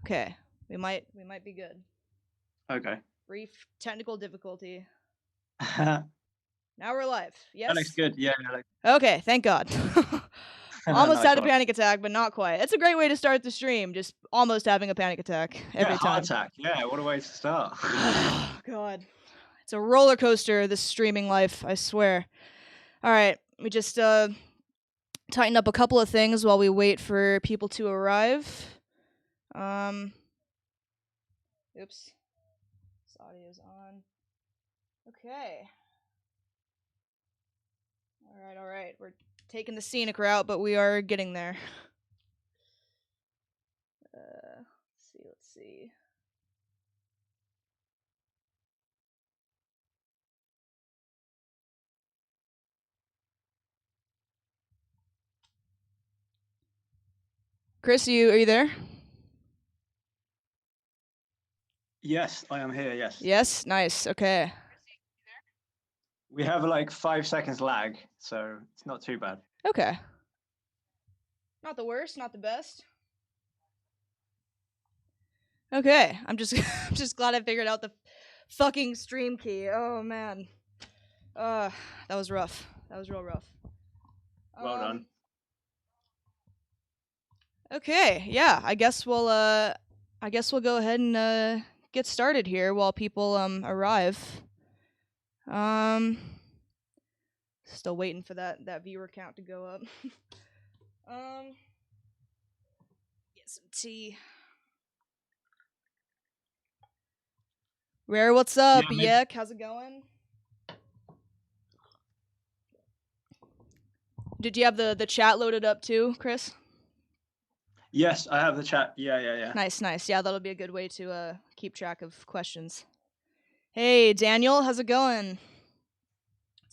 Okay, we might be good. Okay. Brief technical difficulty. That Now we're live. Yes. looks good. Yeah. Okay, thank God. Almost Nice had a one. panic attack, but not quite. It's a great way to start the stream. Just almost having a panic attack every Yeah, time. heart attack. Yeah, what a way to start. God, it's a roller coaster. This streaming life, I swear. All right, we just tighten up a couple of things while we wait for people to arrive. Oops. This audio's on. Okay. All right. We're taking the scenic route, but we are getting there. Let's see. Chris, are you there? Yes, I am here, yes. Yes? Nice. Okay. We have like 5 seconds lag, so it's not too bad. Okay. Not the worst, not the best. Okay, I'm just glad I figured out the fucking stream key. Oh man. That was rough. That was real rough. Well done. Okay, yeah, I guess we'll go ahead and get started here while people arrive. Still waiting for that viewer count to go up. Get some tea. Rare, what's up? Yek, how's it going? Did you have the chat loaded up too, Chris? Yes, I have the chat. Yeah. Nice. Yeah, that'll be a good way to keep track of questions. Hey, Daniel, how's it going?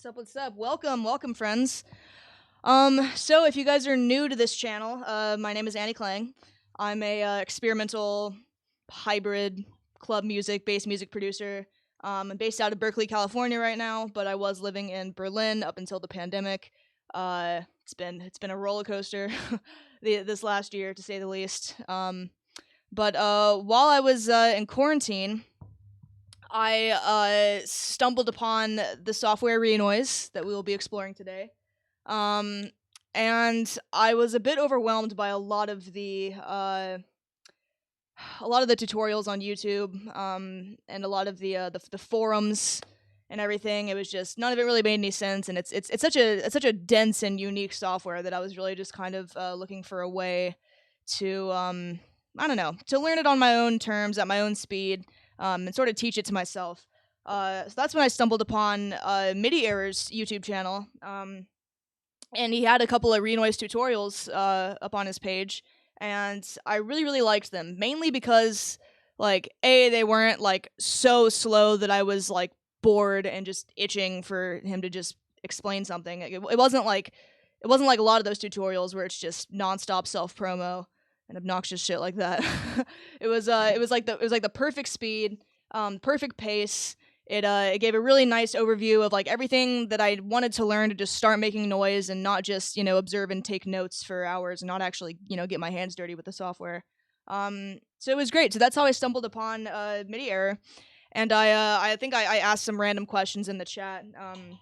What's up? Welcome, friends. So if you guys are new to this channel, my name is Annie Klang. I'm a experimental hybrid club music, bass music producer. I'm based out of Berkeley, California right now, but I was living in Berlin up until the pandemic. It's been a roller coaster this last year, to say the least. But while I was in quarantine, I stumbled upon the software Renoise that we will be exploring today. And I was a bit overwhelmed by a lot of the tutorials on YouTube, and a lot of the forums and everything. It was just, none of it really made any sense, and it's such a dense and unique software that I was really just kind of looking for a way to I don't know, to learn it on my own terms at my own speed, and sort of teach it to myself. So that's when I stumbled upon MIDI Error's YouTube channel. And he had a couple of Renoise tutorials up on his page, and I really liked them, mainly because, like, they weren't like so slow that I was like bored and just itching for him to just explain something. It wasn't like a lot of those tutorials where it's just nonstop self promo and obnoxious shit like that. It was like the perfect speed, perfect pace. It gave a really nice overview of like everything that I wanted to learn to just start making noise and not just, observe and take notes for hours and not actually, get my hands dirty with the software. So it was great. So that's how I stumbled upon MIDI Error, and I think I asked some random questions in the chat, in,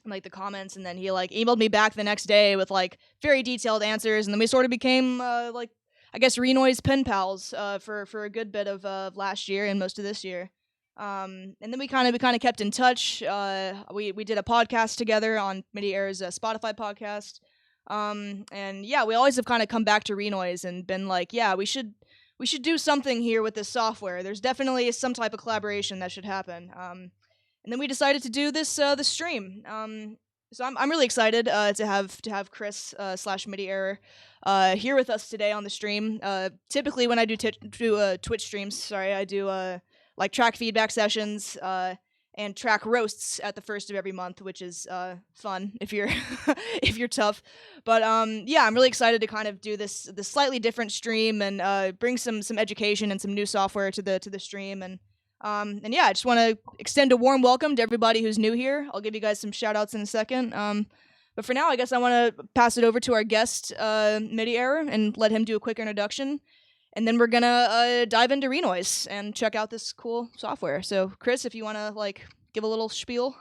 like, the comments, and then he like emailed me back the next day with like very detailed answers, and then we sort of became like, I guess, Renoise pen pals for a good bit of last year and most of this year. And then we kind of kept in touch. We did a podcast together on MIDI Error's Spotify podcast. And yeah, we always have kind of come back to Renoise and been like, yeah, we should do something here with this software. There's definitely some type of collaboration that should happen. And then we decided to do this the stream. So I'm really excited to have Chris / MIDI Error here with us today on the stream. Typically when I do Twitch streams, I do like track feedback sessions and track roasts at the first of every month, which is fun if you're if you're tough. But yeah, I'm really excited to kind of do this slightly different stream and bring some education and some new software to the stream. And yeah, I just want to extend a warm welcome to everybody who's new here. I'll give you guys some shout outs in a second. But for now, I guess I want to pass it over to our guest, MIDI Error, and let him do a quick introduction. and then we're gonna dive into Renoise and check out this cool software. So, Chris, if you want to like give a little spiel.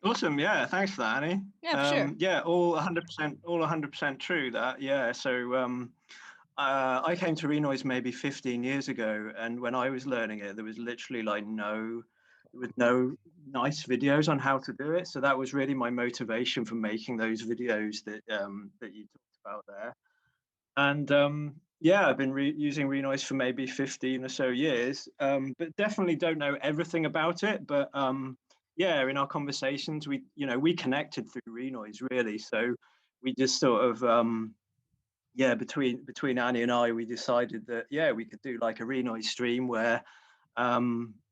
Awesome. Yeah. Thanks for that, Annie. Yeah, for sure. Yeah. All 100% true. That. Yeah. So I came to Renoise maybe 15 years ago, and when I was learning it, there was literally like there was no nice videos on how to do it. So that was really my motivation for making those videos that you talked about there. And yeah, I've been using Renoise for maybe 15 or so years, but definitely don't know everything about it. But yeah, in our conversations, we connected through Renoise really. So we just sort of yeah, between Annie and I, we decided that yeah, we could do like a Renoise stream where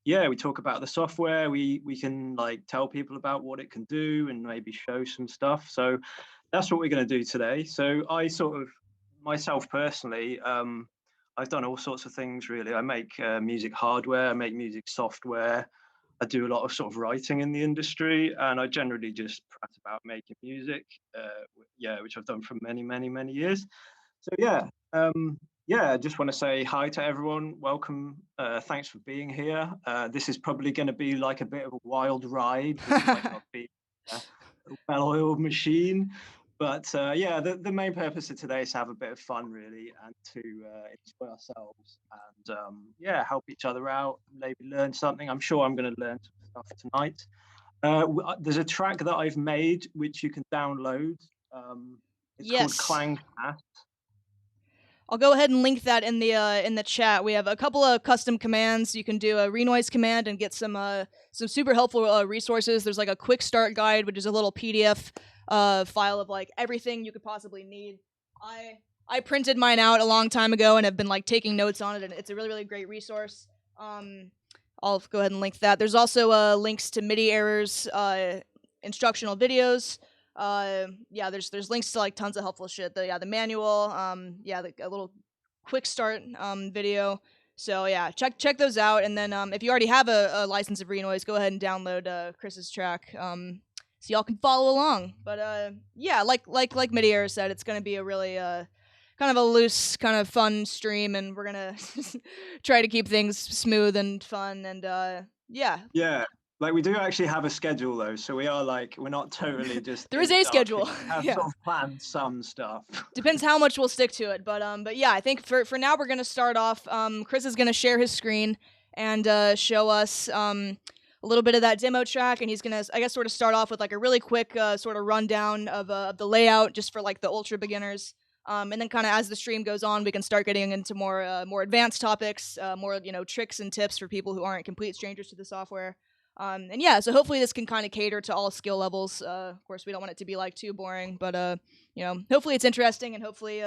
yeah, we talk about the software, we can like tell people about what it can do and maybe show some stuff. So that's what we're going to do today. So I sort of myself personally, I've done all sorts of things really. I make music hardware, I make music software. I do a lot of sort of writing in the industry, and I generally just prat about making music. Yeah, which I've done for many years. So yeah, I just want to say hi to everyone. Welcome. Thanks for being here. This is probably going to be like a bit of a wild ride. This might not be a well-oiled machine, but yeah, the main purpose of today is to have a bit of fun, really, and to enjoy ourselves and yeah, help each other out. Maybe learn something. I'm sure I'm going to learn some stuff tonight. There's a track that I've made which you can download. It's called Yes. Klang. I'll go ahead and link that in the chat. We have a couple of custom commands. You can do a Renoise command and get some super helpful resources. There's like a quick start guide, which is a little PDF file of like everything you could possibly need. I printed mine out a long time ago and have been like taking notes on it, and it's a really great resource. I'll go ahead and link that. There's also links to MIDI errors, instructional videos. Yeah, there's links to like tons of helpful shit. The manual, yeah, a little quick start video. So yeah, check those out, and then if you already have a license of Renoise, go ahead and download Chris's track, so y'all can follow along. But yeah, like Midiera said, it's gonna be a really kind of a loose, kind of fun stream, and we're gonna try to keep things smooth and fun, and yeah. Yeah, like we do actually have a schedule though, so we're not totally just there in is the a dark schedule. here. We have Yeah. sort of planned some stuff. Depends how much we'll stick to it, but yeah, I think for now we're gonna start off. Chris is gonna share his screen and show us a little bit of that demo track, and he's gonna, I guess, sort of start off with like a really quick sort of rundown of the layout, just for like the ultra beginners. And then kind of as the stream goes on, we can start getting into more advanced topics, more tricks and tips for people who aren't complete strangers to the software. And yeah, so hopefully this can kind of cater to all skill levels. Of course, we don't want it to be like too boring, but hopefully it's interesting, and hopefully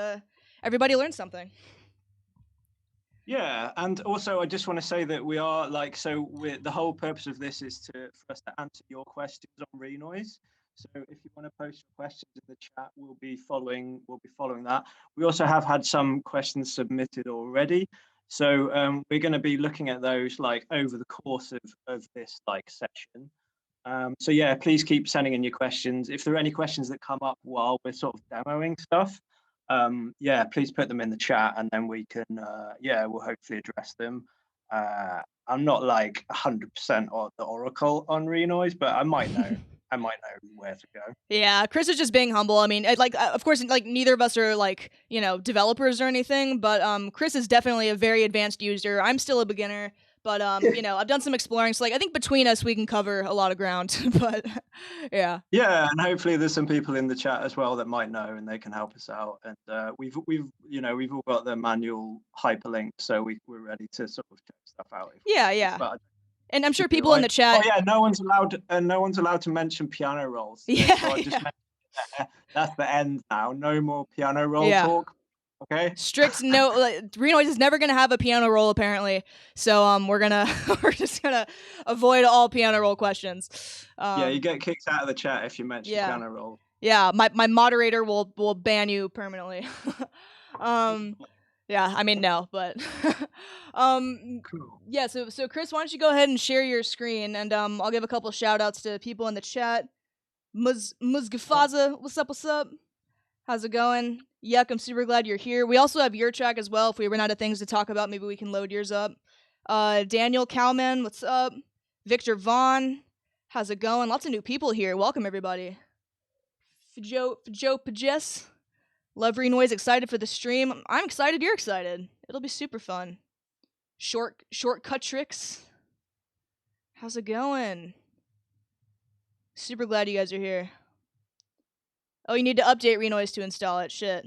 everybody learns something. Yeah, and also I just want to say that we are like, the whole purpose of this is for us to answer your questions on Renoise. So if you want to post your questions in the chat, we'll be following that. We also have had some questions submitted already. So we're going to be looking at those like over the course of this like session. So yeah, please keep sending in your questions. If there are any questions that come up while we're sort of demoing stuff, yeah, please put them in the chat, and then we can yeah, we'll hopefully address them. I'm not like 100% the oracle on Renoise, but I might know. I might know where to go. Yeah, Chris is just being humble. I mean, of course, like neither of us are like developers or anything, but Chris is definitely a very advanced user. I'm still a beginner, but I've done some exploring, so like I think between us we can cover a lot of ground. But yeah. Yeah, and hopefully there's some people in the chat as well that might know, and they can help us out. And we've all got the manual hyperlink, so we're ready to sort of check stuff out. Yeah. But and I'm sure people in the chat. Oh yeah, no one's allowed to mention piano rolls. Yeah, so I just that's the end now. No more piano roll talk. Okay. Strict no. Renoise is never gonna have a piano roll apparently, so we're just gonna avoid all piano roll questions. Yeah, you get kicked out of the chat if you mention piano roll. Yeah, my moderator will ban you permanently. Yeah, I mean no, but cool. Yeah. So Chris, why don't you go ahead and share your screen, and I'll give a couple shout outs to people in the chat. Muzgafaza, what's up? How's it going? Yuck, I'm super glad you're here. We also have your track as well. If we run out of things to talk about, maybe we can load yours up. Daniel Cowman, what's up? Victor Vaughn, how's it going? Lots of new people here. Welcome, everybody. Joe Pajes, love Renoise, excited for the stream. I'm excited, you're excited. It'll be super fun. Shortcut tricks. How's it going? Super glad you guys are here. Oh, you need to update Renoise to install it. Shit.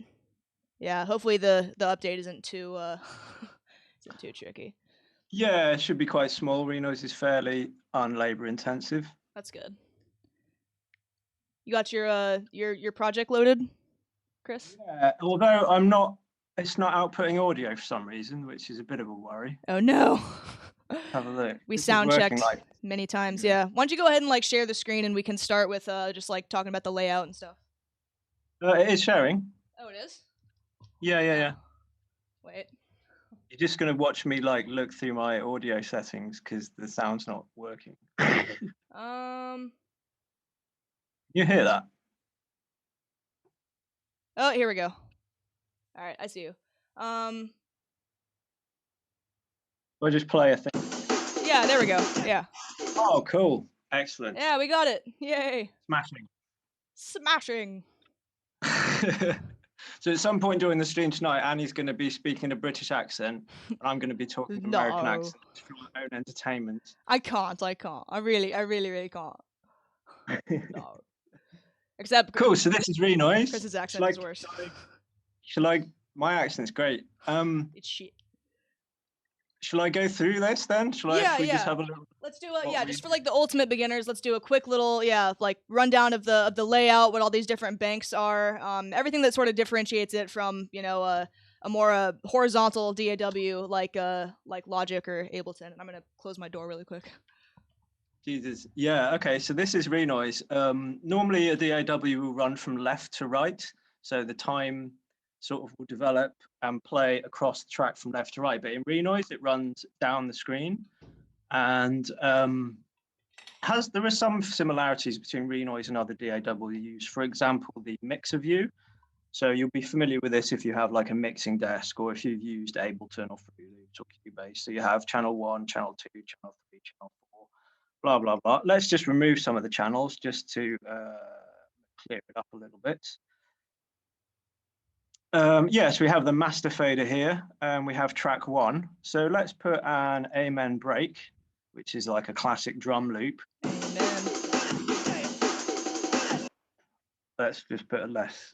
Yeah, hopefully the update isn't too isn't too tricky. Yeah, it should be quite small. Renoise is fairly unlabor intensive. That's good. You got your project loaded, Chris? Yeah, although I'm not, it's not outputting audio for some reason, which is a bit of a worry. Oh no. Have a look. We This is sound working checked like many times. Yeah. Why don't you go ahead and like share the screen and we can start with just like talking about the layout and stuff. it is showing. Oh, it is? Yeah. Wait. You're just gonna watch me like look through my audio settings because the sound's not working. You hear that? Oh, here we go. All right, I see you. I'll just play a thing. Yeah, there we go. Yeah. Oh, cool. Excellent. Yeah, we got it. Yay. Smashing. So at some point during the stream tonight, Annie's going to be speaking a British accent, and I'm going to be talking an American accent for my own entertainment. I can't. I really can't. No. Except cool. So this is Renoise. Chris's accent is worse. My accent's great. It's shit. Shall I go through this then? Just have a little. Let's do it. Just for like the ultimate beginners. Let's do a quick little like rundown of the layout, what all these different banks are, everything that sort of differentiates it from a more horizontal DAW like Logic or Ableton. And I'm gonna close my door really quick. Jesus. Yeah. Okay. So this is Renoise. Normally a DAW will run from left to right, so the time sort of will develop and play across the track from left to right. But in Renoise, it runs down the screen, and there are some similarities between Renoise and other DAWs. For example, the mixer view. So you'll be familiar with this if you have like a mixing desk or if you've used Ableton or Fruity Loops or Cubase. So you have channel 1, channel 2, channel 3, channel 4, blah, blah, blah. Let's just remove some of the channels just to clear it up a little bit. Yes, we have the master fader here, and we have track 1. So let's put an amen break, which is like a classic drum loop. Amen. Let's just put a less.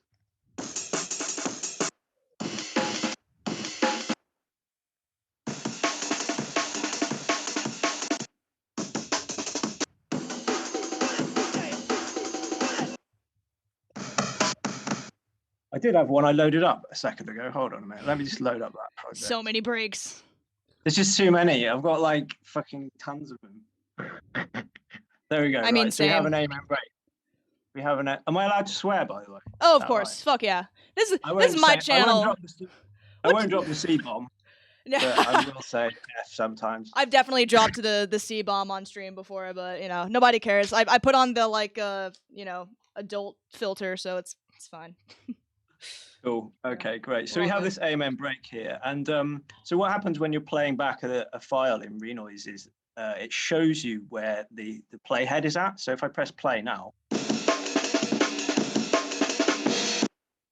I did have one I loaded up a second ago. Hold on a minute. Let me just load up that project. So many breaks. There's just too many. I've got like fucking tons of them. There we go. I mean, so we have an amen break. We have an. Am I allowed to swear, by the way? Oh, of course. Right? Fuck yeah. This is my channel. I won't drop the C-bomb. But I will say F sometimes. I've definitely dropped the C-bomb on stream before, but nobody cares. I put on the like adult filter, so it's fine. Cool. Okay, great. So we have this amen break here, and so what happens when you're playing back a file in Renoise is it shows you where the playhead is at. So if I press play now,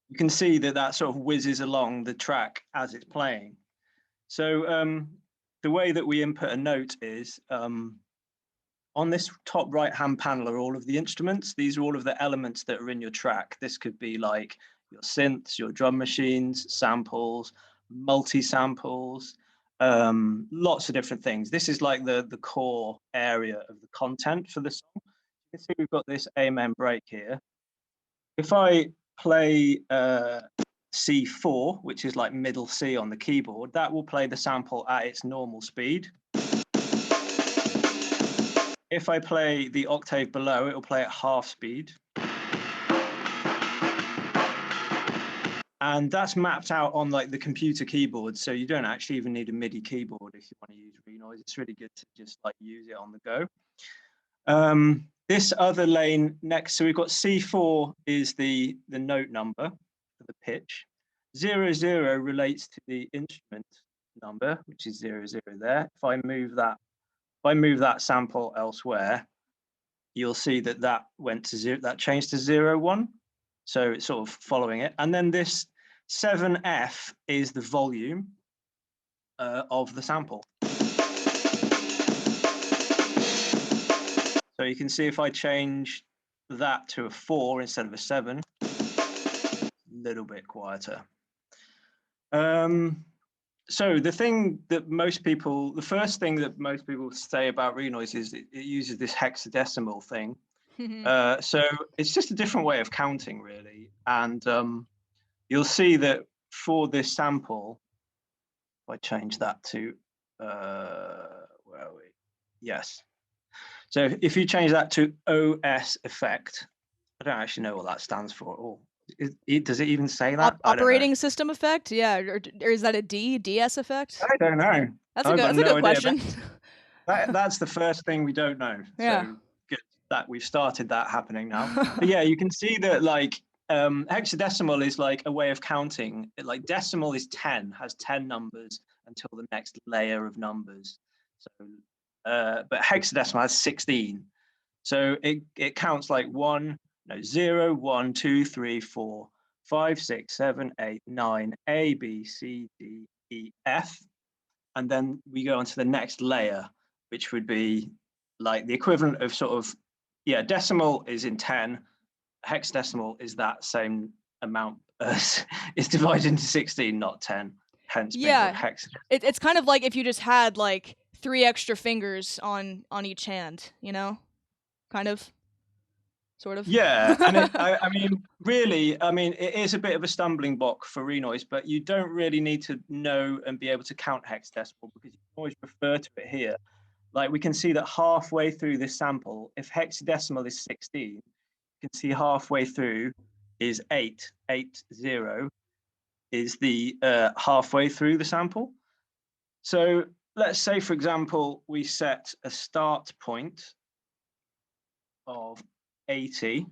you can see that sort of whizzes along the track as it's playing. So the way that we input a note is on this top right-hand panel are all of the instruments. These are all of the elements that are in your track. This could be like your synths, your drum machines, samples, multi-samples, lots of different things. This is like the core area of the content for the song. You can see we've got this amen break here. If I play C4, which is like middle C on the keyboard, that will play the sample at its normal speed. If I play the octave below, it will play at half speed. And that's mapped out on like the computer keyboard, so you don't actually even need a MIDI keyboard if you want to use Renoise. It's really good to just like use it on the go. This other lane next, so we've got C4 is the note number for the pitch. 0, 0 relates to the instrument number, which is 0, 0 there. If I move that sample elsewhere, you'll see that that went to 0, that changed to 0, 1. So it's sort of following it. And then this 7F is the volume of the sample. So you can see if I change that to a 4 instead of a 7, a little bit quieter. So the first thing that most people say about Renoise is it uses this hexadecimal thing. So it's just a different way of counting, really. And you'll see that for this sample, if I change that to, where are we? Yes. So if you change that to OS effect, I don't actually know what that stands for at all. Does it even say that? Operating system effect? Yeah, or is that a DS effect? I don't know. That's a good question. That's the first thing we don't know. Yeah. So good that we've started that happening now. But yeah, you can see that like hexadecimal is like a way of counting. Like decimal is 10, has 10 numbers until the next layer of numbers. So, but hexadecimal has 16. So it counts like 0, 1, 2, 3, 4, 5, 6, 7, 8, 9, A, B, C, D, E, F. And then we go on to the next layer, which would be like the equivalent of sort of, yeah, decimal is in 10, hexadecimal is that same amount, it's divided into 16, not 10, hence being called hexadecimal. It's kind of like if you just had like 3 extra fingers on each hand, you know, kind of. Sort of. Yeah, and I mean, really, I mean, it is a bit of a stumbling block for Renoise, but you don't really need to know and be able to count hexadecimal because you can always refer to it here. Like we can see that halfway through this sample, if hexadecimal is 16, you can see halfway through is 8, 8, 0 is the halfway through the sample. So let's say, for example, we set a start point of 80.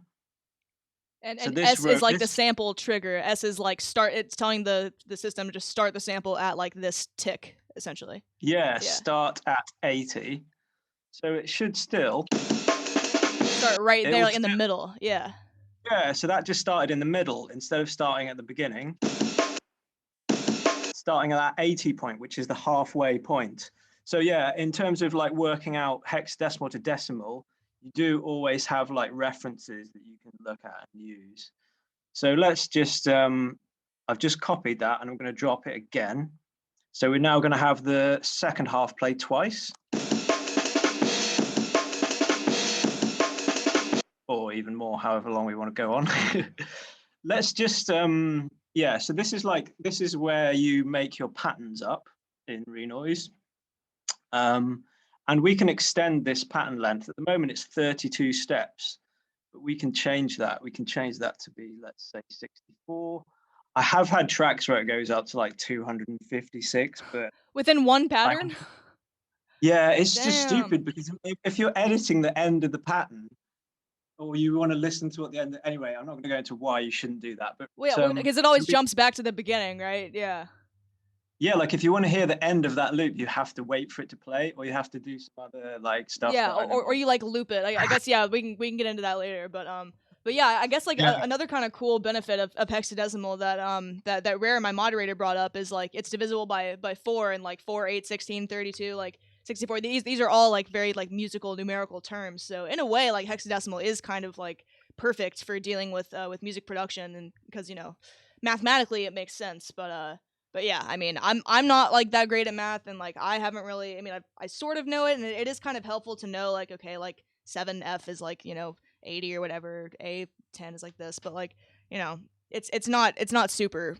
And so S is like the sample trigger. S is like it's telling the system to just start the sample at like this tick, essentially. Yeah, start at 80. So it should still start right there, like in the middle. Yeah. Yeah, so that just started in the middle instead of starting at the beginning. Starting at that 80 point, which is the halfway point. So yeah, in terms of like working out hexadecimal to decimal, you do always have like references that you can look at and use. So let's just, I've just copied that and I'm going to drop it again. So we're now going to have the second half played twice. Or even more, however long we want to go on. Let's just, yeah, so this is where you make your patterns up in Renoise. And we can extend this pattern length. At the moment, it's 32 steps, but we can change that. We can change that to be, let's say, 64. I have had tracks where it goes up to like 256, but within one pattern. Yeah, it's just stupid because if you're editing the end of the pattern, or you want to listen to what the end. Anyway, I'm not going to go into why you shouldn't do that, but because it always jumps back to the beginning, right? Yeah. Yeah, like if you want to hear the end of that loop, you have to wait for it to play, or you have to do some other like stuff. Yeah, or you like loop it. I guess yeah, we can get into that later, but yeah, I guess like another kind of cool benefit of hexadecimal that Rare, my moderator, brought up is like it's divisible by 4 and like 4, 8, 16, 32, like 64. These are all like very like musical numerical terms. So in a way, like hexadecimal is kind of like perfect for dealing with music production, and because mathematically it makes sense, but yeah, I mean, I'm not like that great at math, and like I haven't really. I mean, I sort of know it, and it is kind of helpful to know like, okay, like 7F is like 80 or whatever, A10 is like this, but like it's not super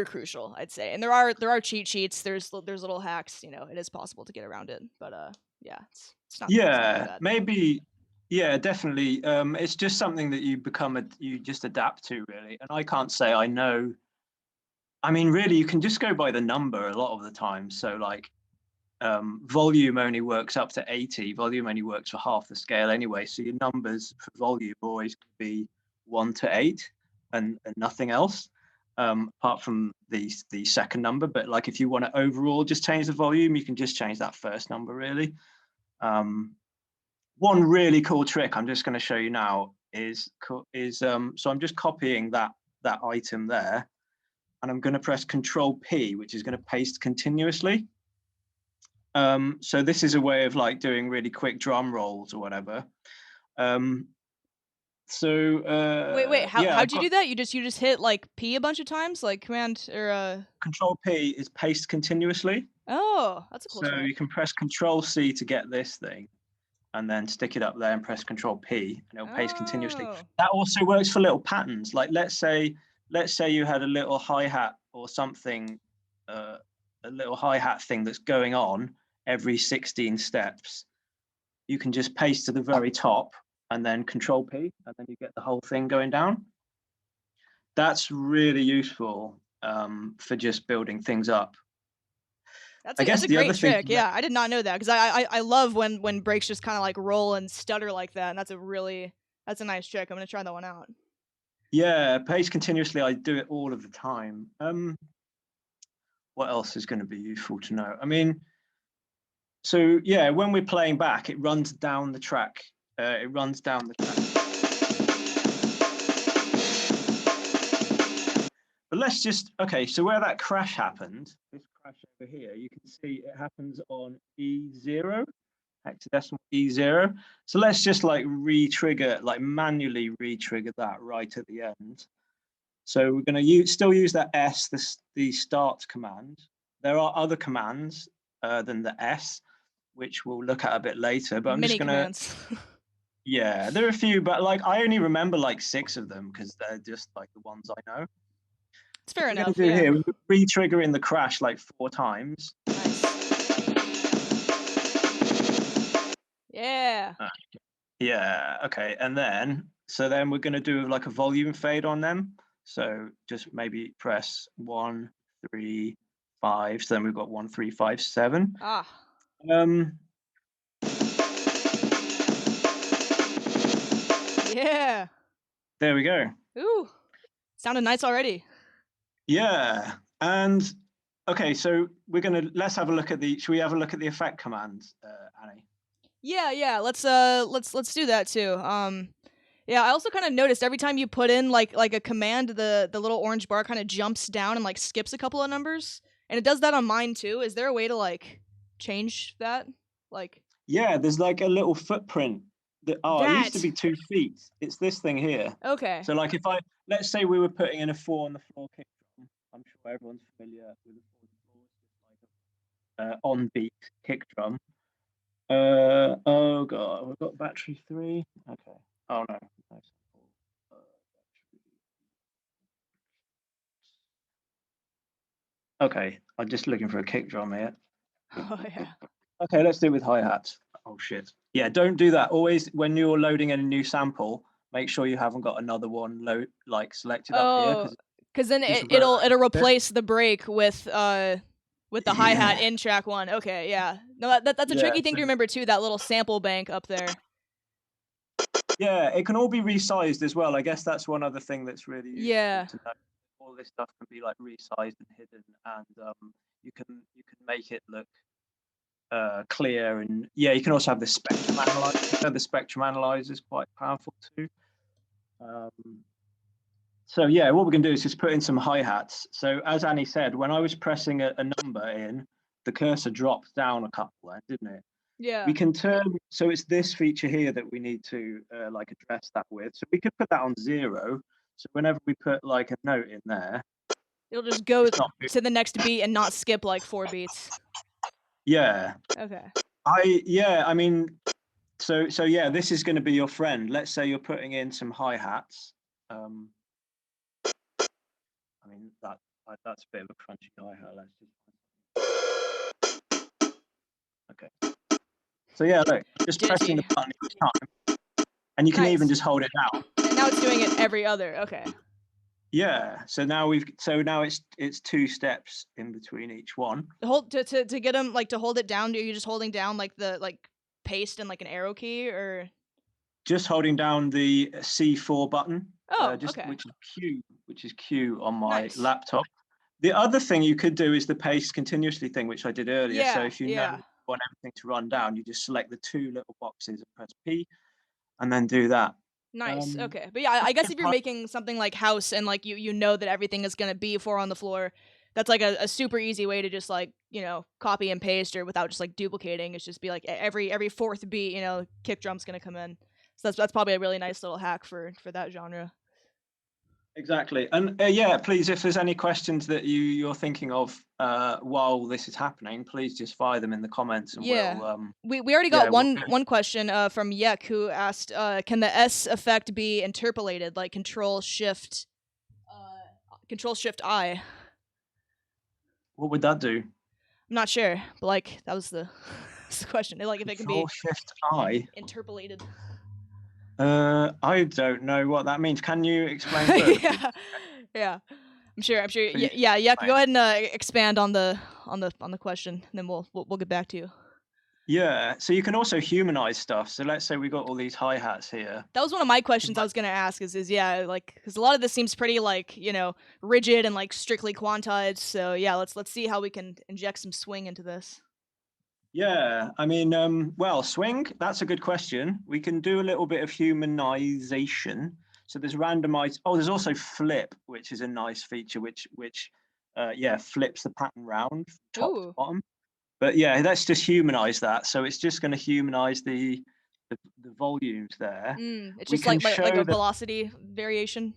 crucial, I'd say. And there are cheat sheets. There's little hacks. It is possible to get around it, but yeah, it's not. Yeah, it's not bad. Maybe. Yeah, definitely. It's just something that you just adapt to, really. And I can't say I know. I mean, really, you can just go by the number a lot of the time. So like volume only works up to 80. Volume only works for half the scale anyway. So your numbers for volume always be 1 to 8 and nothing else. apart from the second number. But like if you want to overall just change the volume, you can just change that first number really. One really cool trick I'm just going to show you now is so I'm just copying that item there, and I'm going to press Control P, which is going to paste continuously. So this is a way of like doing really quick drum rolls or whatever. Wait, how'd you do that? You just hit like P a bunch of times, like command or Control P is paste continuously. Oh, that's a cool So trick. you can press Control C to get this thing, and then stick it up there and press Control P, and it'll paste continuously. That also works for little patterns. Like let's say you had a little hi-hat or something, a little hi-hat thing that's going on every 16 steps. You can just paste to the very top and then Control P, and then you get the whole thing going down. That's really useful for just building things up. That's a great trick. Yeah, I did not know that, because I love when breaks just kind of like roll and stutter like that, and that's a nice trick. I'm gonna try that one out. Yeah, paste continuously. I do it all of the time. What else is going to be useful to know? I mean, so yeah, when we're playing back, it runs down the track. It runs down the track. But let's just, okay, so where that crash happened, this crash over here, you can see it happens on E0, hexadecimal E0. So let's just like re-trigger, like manually re-trigger that right at the end. So we're going to still use that S, the start command. There are other commands than the S, which we'll look at a bit later. But I'm just going to, yeah, there are a few, but like I only remember like 6 of them because they're just like the ones I know. It's fair enough. Do here, we're re-triggering the crash like 4 times. Yeah. Yeah. Okay. And then we're going to do like a volume fade on them. So just maybe press 1, 3, 5. So then we've got 1, 3, 5, 7. Yeah. There we go. Ooh, sounded nice already. Yeah. And okay, so let's have a look at should we have a look at the effect commands, Annie? Yeah. Let's do that too. Yeah, I also kind of noticed every time you put in like a command, the little orange bar kind of jumps down and like skips a couple of numbers, and it does that on mine too. Is there a way to like change that? Like, yeah, there's like a little footprint. It used to be 2 feet. It's this thing here. Okay. So like let's say we were putting in a 4 on the floor kick drum. I'm sure everyone's familiar with a 4 on the floor. It's just like on beat kick drum. Oh god, we've got battery 3. Okay. Oh no. Okay, I'm just looking for a kick drum here. Oh yeah. Okay, let's do it with hi-hats. Oh shit. Yeah, don't do that. Always when you're loading in a new sample, make sure you haven't got another one selected up here, because then it'll replace the break with the hi-hat in track 1. Okay, yeah. No, that's a tricky thing to remember too, that little sample bank up there. Yeah, it can all be resized as well. I guess that's one other thing that's really useful to know. All this stuff can be like resized and hidden, and you can make it look clear. And yeah, you can also have the spectrum analyzer. The spectrum analyzer is quite powerful too. So yeah, what we're going to do is just put in some hi-hats. So as Annie said, when I was pressing a number in, the cursor dropped down a couple there, didn't it? Yeah. We can so it's this feature here that we need to like address that with. So we could put that on 0. So whenever we put like a note in there, it'll just go to the next beat and not skip like 4 beats. Yeah. Okay. I mean, so yeah, this is going to be your friend. Let's say you're putting in some hi-hats. I mean, that's a bit of a crunchy hi-hat. Let's just... Okay. So yeah, look, just pressing the button each time, and you can even just hold it down. And now it's doing it every other. Okay. Yeah. So now it's 2 steps in between each one. To get them like to hold it down. Are you just holding down like the paste and like an arrow key, or just holding down the C4 button? Oh, just okay. which is Q on my Nice. laptop. The other thing you could do is the paste continuously thing, which I did earlier. So Yeah, if you know yeah. you want everything to run down, you just select the two little boxes and press P, and then do that. Nice. Um, Okay. But yeah, I guess just if you're making something like house and like you know that everything is gonna be four on the floor, that's like a super easy way to just like, copy and paste or without just like duplicating. It's just be like every fourth beat, kick drum's gonna come in. So that's probably a really nice little hack for that genre. Exactly. And yeah, please, if there's any questions that you're thinking of while this is happening, please just fire them in the comments and Yeah. we'll We already yeah, got we'll one question from Yek who asked, can the S effect be interpolated like Control Shift I? what would that do? I'm not sure, but like that was the, that's the question. Like if it can Control be Shift I. interpolated. I don't know what that means. Can you explain further, please? Yeah, yeah. I'm sure. I'm sure. Please Yeah. Yeah. explain. Go ahead and expand on the question, and then we'll get back to you. Yeah, so you can also humanize stuff. So let's say we got all these hi-hats here. That was one of my You can questions I was gonna ask. Is yeah, like because a lot of this seems pretty like rigid and like strictly quantized. So yeah, let's see how we can inject some swing into this. Yeah, I mean, well, swing, that's a good question. We can do a little bit of humanization. So there's randomized, oh, there's also flip, which is a nice feature, which yeah, flips the pattern round from top to Ooh. bottom. But yeah, let's just humanize that. So it's just going to humanize the volumes there. It's We just can like a show that, velocity variation.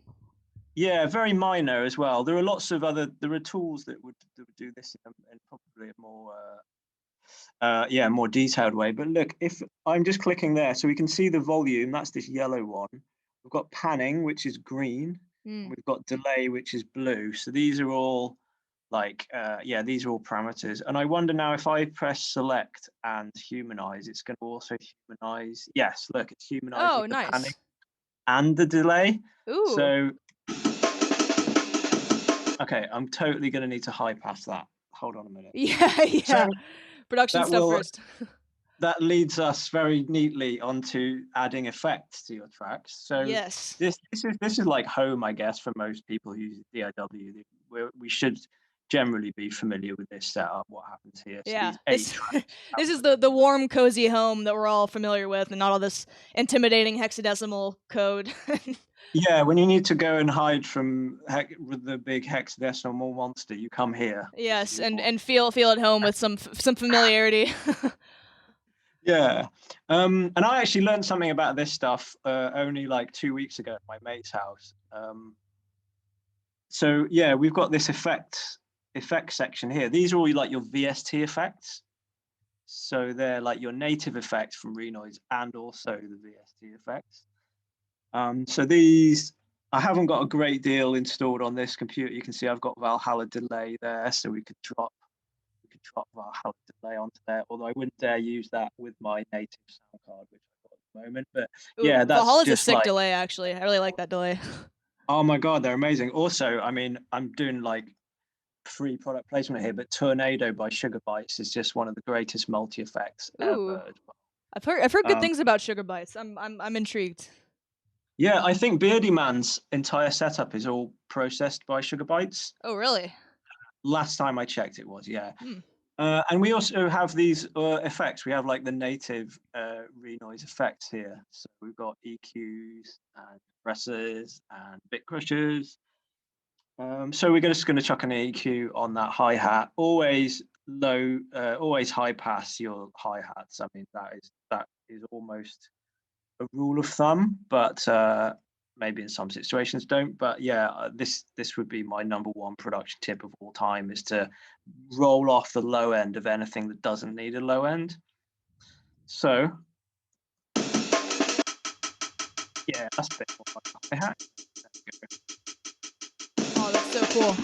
yeah, very minor as well. There are lots of there are tools that would do this in probably a more yeah, more detailed way. But look, if I'm just clicking there, so we can see the volume, that's this yellow one. We've got panning, which is green, and Mm. we've got delay, which is blue. So these are all like, yeah, these are all parameters. And I wonder now if I press select and humanize, it's going to also humanize. Yes, look, it's humanizing Oh, the panning nice. and the delay. Ooh. So, okay, I'm totally going to need to high pass that. Hold on a minute. Yeah. So Yeah. Production that stuff will first. that leads us very neatly onto adding effects to your tracks. So Yes. this is like home, I guess, for most people who use DAW. We should generally be familiar with this setup. What happens here? So Yeah. these 8 tracks. This is the warm, cozy home that we're all familiar with, and not all this intimidating hexadecimal code. Yeah, when you need to go and hide from with the big hexadecimal monster, you come here. This is Yes, your and feel at home with some familiarity. yeah. And I actually learned something about this stuff only like 2 weeks ago at my mate's house. So yeah, we've got this effect section here. These are all like your VST effects. So they're like your native effects from Renoise and also the VST effects. So these, I haven't got a great deal installed on this computer. You can see I've got Valhalla delay there, so we could drop Valhalla delay onto there. Although I wouldn't dare use that with my native sound card, which I've got at the moment. But Ooh, yeah, that's Valhalla's a just sick like, delay, actually. I really like that delay. oh my god, they're amazing. Also, I mean, I'm doing like free product placement here, but Tornado by Sugar Bites is just one of the greatest multi effects Ooh, ever. I've heard good Um, things about Sugar Bites. I'm intrigued. yeah, I think Beardy Man's entire setup is all processed by Sugar Bites. Oh, really? Last time I checked, it was, yeah. Hmm. And we also have these effects. We have like the native Renoise effects here. So we've got EQs and compressors and bit crushers. So we're just going to chuck an EQ on that hi-hat. Always low, always high pass your hi-hats. I mean, that is almost a rule of thumb, but maybe in some situations don't. But yeah, this would be my number one production tip of all time, is to roll off the low end of anything that doesn't need a low end. So yeah, that's a bit more like a hi-hat. Oh, that's so cool.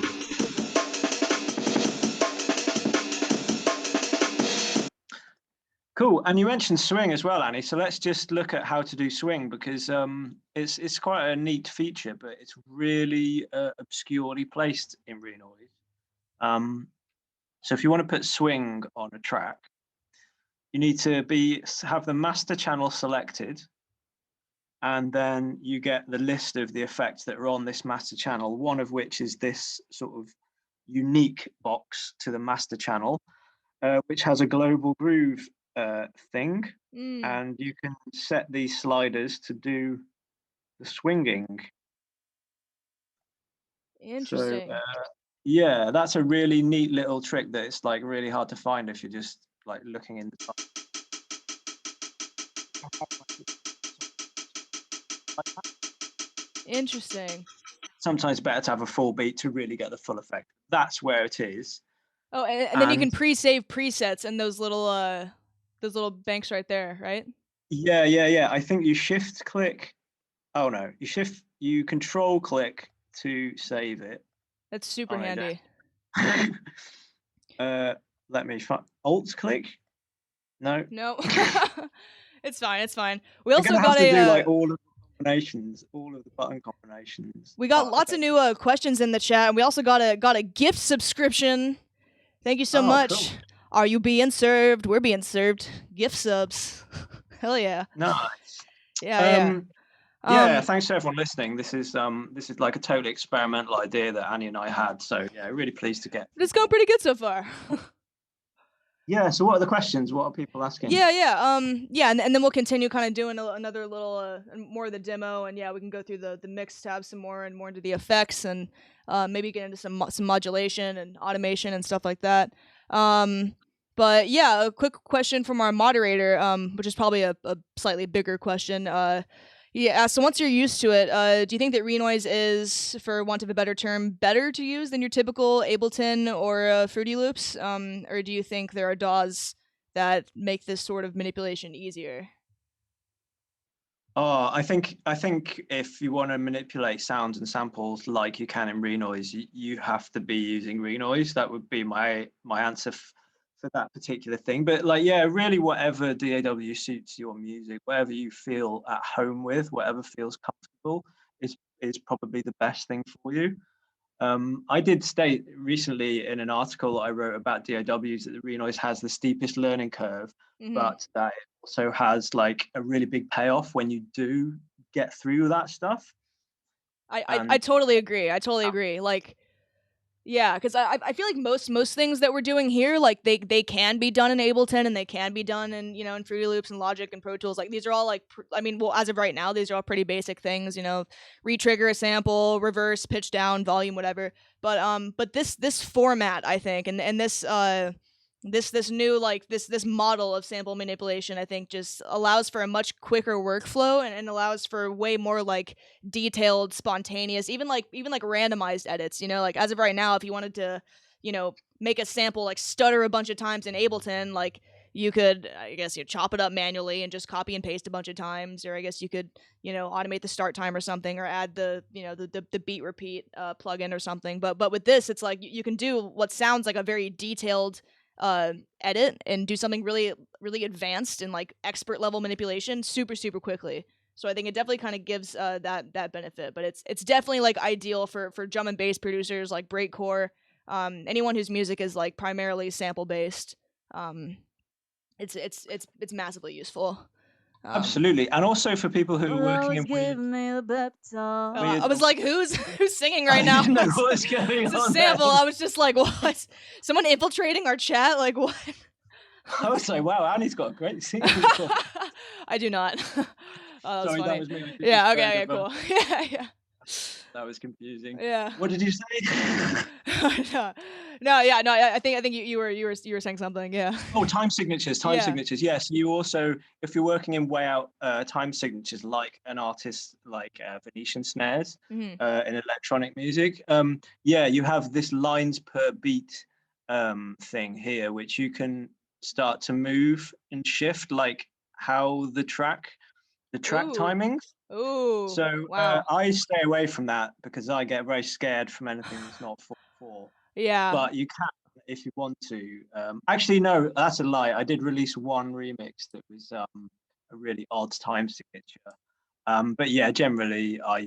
Cool. And you mentioned swing as well, Annie. So let's just look at how to do swing, because it's quite a neat feature, but it's really obscurely placed in Renoise. So if you want to put swing on a track, you need to have the master channel selected, and then you get the list of the effects that are on this master channel, one of which is this sort of unique box to the master channel, which has a global groove thing, Mm, and you can set these sliders to do the swinging. So interesting. yeah, that's a really neat little trick that it's like really hard to find if you're just like looking in the top. Interesting. Sometimes better to have a full beat to really get the full effect. That's where it is. Oh, and then you And can pre-save presets in those little banks right there, right? yeah. I think you shift click. Oh no, you control click to save it. That's super Oh no, you handy. don't. Let me find alt click. No, No. It's fine, it's fine. We I'm also gonna have got to do a like all of the combinations, all of the button combinations. we got Oh, lots okay. of new questions in the chat, and we also got a gift subscription. Thank you so Oh, cool. much. Are you being served? We're being served. Gift subs. Hell yeah. Nice. Yeah, yeah. Um, yeah, Um, thanks to everyone listening. This is like a totally experimental idea that Annie and I had. So yeah, really pleased to get but it's going people. pretty good so far. Yeah. So what are the questions? What are people asking? Yeah, and then we'll continue kind of doing another little more of the demo, and yeah, we can go through the mix tab some more and more into the effects, and maybe get into some modulation and automation and stuff like that. Um, but yeah, a quick question from our moderator, which is probably a slightly bigger question. Yeah, so once you're used to it, do you think that Renoise is, for want of a better term, better to use than your typical Ableton or Fruity Loops? Or do you think there are DAWs that make this sort of manipulation easier? Oh, I think if you want to manipulate sounds and samples like you can in Renoise, you have to be using Renoise. That would be my answer for that particular thing. But like, yeah, really, whatever DAW suits your music, whatever you feel at home with, whatever feels comfortable, is probably the best thing for you. I did state recently in an article I wrote about DAWs that the Renoise has the steepest learning curve, Mm-hmm. but that it also has like a really big payoff when you do get through that stuff. I And totally agree. I totally agree. Like, yeah, because I feel like most things that we're doing here, like they can be done in Ableton and they can be done in in Fruity Loops and Logic and Pro Tools. Like these are all like I mean, well, as of right now, these are all pretty basic things. Retrigger a sample, reverse, pitch down, volume, whatever. But this format, I think, and this new like this model of sample manipulation, I think, just allows for a much quicker workflow and allows for way more like detailed, spontaneous, even like randomized edits. Like as of right now, if you wanted to, make a sample like stutter a bunch of times in Ableton, like you could, I guess, you chop it up manually and just copy and paste a bunch of times, or I guess you could, automate the start time or something, or add the beat repeat plugin or something. But with this, it's like you can do what sounds like a very detailed edit and do something really really advanced and like expert level manipulation super quickly. So I think it definitely kind of gives that benefit, but it's definitely like ideal for drum and bass producers like breakcore, anyone whose music is like primarily sample based. Um, it's massively useful. Um, absolutely, and also for people who are Will working always in give me a pep talk. I was like, who's singing right I now? didn't know what was going It's a on there. sample. I was just like, what? Someone infiltrating our chat? Like what? I was like, wow, Annie's got a great singing voice. I do not. Oh, that was Sorry, that funny. was me. I just Yeah. heard Okay. Okay. of Cool. Yeah. Yeah. that was confusing. Yeah. What did you say? no. No. Yeah. No. I think you were saying something. Yeah. Oh, time signatures, time Yeah. signatures. Yes, you also, if you're working in way out time signatures, like an artist like Venetian snares Hmm. in electronic music, yeah, you have this lines per beat thing here, which you can start to move and shift, like how the track Ooh. timings. Ooh. So Wow. I stay away from that because I get very scared from anything that's not 4/4. Yeah. But you can if you want to. Actually, no, that's a lie. I did release one remix that was a really odd time signature. But yeah, generally I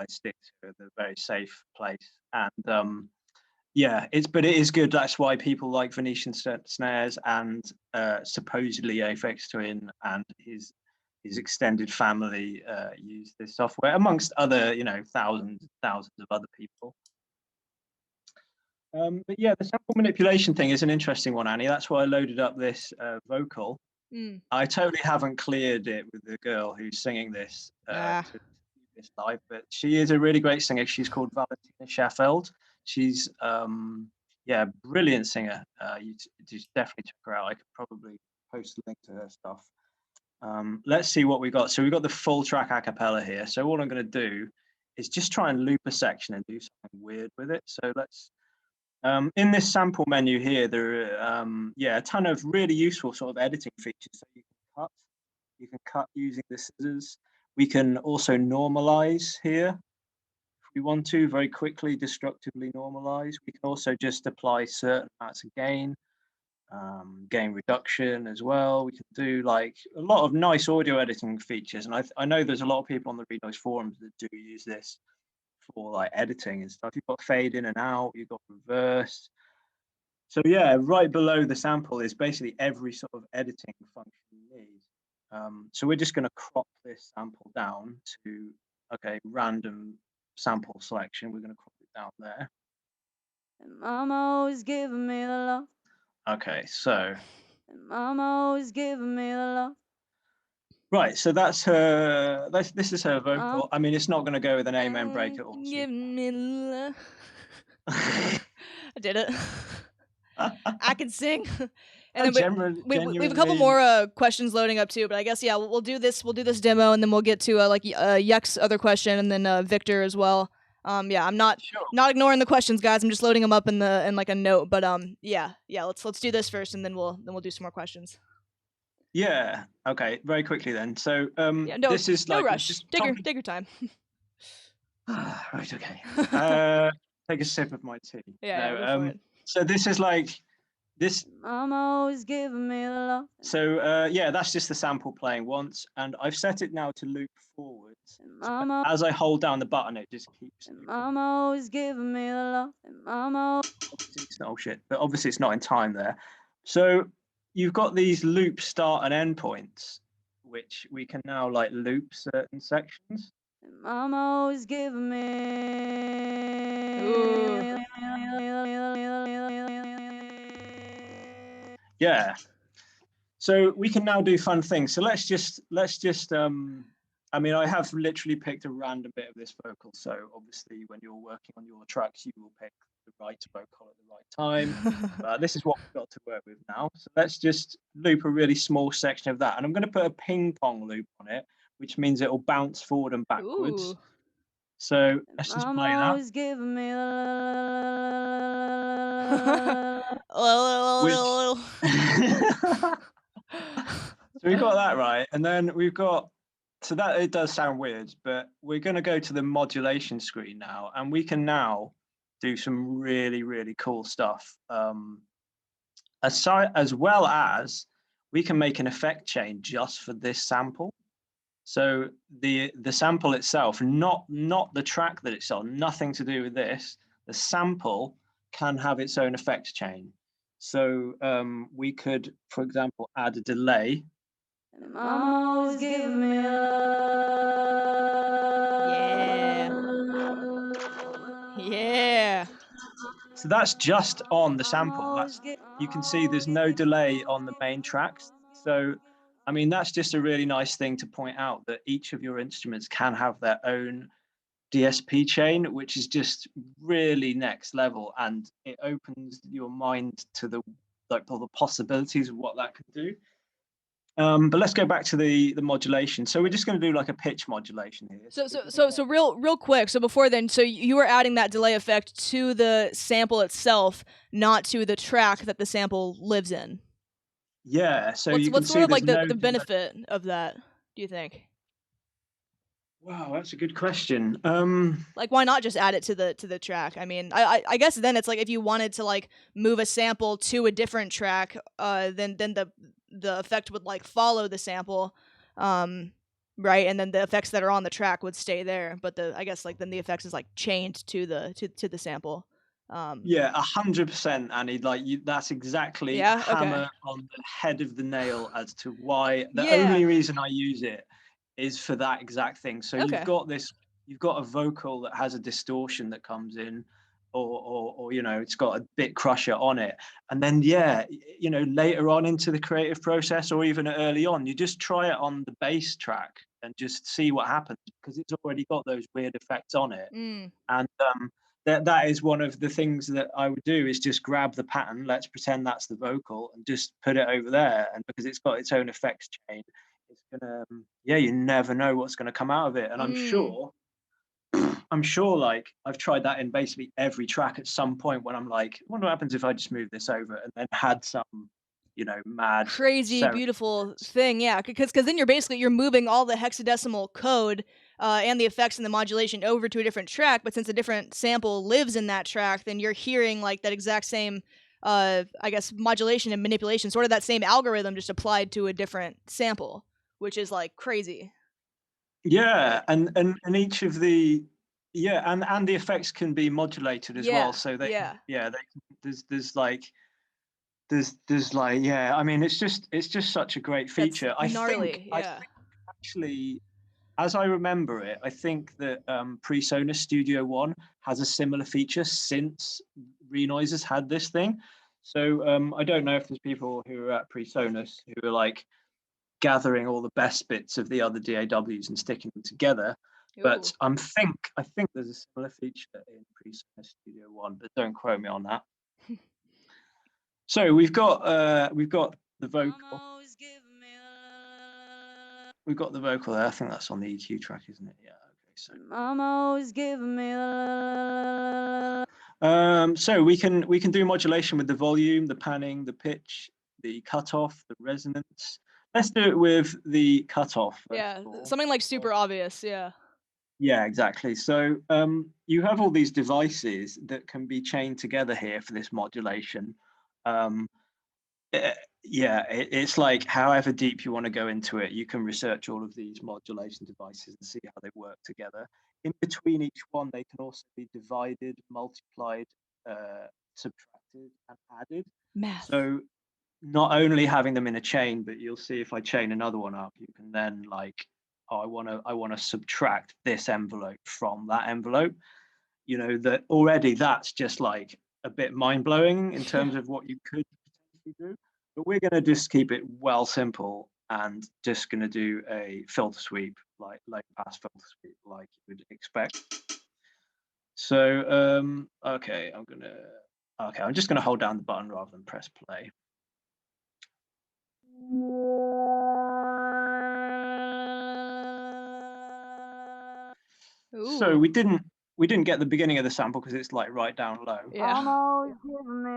stick to the very safe place. And yeah, but it is good. That's why people like Venetian snares and supposedly Aphex Twin and his his extended family use this software, amongst other, thousands of other people. But yeah, the sample manipulation thing is an interesting one, Annie. That's why I loaded up this vocal. I totally haven't cleared it with the girl who's singing this to this live, but she is a really great singer. She's called Valentina Sheffield. She's brilliant singer. You definitely check her out. I could probably post a link to her stuff. Let's see what we got. So we've got the full track a cappella here. So all I'm going to do is just try and loop a section and do something weird with it. So let's. In this sample menu here, there are a ton of really useful sort of editing features. So you can cut using the scissors. We can also normalize here if we want to, very quickly, destructively normalize. We can also just apply certain amounts of gain reduction as well. We can do like a lot of nice audio editing features. And I know there's a lot of people on the Renoise forums that do use this for like editing and stuff. You've got fade in and out, you've got reverse. So yeah, right below the sample is basically every sort of editing function you need. So we're just going to crop this sample down to, random sample selection. We're going to crop it down there. And Mama always giving me the love. Okay, so. And Mama always giving me the love. Right, so that's her. This is her vocal. I mean, it's not going to go with an amen break at all. Give me love. I did it. I can sing. And then we have a couple more questions loading up too, but I guess we'll do this demo, and then we'll get to Yek's other question, and then Victor as well. I'm not ignoring the questions, guys. I'm just loading them up in like a note. But let's do this first, and then we'll do some more questions. Yeah. Okay. Very quickly then. So this is no like rush. Take your time. Right. Okay. Take a sip of my tea. Yeah. Go for it. So this is like this. Mama always giving me the love. So that's just the sample playing once, and I've set it now to loop forwards. So as I hold down the button, it just keeps. Mama always giving me the love. And Mama. But obviously it's not in time there. So you've got these loop start and end points, which we can now like loop certain sections. And Mama always giving me. Ooh. Yeah. So we can now do fun things. So let's just I mean, I have literally picked a random bit of this vocal. So obviously when you're working on your tracks, you will pick the right vocal at the right time. This is what we've got to work with now. So let's just loop a really small section of that. And I'm going to put a ping pong loop on it, which means it will bounce forward and backwards. Ooh. So let's just play that. Always giving me So we've got that right, and then we've got, so that it does sound weird, but we're going to go to the modulation screen now, and we can now do some really, really cool stuff. As well as we can make an effect chain just for this sample. So the sample itself, not the track that it's on, nothing to do with this. The sample can have its own effect chain. So we could, for example, add a delay. Mama always giving me Yeah. So that's just on the sample. You can see there's no delay on the main tracks. So, I mean, that's just a really nice thing to point out, that each of your instruments can have their own DSP chain, which is just really next level, and it opens your mind to the possibilities of what that could do. But let's go back to the modulation. So we're just going to do like a pitch modulation here. So real quick. So before then, so you were adding that delay effect to the sample itself, not to the track that the sample lives in. Yeah. So what's sort of like the benefit of that, do you think? Wow, that's a good question. Like, why not just add it to the track? I mean, I guess then it's like if you wanted to like move a sample to a different track, then the effect would like follow the sample, right? And then the effects that are on the track would stay there. But I guess like then the effects is like chained to the sample. Yeah, 100%, Annie. Like that's exactly Yeah. Okay. hammer on the head of the nail as to why the Yeah. only reason I use it is for that exact thing. So Okay. you've got a vocal that has a distortion that comes in, or it's got a bit crusher on it, and then later on into the creative process, or even early on, you just try it on the bass track and just see what happens, because it's already got those weird effects on it. Mm. And that is one of the things that I would do, is just grab the pattern, let's pretend that's the vocal, and just put it over there. And because it's got its own effects chain, it's gonna you never know what's gonna come out of it. And Mm. I'm sure like I've tried that in basically every track at some point, when I'm like, I wonder what happens if I just move this over, and then had some mad Crazy beautiful thing, yeah, because then you're moving all the hexadecimal code and the effects and the modulation over to a different track, but since a different sample lives in that track, then you're hearing like that exact same I guess modulation and manipulation, sort of that same algorithm just applied to a different sample, which is like crazy. Yeah, and each of the and the effects can be modulated as well. Yeah, So they yeah. there's like, yeah, I mean, it's just such a great That's feature. gnarly, I yeah. think actually, as I remember it, I think that PreSonus Studio One has a similar feature since Renoise has had this thing. So I don't know if there's people who are at PreSonus who are like gathering all the best bits of the other DAWs and sticking them together. But Ooh. I think there's a similar feature in PreSonus Studio One, but don't quote me on that. So we've got the vocal. We've got the vocal there. I think that's on the EQ track, isn't it? Yeah. Okay. So. Mama's giving me So we can do modulation with the volume, the panning, the pitch, the cutoff, the resonance. Let's do it with the cutoff first Yeah, of all. something like super obvious, yeah. Yeah, exactly. So you have all these devices that can be chained together here for this modulation. Um, it's like however deep you want to go into it, you can research all of these modulation devices and see how they work together. In between each one, they can also be divided, multiplied, subtracted, and added. Math. So not only having them in a chain, but you'll see if I chain another one up, you can then like, oh, I want to subtract this envelope from that envelope. That already, that's just like a bit mind blowing in terms of what you could potentially do. But we're going to just keep it well simple and just going to do a filter sweep, like low pass filter sweep, like you would expect. So okay, I'm just gonna hold down the button rather than press play. So Ooh. we didn't get the beginning of the sample because it's like right down low. Yeah. Mama's giving me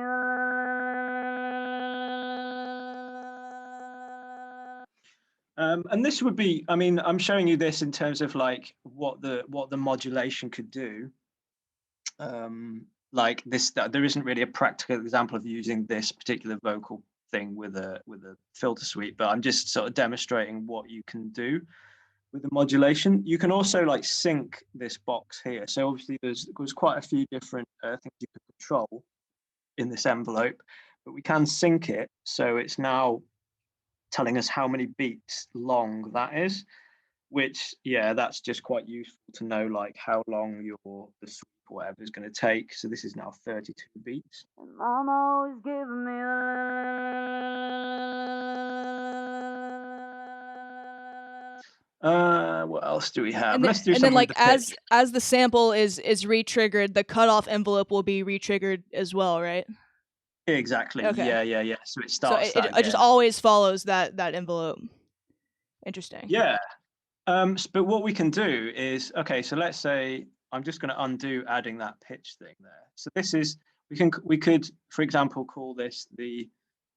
And this would be, I mean, I'm showing you this in terms of like what the modulation could do. Like this, there isn't really a practical example of using this particular vocal thing with a filter suite, but I'm just sort of demonstrating what you can do with the modulation. You can also like sync this box here. So obviously there's quite a few different things you can control in this envelope, but we can sync it. So it's now telling us how many beats long that is, which, yeah, that's just quite useful to know, like how long the sweep or whatever is going to take. So this is now 32 beats. Mama's giving me What else do we have? And, Let's do and then something with like the pitch. as the sample is re-triggered, the cutoff envelope will be re-triggered as well, right? Exactly. Okay. Yeah. So it So starts that it just again. always follows that envelope. Interesting. Yeah. But what we can do is, okay, so let's say I'm just going to undo adding that pitch thing there. So this is, we could, for example, call this the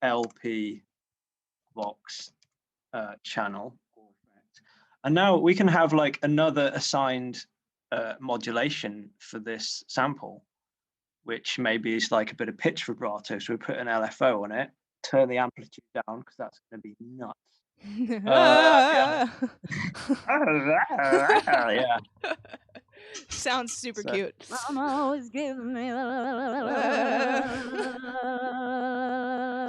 LP Vox channel. And now we can have like another assigned modulation for this sample, which maybe is like a bit of pitch vibrato. So we put an LFO on it, turn the amplitude down because that's going to be nuts. Yeah. Yeah. Sounds super So- cute. Mama's giving me the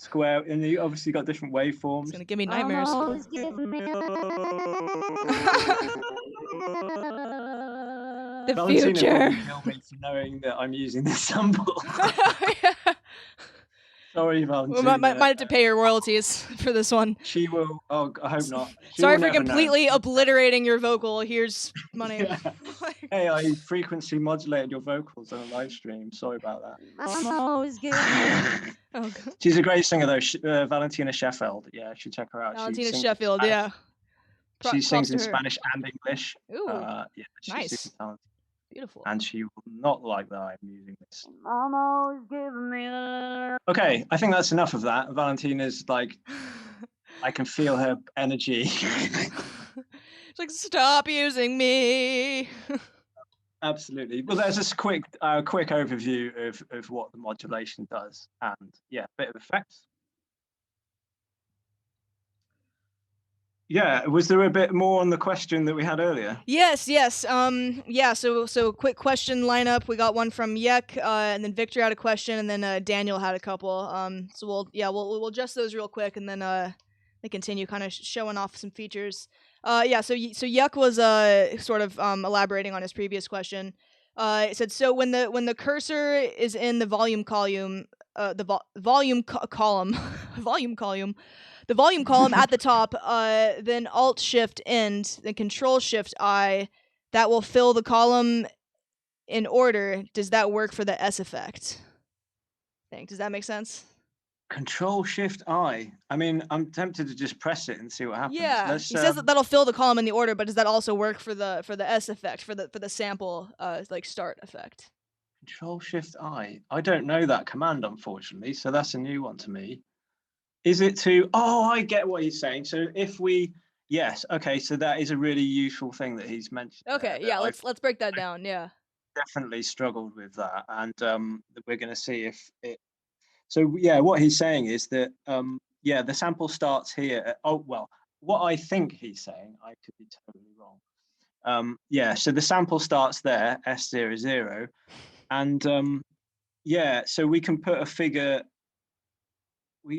Square, and you obviously got different It's waveforms. gonna give me nightmares. Mama's giving me The Valentina future. probably kill me for knowing that I'm using this sample. Sorry, We Valentina. might have to pay your royalties for this one. She will. Oh, I hope not. She Sorry will for never know. completely obliterating your vocal. Here's money. Yeah. Hey, I frequency modulated your vocals on a live stream. Sorry about Mama's giving me that. Oh, God. She's a great singer though, Valentina Sheffield. Yeah, you should check her out. Valentina she sings Sheffield, in yeah. She Props sings to in her. Spanish and English. Ooh, Yeah, she's nice. super talented. Beautiful. And she will not like that I'm using this. Mama's giving me the Okay, I think that's enough of that. Valentina's like, I can feel her energy. It's like, stop using me. Absolutely. Well, there's this quick overview of what the modulation does, and yeah, bit of effects. Yeah, was there a bit more on the question that we had earlier? Yes. Yeah. So quick question lineup. We got one from Yek, and then Victor had a question, and then Daniel had a couple. So we'll adjust those real quick, and then they continue kind of showing off some features. So Yek was sort of elaborating on his previous question. It said, so when the cursor is in the volume column, volume column, the volume column at the top, then Alt Shift End, then Control Shift I, that will fill the column in order. Does that work for the S effect? Does that make sense? Control Shift I. I mean, I'm tempted to just press it and see what happens. Yeah, he says that that'll fill the column in the order, but does that also work for the S effect, for the sample like start effect? Control Shift I. I don't know that command, unfortunately, so that's a new one to me. Is it to? Oh, I get what he's saying. So if we, yes, okay, so that is a really useful thing that he's mentioned. Okay, yeah, let's break that down. Yeah. Definitely struggled with that, and we're going to see if it. So yeah, what he's saying is that yeah, the sample starts here. What I think he's saying, I could be totally wrong. Yeah, so the sample starts there, S00, and yeah, so we can put a figure.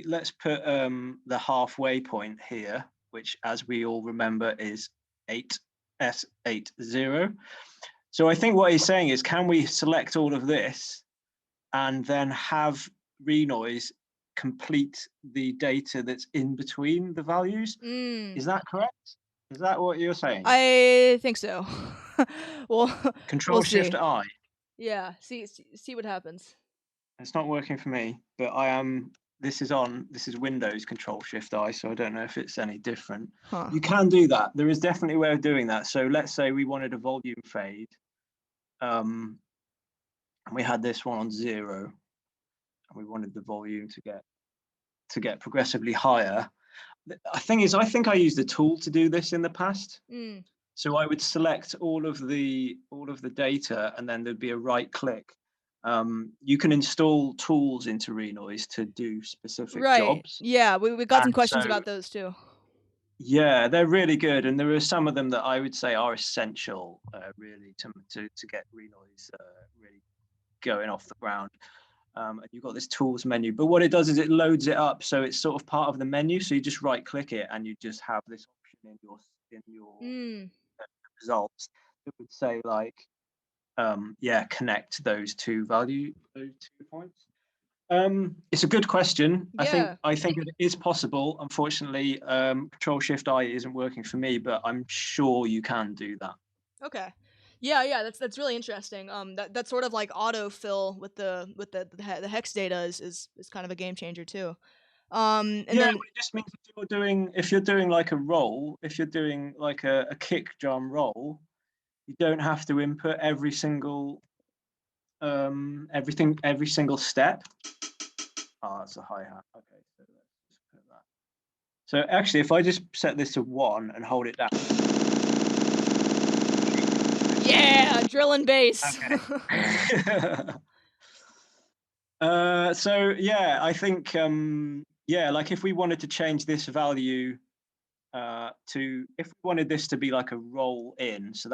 Let's put the halfway point here, which, as we all remember, is 8 S80. So I think what he's saying is, can we select all of this and then have Renoise complete the data that's in between the values? Is that correct? Is that what you're saying? I think so. Well, Control we'll see. Shift I. Yeah, see what happens. It's not working for me, but I am. This is Windows Control Shift I, so I don't know if it's any different. Huh. You can do that. There is definitely a way of doing that. So let's say we wanted a volume fade, and we had this one on 0, and we wanted the volume to get progressively higher. The thing is, I think I used a tool to do this in the past. So I would select all of the data, and then there'd be a right click. You can install tools into Renoise to do specific jobs. Yeah, we got some questions about those too. Yeah, they're really good, and there are some of them that I would say are essential, really, to get Renoise really going off the ground. And you've got this tools menu, but what it does is it loads it up, so it's sort of part of the menu. So you just right click it, and you just have this option in your results that would say like, yeah, connect those two points. It's a good question. Yeah. I think it is possible. Unfortunately, Control Shift I isn't working for me, but I'm sure you can do that. Okay. Yeah, that's really interesting. That sort of like autofill with the hex data is kind of a game changer too. And yeah, then it just means if you're doing like a roll, if you're doing like a kick drum roll, you don't have to input every single every single step. Oh, that's a hi-hat. Okay, so let's just put that. So actually, if I just set this to 1 and hold it down. yeah, drill and bass. Okay. So yeah, I think yeah, like if we wanted to change this value, if we wanted this to be like a roll in, so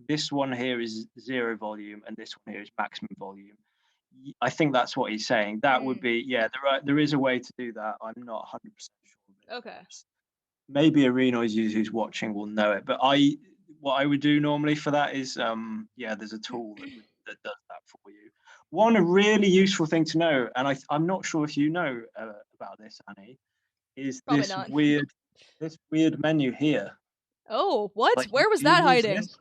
this one here is 0 volume and this one here is maximum volume. I think that's what he's saying. That would be, yeah, there is a way to do that. I'm not 100% sure. Okay. Maybe a Renoise user who's watching will know it, but what I would do normally for that is, yeah, there's a tool that does that for you. One really useful thing to know, and I'm not sure if you know about this, Annie, is Probably this not. weird menu here. Oh, what? Like, Where was do you that use hiding? this?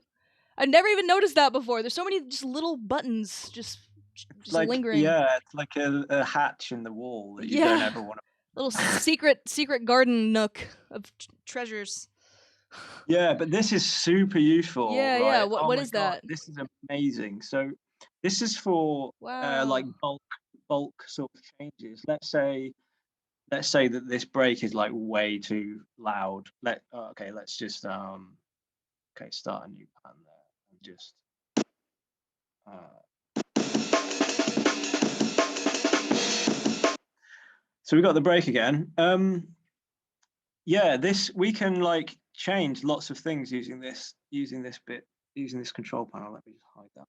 I never even noticed that before. There's so many just little buttons just Like, lingering. yeah, it's like a hatch in the wall that you don't ever want to. Little secret garden nook of treasures. Yeah, but this is super useful, Yeah, right? yeah. Oh What my is God, that? this is amazing. So this is for like Wow. bulk sort of changes. Let's say that this break is like way too loud. Okay, let's just start a new pattern there and just so we got the break again. Yeah, we can like change lots of things using this control panel. Let me just hide that.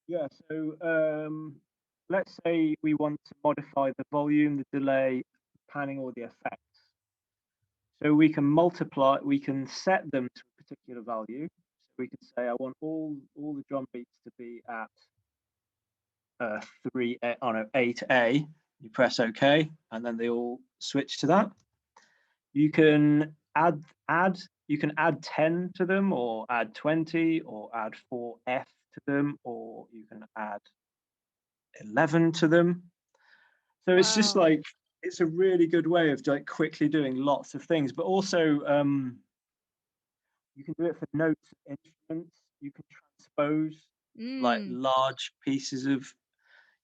Yeah, so let's say we want to modify the volume, the delay, panning, or the effects. So we can set them to a particular value. So we can say I want all the drum beats to be at 8A. You press OK, and then they all switch to that. You can add 10 to them, or add 20, or add 4F to them, or you can add 11 to them. So it's just like, it's a really good way of like quickly doing lots of things, but also you can do it for notes and instruments. You can transpose like large pieces of,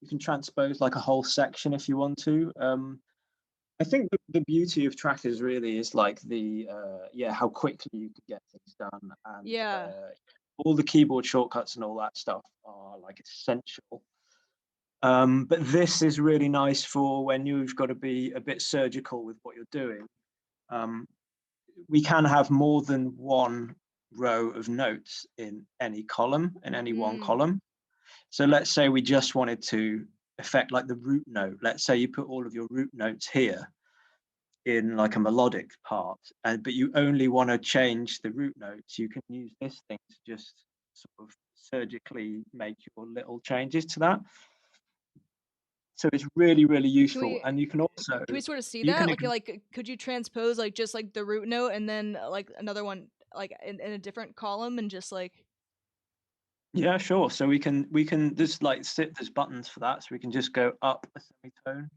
you can transpose like a whole section if you want to. I think the beauty of trackers really is like how quickly you can get things done, and all the keyboard shortcuts and all that stuff are like essential. But this is really nice for when you've got to be a bit surgical with what you're doing. We can have more than one row of notes in any column, in any one column. So let's say we just wanted to affect like the root note. Let's say you put all of your root notes here in like a melodic part, but you only want to change the root notes. You can use this thing to just sort of surgically make your little changes to that. So it's really, really useful. And you can also, can we sort of see that? Like, could you transpose like just like the root note and then like another one like in a different column and just like? Yeah, sure. So we can just like there's buttons for that. So we can just go up a semitone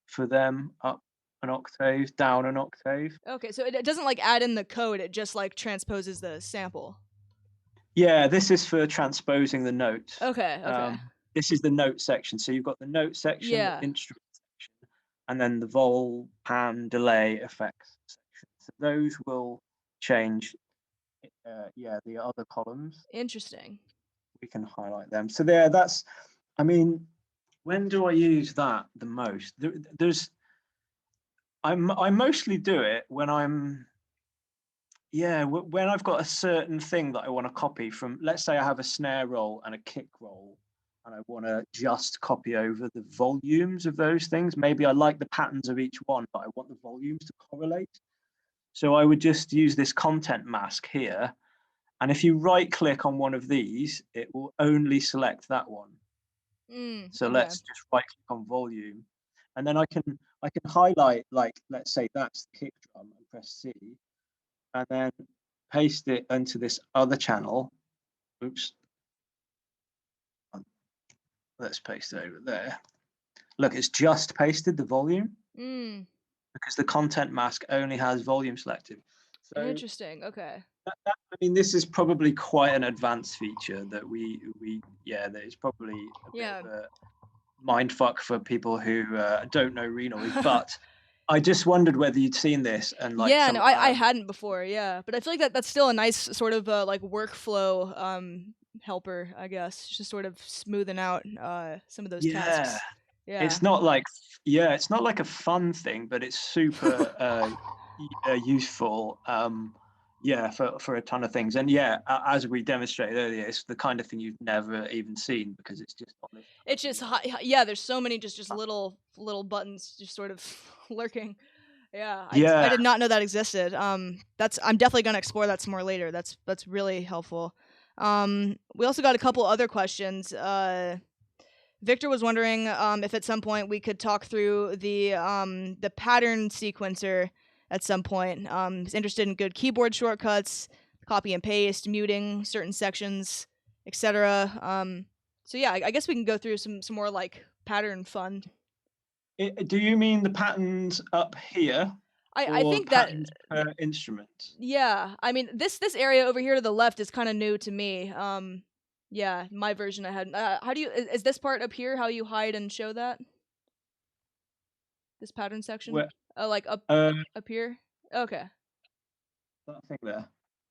for them, up an octave, down an octave. Okay, so it doesn't like add in the code, it just like transposes the sample. Yeah, this is for transposing the notes. Okay. This is the note section. So you've got the note section, the instrument section, and then the vol, pan, delay, effects section. So those will change, the other columns. Interesting. We can highlight them. So there, I mean, when do I use that the most? I mostly do it when when I've got a certain thing that I want to copy from. Let's say I have a snare roll and a kick roll, and I want to just copy over the volumes of those things. Maybe I like the patterns of each one, but I want the volumes to correlate. So I would just use this content mask here. And if you right click on one of these, it will only select that one. So let's just right click on volume. And then I can highlight, like, let's say that's the kick drum, and press C, and then paste it into this other channel. Oops. Let's paste it over there. Look, it's just pasted the volume because the content mask only has volume selected. So interesting. Okay. I mean, this is probably quite an advanced feature that that is probably a bit of a mind fuck for people who don't know Renoise, but I just wondered whether you'd seen this and like. Yeah, no, I hadn't before. Yeah, but I feel like that's still a nice sort of like workflow helper, I guess, just sort of smoothing out some of those tasks. Yeah, it's not like a fun thing, but it's super useful. Yeah, for a ton of things. And yeah, as we demonstrated earlier, it's the kind of thing you've never even seen because it's just on this It's just yeah. There's so many just little buttons just sort of lurking. Yeah, I Yeah. did not know that existed. That's I'm definitely gonna explore that some more later. That's really helpful. We also got a couple other questions. Victor was wondering if at some point we could talk through the pattern sequencer at some point. He's interested in good keyboard shortcuts, copy and paste, muting certain sections, etc. So yeah, I guess we can go through some more like pattern fun. Do you mean the patterns up here I or think that patterns per instrument? yeah, I mean this area over here to the left is kind of new to me. Yeah, my version I had. How do you is this part up here? How you hide and show that? This pattern section? Where, Oh, like up that here? Okay. thing there.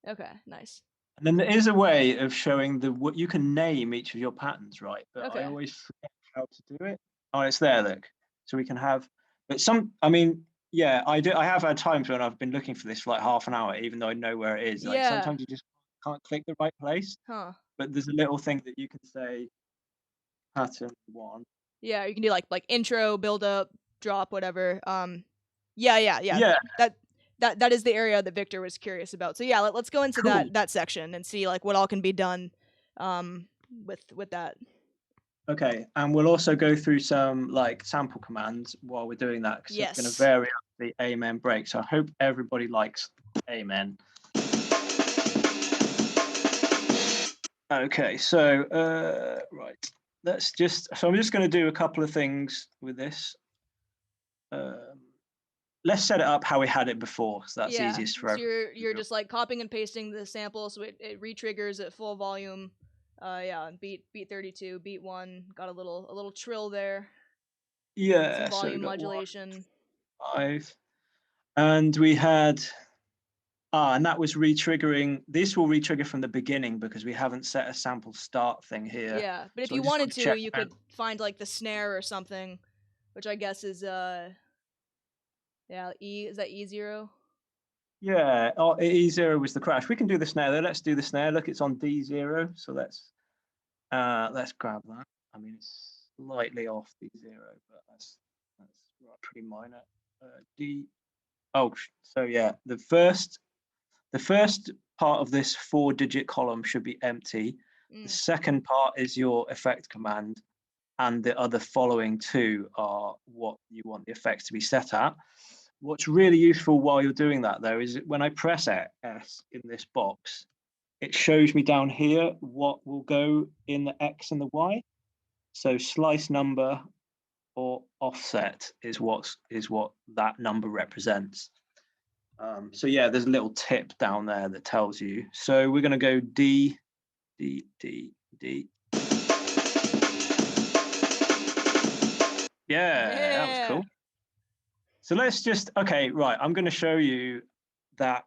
Okay, nice. And then there is a way of showing what you can name each of your patterns, right? But I Okay. always forget how to do it. Oh, it's there, look. So we can have, but I mean, yeah, I have had times when I've been looking for this for like half an hour, even though I know where it is. Like Yeah. sometimes you just can't click the right place. Huh. But there's a little thing that you can say pattern 1. Yeah, you can do like intro, build up, drop, whatever. Yeah. Yeah. That is the area that Victor was curious about. So yeah, let's go into Cool. that section and see like what all can be done with that. Okay, and we'll also go through some like sample commands while we're doing that because it's going to vary up the amen break. So I hope everybody likes amen. Okay, so right, let's just. So I'm just going to do a couple of things with this. Let's set it up how we had it before, so that's easiest for everyone. So you're just like copying and pasting the sample, so it re-triggers at full volume. Yeah, beat 32, beat 1, got a little trill there. Yeah, some volume so modulation. 1, 5, and we had. And that was re-triggering. This will re-trigger from the beginning because we haven't set a sample start thing here. Yeah, but if So you wanted to, you could find like the snare or something, which I guess is yeah, is that E0? Yeah, E0 was the crash. We can do the snare though. Let's do the snare. Look, it's on D0. So let's grab that. I mean, it's slightly off D0, but that's pretty minor. D. Oh, so yeah, the first part of this 4-digit column should be empty. The second part is your effect command, and the other following 2 are what you want the effects to be set at. What's really useful while you're doing that, though, is when I press S in this box, it shows me down here what will go in the X and the Y. So slice number or offset is what that number represents. So yeah, there's a little tip down there that tells you. So we're going to go D, D, D, D. Yeah, that was cool. So let's just, okay, right. I'm going to show you that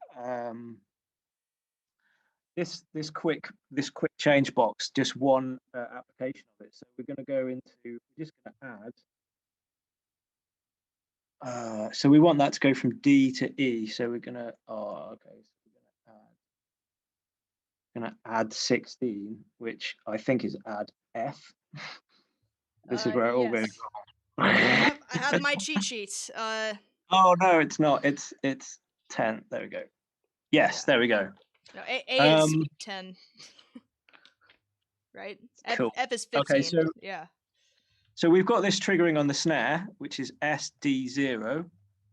this quick change box, just one application of it. So we're going to go into, we're just going to add. So we want that to go from D to E. So we're going to, okay. So we're going to add 16, which I think is add F. This is where it all goes wrong. I have my cheat sheets. Oh no, it's not. It's 10. There we go. Yes, there we go. No, A is 10. Right? Cool. F is 15. Okay, so yeah. So we've got this triggering on the snare, which is SD0.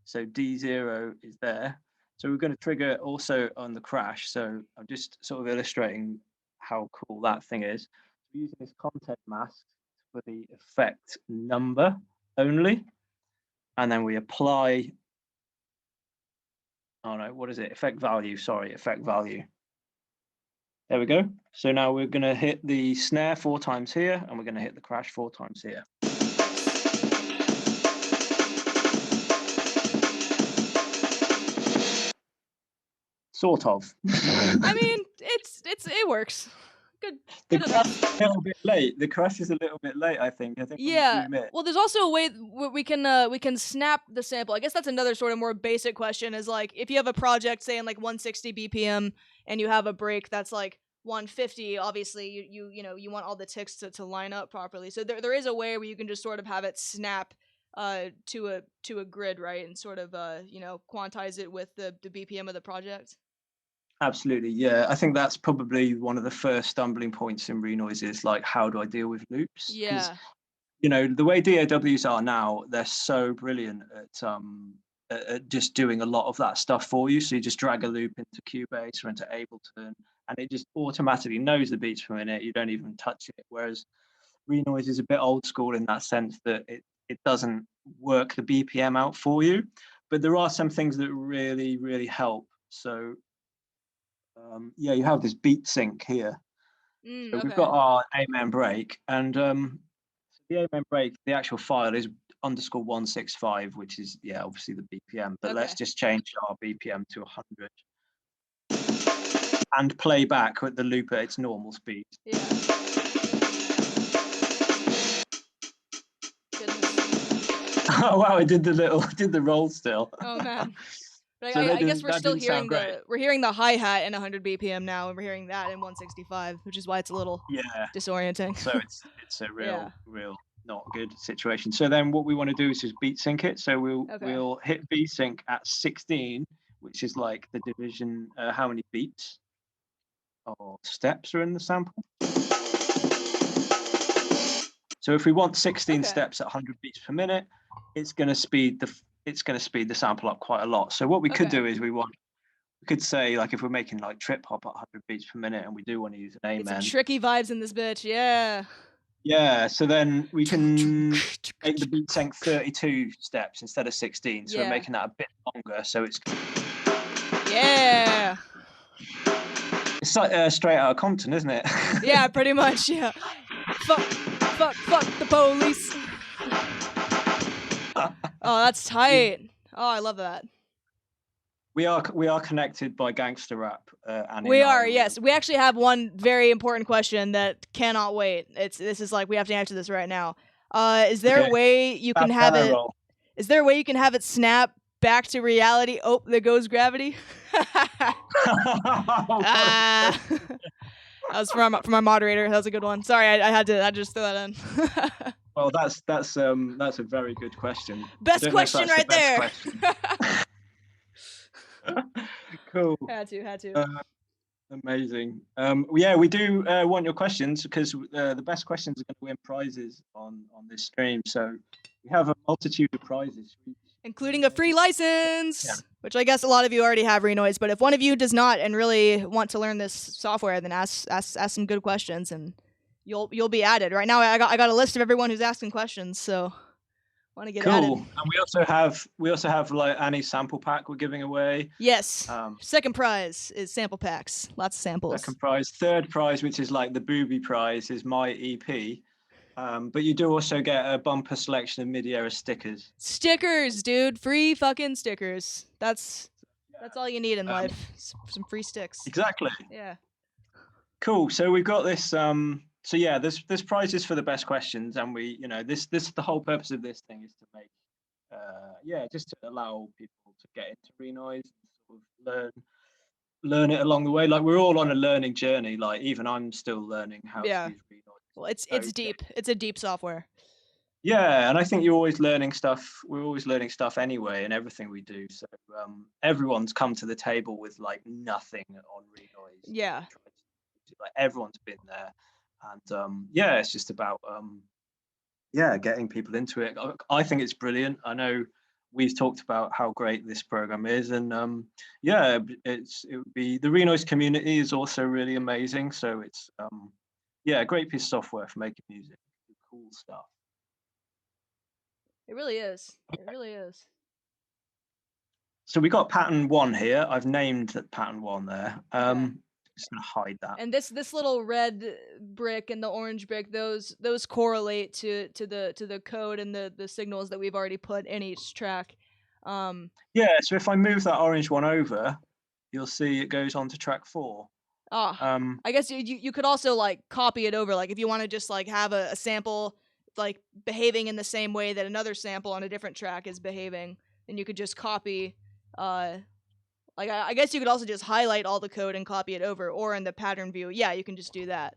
So D0 is there. So we're going to trigger also on the crash. So I'm just sort of illustrating how cool that thing is. We're using this content mask for the effect number only. And then we apply, oh no, what is it? Effect value, sorry, effect value. There we go. So now we're going to hit the snare 4 times here, and we're going to hit the crash 4 times here. Sort of. I mean, it works. The good crush is enough. a little bit late. The crush is a little bit late, I think. I think when you Yeah. zoom in. Well, there's also a way we can snap the sample. I guess that's another sort of more basic question. Is like if you have a project, say in like 160 BPM, and you have a break that's like 150. Obviously, you want all the ticks to line up properly. So there is a way where you can just sort of have it snap to a grid, right, and sort of quantize it with the BPM of the project. Absolutely, yeah. I think that's probably one of the first stumbling points in Renoise is like, how do I deal with loops? Because Yeah. the way DAWs are now, they're so brilliant at just doing a lot of that stuff for you. So you just drag a loop into Cubase or into Ableton, and it just automatically knows the beats per minute. You don't even touch it. Whereas Renoise is a bit old school in that sense that it doesn't work the BPM out for you. But there are some things that really, really help. So yeah, you have this beat sync here. So we've Okay. got our amen break, and the amen break, the actual file is _165, which is obviously the BPM. But let's just change our BPM to 100 and play back with the loop at its normal speed. Yeah. Oh wow! I did the roll still. Oh man. But So I guess we're that still didn't sound hearing great. we're hearing the hi-hat in 100 BPM now, and we're hearing that in 165, which is why it's a little disorienting. So it's a real Yeah. not good situation. So then what we want to do is just beat sync it. So we'll hit beat sync at 16, which is like the division how many beats or steps are in the sample. So if we want 16 steps at 100 beats per minute, it's going to speed the sample up quite a lot. So what we could do is we could say, like, if we're making like trip hop at 100 beats per minute and we do want to use an amen. Get some tricky vibes in this bitch, yeah. Yeah, so then we can make the beat sync 32 steps instead of 16. So we're making that a bit longer. So it's it's like straight out of Compton, isn't it? Yeah, pretty much. Yeah. Fuck the police. Oh, that's tight. Oh, I love that. We are connected by gangster rap. We are, yes. We actually have one very important question that cannot wait. This is like we have to answer this right now. Is there a way you can have it? Is there a way you can have it snap back to reality? Oh, there goes gravity. That was from our moderator. That was a good one. Sorry, I just throw that in. Well, that's a very good question. Best question right there. Question. Cool. Had to. Amazing. Yeah, we do want your questions because the best questions are going to win prizes on this stream. So we have a multitude of prizes, including a free license, which I guess a lot of you already have Renoise. But if one of you does not and really want to learn this software, then ask some good questions, and you'll be added. Right now, I got a list of everyone who's asking questions, so want to get added. Cool. And we also have like Annie's sample pack we're giving away. Yes. Second prize is sample packs. Lots of samples. Second prize. Third prize, which is like the booby prize, is my EP. But you do also get a bumper selection of mid-era stickers. Stickers, dude. Free fucking stickers. That's all you need in life. Some free sticks. Exactly. Yeah. Cool. So we've got this. So yeah, there's prizes for the best questions, and we, this the whole purpose of this thing is to make, just to allow people to get into Renoise and sort of learn it along the way. Like we're all on a learning journey. Like even I'm still learning how to use Renoise. Well, it's deep. It's a deep software. Yeah, and I think you're always learning stuff. We're always learning stuff anyway in everything we do. So everyone's come to the table with like nothing on Renoise. Yeah. Like everyone's been there. And it's just about getting people into it. I think it's brilliant. I know we've talked about how great this program is, and it would be the Renoise community is also really amazing. So it's a great piece of software for making music, cool stuff. It really is. It really is. So we got pattern 1 here. I've named that pattern 1 there. Just gonna hide that. And this little red brick and the orange brick, those correlate to the code and the signals that we've already put in each track. So if I move that orange one over, you'll see it goes on to track 4. I guess you could also like copy it over. Like if you want to just like have a sample like behaving in the same way that another sample on a different track is behaving, then you could just copy. Like I guess you could also just highlight all the code and copy it over, or in the pattern view, yeah, you can just do that.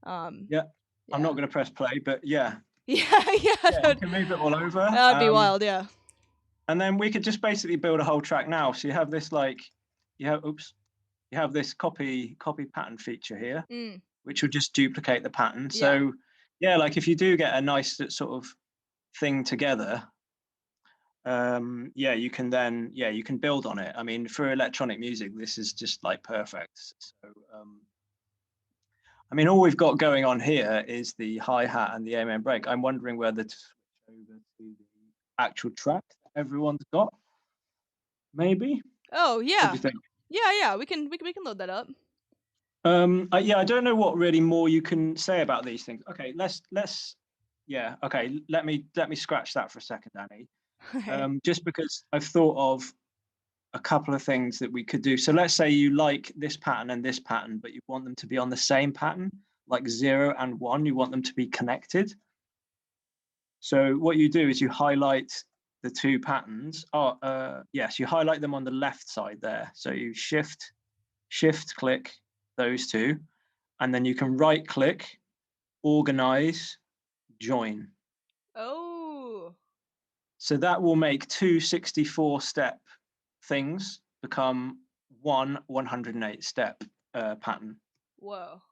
Yeah. I'm not Yeah. going to press play, but yeah. Yeah, Yeah, you that can move it all over. would be wild, yeah. And then we could just basically build a whole track now. So you have this like, you have this copy pattern feature here, which will just duplicate the pattern. Yeah. So yeah, like if you do get a nice sort of thing together, yeah, you can then, yeah, you can build on it. I mean, for electronic music, this is just like perfect. So I mean, all we've got going on here is the hi-hat and the amen break. I'm wondering whether to switch over to the actual track that everyone's got. Maybe. Oh What yeah. do you think? Yeah, we can load that up. Yeah, I don't know what really more you can say about these things. Okay, let's yeah, okay, let me scratch that for a second, Danny. Okay. Just because I've thought of a couple of things that we could do. So let's say you like this pattern and this pattern, but you want them to be on the same pattern, like 0 and 1, you want them to be connected. So what you do is you highlight the two patterns. Yes, you highlight them on the left side there. So you shift click those two, and then you can right click, organize, join. Oh. So that will make two 64-step things become one 108-step pattern. Whoa.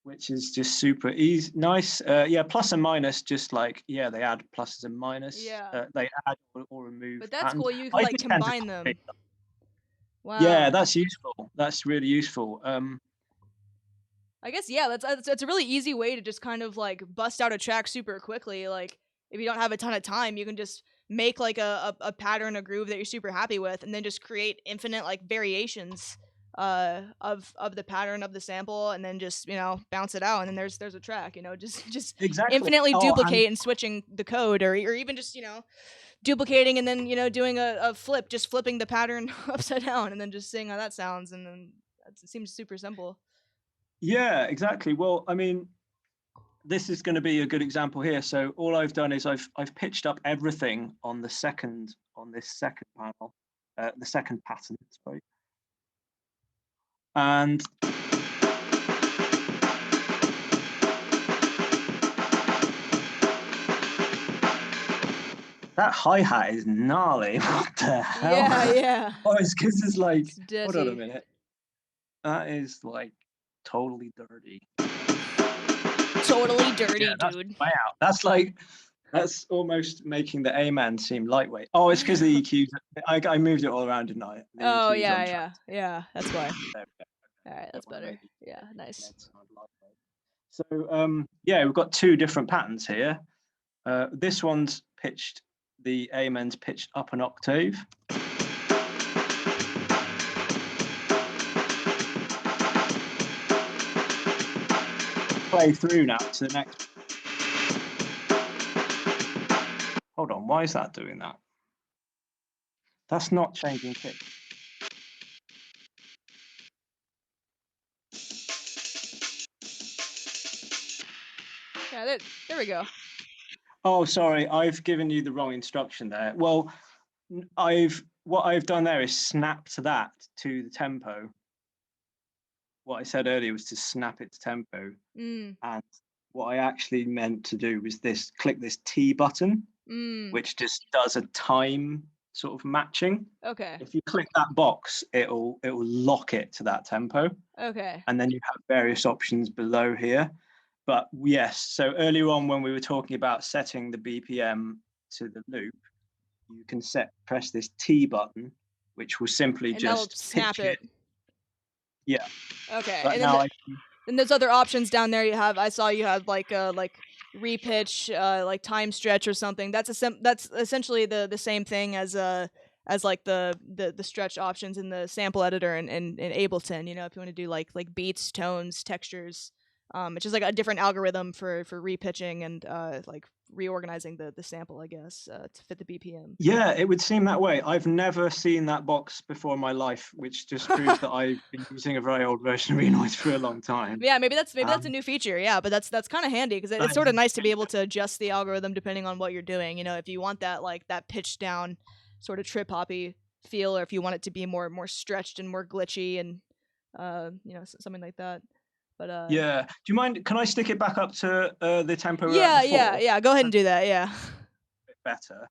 Which is just super easy, nice. Yeah, plus and minus, just like, yeah, they add pluses and minus. Yeah. They add or remove But that's patterns. cool. You can I like just tend to combine copy. them. Wow. Yeah, that's useful. That's really useful. I guess yeah, that's a really easy way to just kind of like bust out a track super quickly. Like if you don't have a ton of time, you can just make like a pattern, a groove that you're super happy with, and then just create infinite like variations of the pattern of the sample, and then just bounce it out, and then there's a track. Just Exactly. infinitely Oh, duplicate and switching the code, or even just duplicating and then doing a flip, just flipping the pattern upside down, and then just seeing how that sounds, and then it seems super simple. yeah, exactly. Well, I mean, this is going to be a good example here. So all I've done is I've pitched up everything on this second panel, the second pattern, sorry. And that hi-hat is gnarly. What the hell? Yeah. Oh, it's because it's like, It's dirty. hold on a minute. That is like totally dirty. Totally dirty, Yeah, that's, dude. wow. That's almost making the amen seem lightweight. Oh, it's because the EQs. I moved it all around, didn't I? The Oh EQs on track. yeah. That's why. There we go. All right, that's Don't wanna better. make the Yeah, nice. amen sound lightweight. So yeah, we've got two different patterns here. This one's pitched, the amen's pitched up an octave. Play through now to the next. Hold on, why is that doing that? That's not changing pitch. Yeah, there we go. Oh, sorry, I've given you the wrong instruction there. Well, what I've done there is snapped that to the tempo. What I said earlier was to snap it to tempo. And what I actually meant to do was click this T button, which just does a time sort of matching. Okay. If you click that box, it'll lock it to that tempo. Okay. And then you have various options below here. But yes, so earlier on when we were talking about setting the BPM to the loop, you can press this T button, which will simply And that'll just snap pitch it. Yeah. Okay. But And now then there's other options down there. I saw you had like repitch, like time stretch or something. That's essentially the same thing as like the stretch options in the sample editor and in Ableton. If you want to do like beats, tones, textures, It's just like a different algorithm for repitching and like reorganizing the sample, I guess, to fit the BPM. Yeah, it would seem that way. I've never seen that box before in my life, which just proves that I've been using a very old version of Renoise for a long time. Yeah, maybe that's a new feature. Yeah, but that's kind of handy because it's sort of nice to be able to adjust the algorithm depending on what you're doing. You know, if you want that like that pitch down sort of trip hoppy feel, or if you want it to be more stretched and more glitchy and you know, something like that. But yeah, do you mind? Can I stick it back up to the tempo we were yeah, at before? yeah. Go ahead and do that. Yeah. A bit better.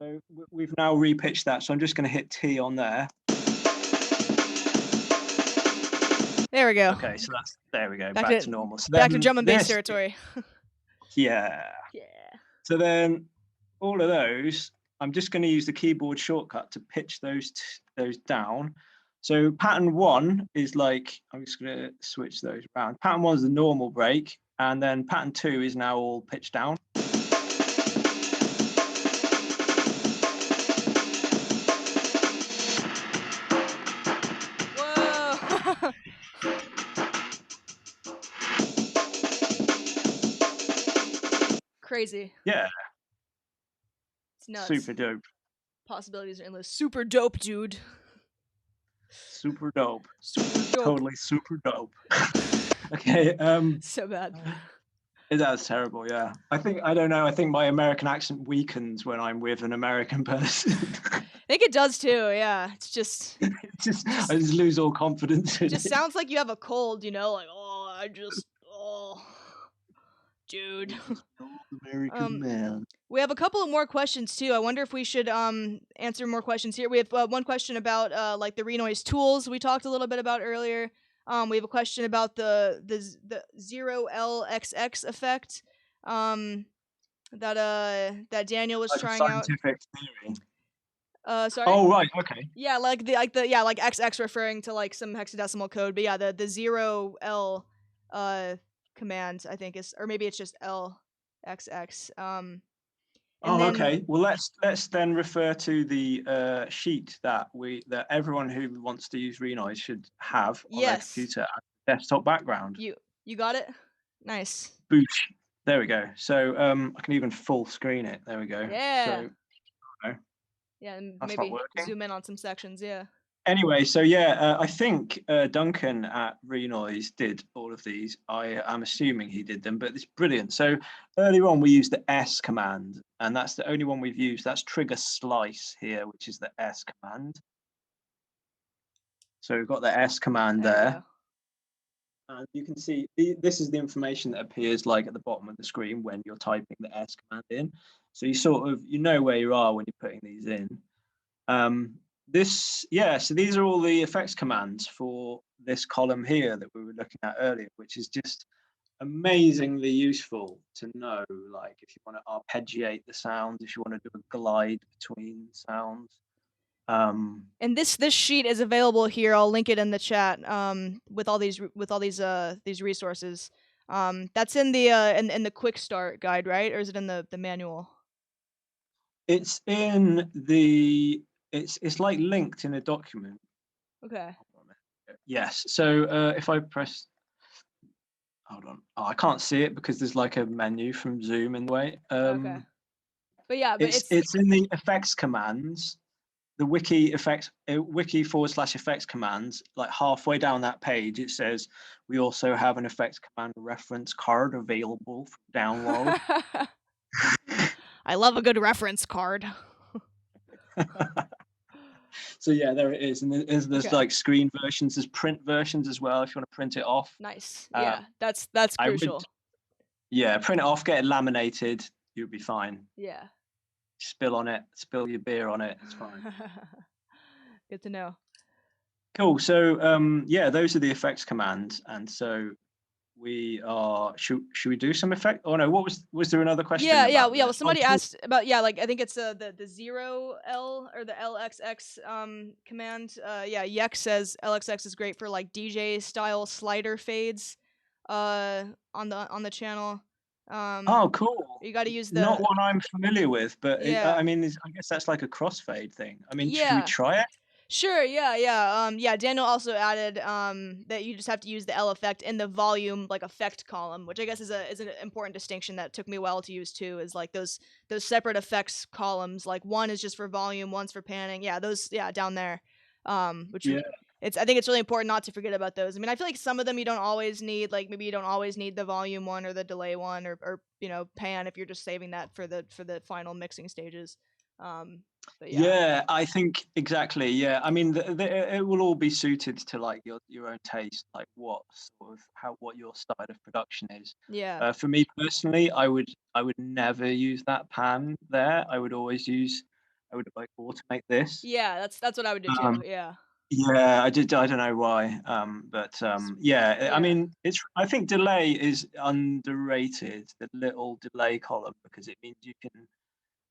So we've now repitched that. So I'm just going to hit T on there. There we go. Okay, so there we go. Back Back to normal. So back to then drum and bass territory. Yeah. Yeah. So then all of those, I'm just going to use the keyboard shortcut to pitch those down. So pattern 1 is like, I'm just going to switch those around. Pattern 1 is the normal break, and then pattern 2 is now all pitched down. Whoa. Crazy. Yeah. It's nuts. Super dope. Possibilities are endless. Super dope, dude. Super dope. Super dope. Totally super dope. Okay. So bad. That's terrible. Yeah. I don't know. I think my American accent weakens when I'm with an American person. I think it does too. Yeah. It's just. I just lose all confidence. It just sounds like you have a cold, you know, like dude. American man. We have a couple of more questions too. I wonder if we should answer more questions here. We have one question about like the Renoise tools we talked a little bit about earlier. We have a question about the 0LXX effect that Daniel was Like trying out. scientific theory. Sorry. Oh right, okay. Yeah, like XX referring to like some hexadecimal code, but yeah, the 0L command I think is, or maybe it's just LXX. Okay. Well, let's then refer to the sheet that everyone who wants to use Renoise should have on their computer as a desktop background. You got it? Nice. Boosh. There we go. So I can even full screen it. There we go. Yeah. So, yeah, and that's maybe not working. zoom in on some sections. Yeah. Anyway, so yeah, I think Duncan at Renoise did all of these. I am assuming he did them, but it's brilliant. So earlier on, we used the S command, and that's the only one we've used. That's trigger slice here, which is the S command. So we've got the S command there. And you can see this is the information that appears like at the bottom of the screen when you're typing the S command in. So you sort of, you know where you are when you're putting these in. So these are all the effects commands for this column here that we were looking at earlier, which is just amazingly useful to know, like if you want to arpeggiate the sounds, if you want to do a glide between sounds. And this sheet is available here. I'll link it in the chat with all these resources. That's in the in the quick start guide, right? Or is it in the manual? It's in the it's like linked in a document. Okay. Yes. So if I press, hold on. Oh, I can't see it because there's like a menu from Zoom in the way. Okay. But yeah, but it's in the effects commands, the wiki /effects commands. Like halfway down that page, it says we also have an effects command reference card available for download. I love a good reference card. So yeah, there it is, and there's like screen versions, there's print versions as well if you want to print it off. Nice. Yeah, that's crucial. Print it off, get it laminated, you'll be fine. Yeah. Spill on it, spill your beer on it, it's fine. Good to know. Cool. So yeah, those are the effects commands, and so we are. Should we do some effect? Oh no, was there another question? Yeah. Well, somebody asked about like I think it's the 0L or the LXX command. Yex says LXX is great for like DJ style slider fades on the channel. Oh, cool. You got to use the. Not one I'm familiar with, but yeah. I mean, I guess that's like a crossfade thing. I mean, should we try it? Sure, yeah. Daniel also added that you just have to use the L effect in the volume like effect column, which I guess is an important distinction that took me a while to use too. Is like those separate effects columns. Like one is just for volume, one's for panning. Yeah, those down there. Which Yeah. I think it's really important not to forget about those. I mean, I feel like some of them you don't always need. Like maybe you don't always need the volume one or the delay one or pan if you're just saving that for the final mixing stages. But yeah. Yeah, I think exactly. Yeah, I mean, it will all be suited to like your own taste, like what sort of what your style of production is. Yeah. For me personally, I would never use that pan there. I would like automate this. Yeah, that's what I would do too. Um, Yeah. yeah, I did. I don't know why, but yeah. I Yeah. mean, I think delay is underrated. The little delay column because it means you can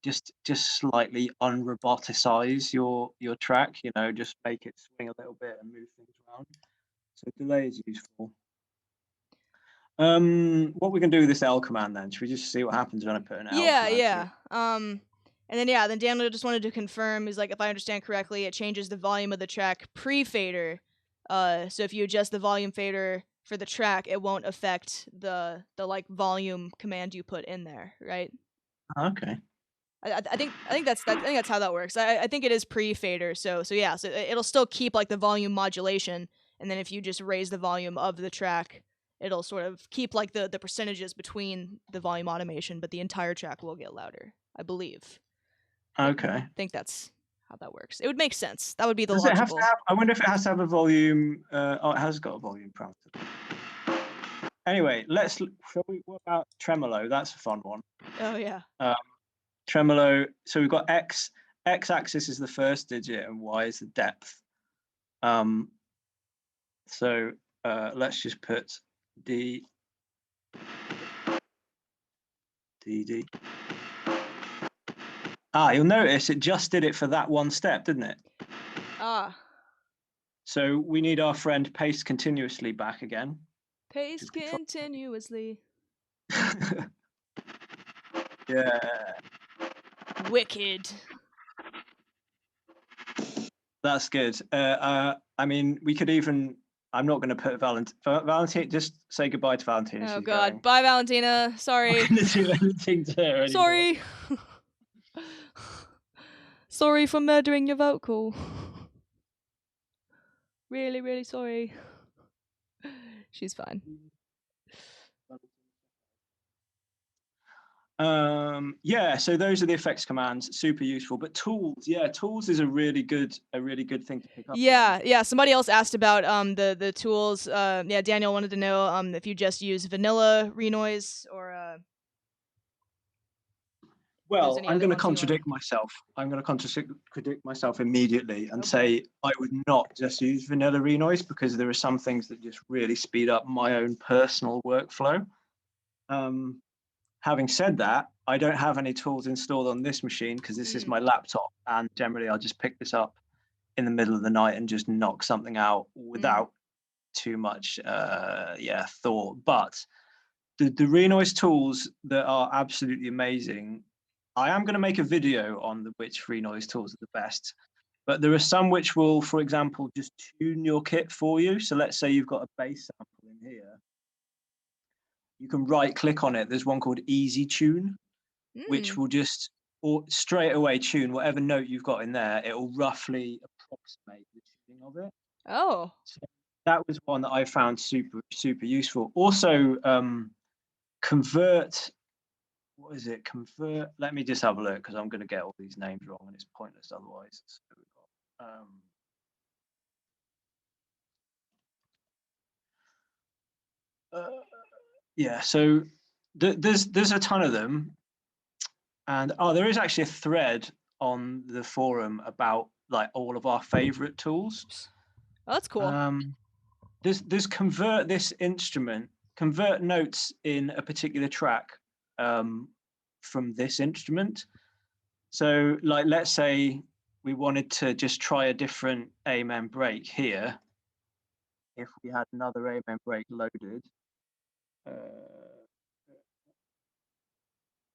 just slightly unroboticize your track, just make it swing a little bit and move things around. So delay is useful. What we can do with this L command then? Should we just see what happens when I put an L command through? And then Daniel just wanted to confirm is like if I understand correctly, it changes the volume of the track pre-fader. So if you adjust the volume fader for the track, it won't affect the like volume command you put in there, right? Okay. I think that's how that works. I think it is pre-fader, so yeah, so it'll still keep like the volume modulation, and then if you just raise the volume of the track, it'll sort of keep like the percentages between the volume automation, but the entire track will get louder, I believe. Okay. I think that's how that works. It would make sense. That would be the Does it have logical. to have? I wonder if it has to have a volume. Oh, it has got a volume parameter. Anyway, shall we? What about tremolo? That's a fun one. Oh yeah. Tremolo. So we've got X axis is the first digit and Y is the depth. So let's just put D. You'll notice it just did it for that one step, didn't it? So we need our friend paste continuously back again. Paste continuously. Yeah. Wicked. That's good. I mean, we could even. I'm not going to put Valentina. Just say goodbye to Valentina. Oh She's God. going. Bye, Valentina. Sorry. I'm not going to do anything to her anymore. Sorry. Sorry for murdering your vocal. Really, really sorry. She's fine. Yeah, so those are the effects commands, super useful. But tools, tools is a really good thing to pick up. Yeah. Somebody else asked about the tools. Daniel wanted to know if you just use vanilla Renoise or Well, I'm going to contradict myself. I'm going to contradict myself immediately and say I would not just use vanilla Renoise because there are some things that just really speed up my own personal workflow. Having said that, I don't have any tools installed on this machine because this is my laptop, and generally I'll just pick this up in the middle of the night and just knock something out without too much thought. But the Renoise tools that are absolutely amazing, I am going to make a video on which Renoise tools are the best. But there are some which will, for example, just tune your kit for you. So let's say you've got a bass sample in here. You can right click on it. There's one called Easy Tune, which will just straight away tune whatever note you've got in there. It will roughly approximate the tuning of it. Oh. So that was one that I found super, super useful. Also, convert. What is it? Convert. Let me just have a look because I'm going to get all these names wrong and it's pointless otherwise. So we've got, so there's a ton of them, and there is actually a thread on the forum about like all of our favorite tools. Oh, that's cool. There's convert notes in a particular track from this instrument. So like let's say we wanted to just try a different amen break here. If we had another amen break loaded,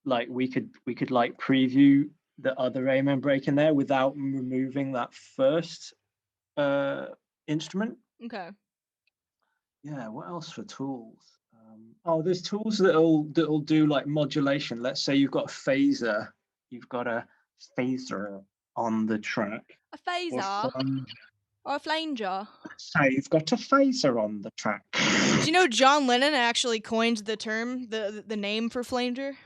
like we could like preview the other amen break in there without removing that first instrument. Okay. Yeah, what else for tools? Oh, there's tools that'll do like modulation. Let's say you've got a phaser, you've got a phaser on the track. A phaser or a flanger. Say you've got a phaser on the track. Do you know John Lennon actually coined the term, the name for flanger?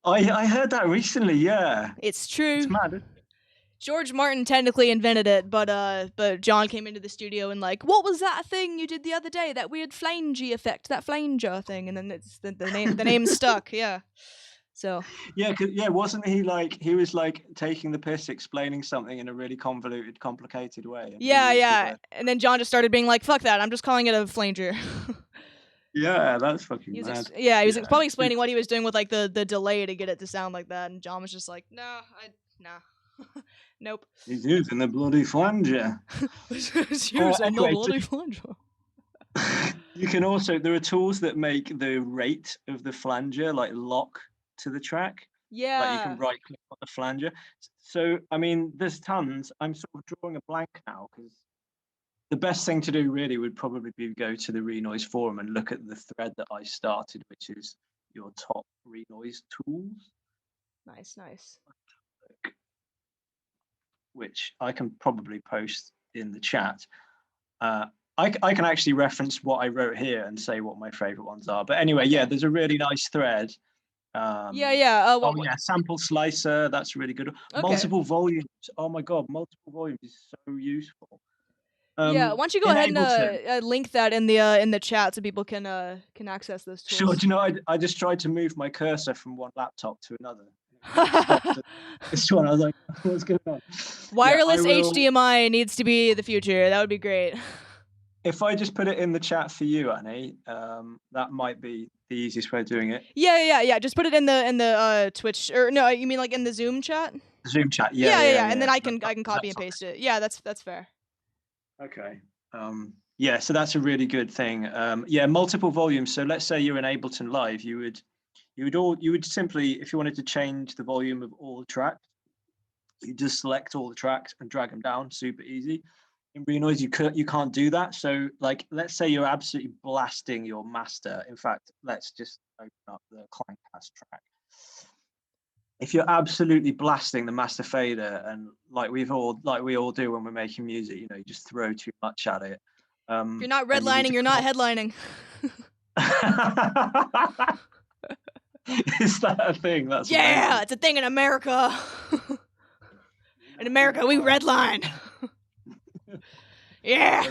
I heard that recently. Yeah, It's true. it's mad. George Martin technically invented it, but John came into the studio and like, what was that thing you did the other day? That weird flangey effect, that flanger thing, and then it's the name stuck. Yeah. So. Yeah, wasn't he like he was like taking the piss, explaining something in a really convoluted, complicated way? And Yeah. And then John just started being like, "Fuck that! I'm just calling it a flanger." Yeah, that's fucking he was mad. he was probably explaining what he was doing with like the delay to get it to sound like that, and John was just like, "No, nope." He's using the bloody flanger. He's using the bloody flanger. You can also, there are tools that make the rate of the flanger like lock to the track. Yeah. Like you can right click on the flanger. So, I mean, there's tons. I'm sort of drawing a blank now because the best thing to do really would probably be go to the Renoise forum and look at the thread that I started, which is your top Renoise tools. Nice. Which I can probably post in the chat. I can actually reference what I wrote here and say what my favorite ones are. But anyway, yeah, there's a really nice thread. Yeah. Sample slicer, that's really good. Okay. Multiple volumes. Oh my god, multiple volumes is so useful. Yeah, why don't you go ahead and link that in the chat so people can access those tools. Sure. Do you know, I just tried to move my cursor from one laptop to another. This one, I was like, what's going on? Wireless HDMI needs to be the future. That would be great. If I just put it in the chat for you, Annie, that might be the easiest way of doing it. Yeah. Just put it in the Twitch, or no, you mean like in the Zoom chat? Zoom chat, yeah. And then I can copy and paste it. Yeah, that's fair. Okay. Yeah, so that's a really good thing. Yeah, multiple volumes. So let's say you're in Ableton Live, you would simply, if you wanted to change the volume of all the tracks, you just select all the tracks and drag them down. Super easy. In Renoise, you can't do that. So, like, let's say you're absolutely blasting your master. In fact, let's just open up the Klangcast track. If you're absolutely blasting the master fader, and like we all do when we're making music, you know, you just throw too much at it. If you're not redlining, you're not headlining. Is that a thing? That's yeah, amazing. It's a thing in America. In America, we redline. Yeah.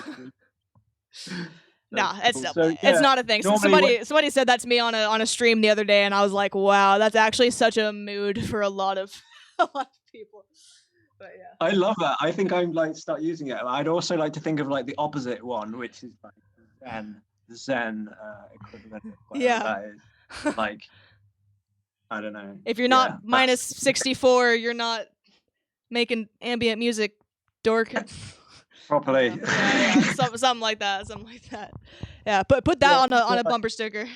Nah, it's not a thing. Somebody said that to me on a stream the other day, and I was like, wow, that's actually such a mood for a lot of people. But yeah. I love that. I think I'm like start using it. I'd also like to think of like the opposite one, which is like Zen equivalent. Yeah. That is. Like, I don't know. If you're not minus 64, you're not making ambient music, dork. Properly. Yeah. Something like that. Yeah, put that on a bumper sticker.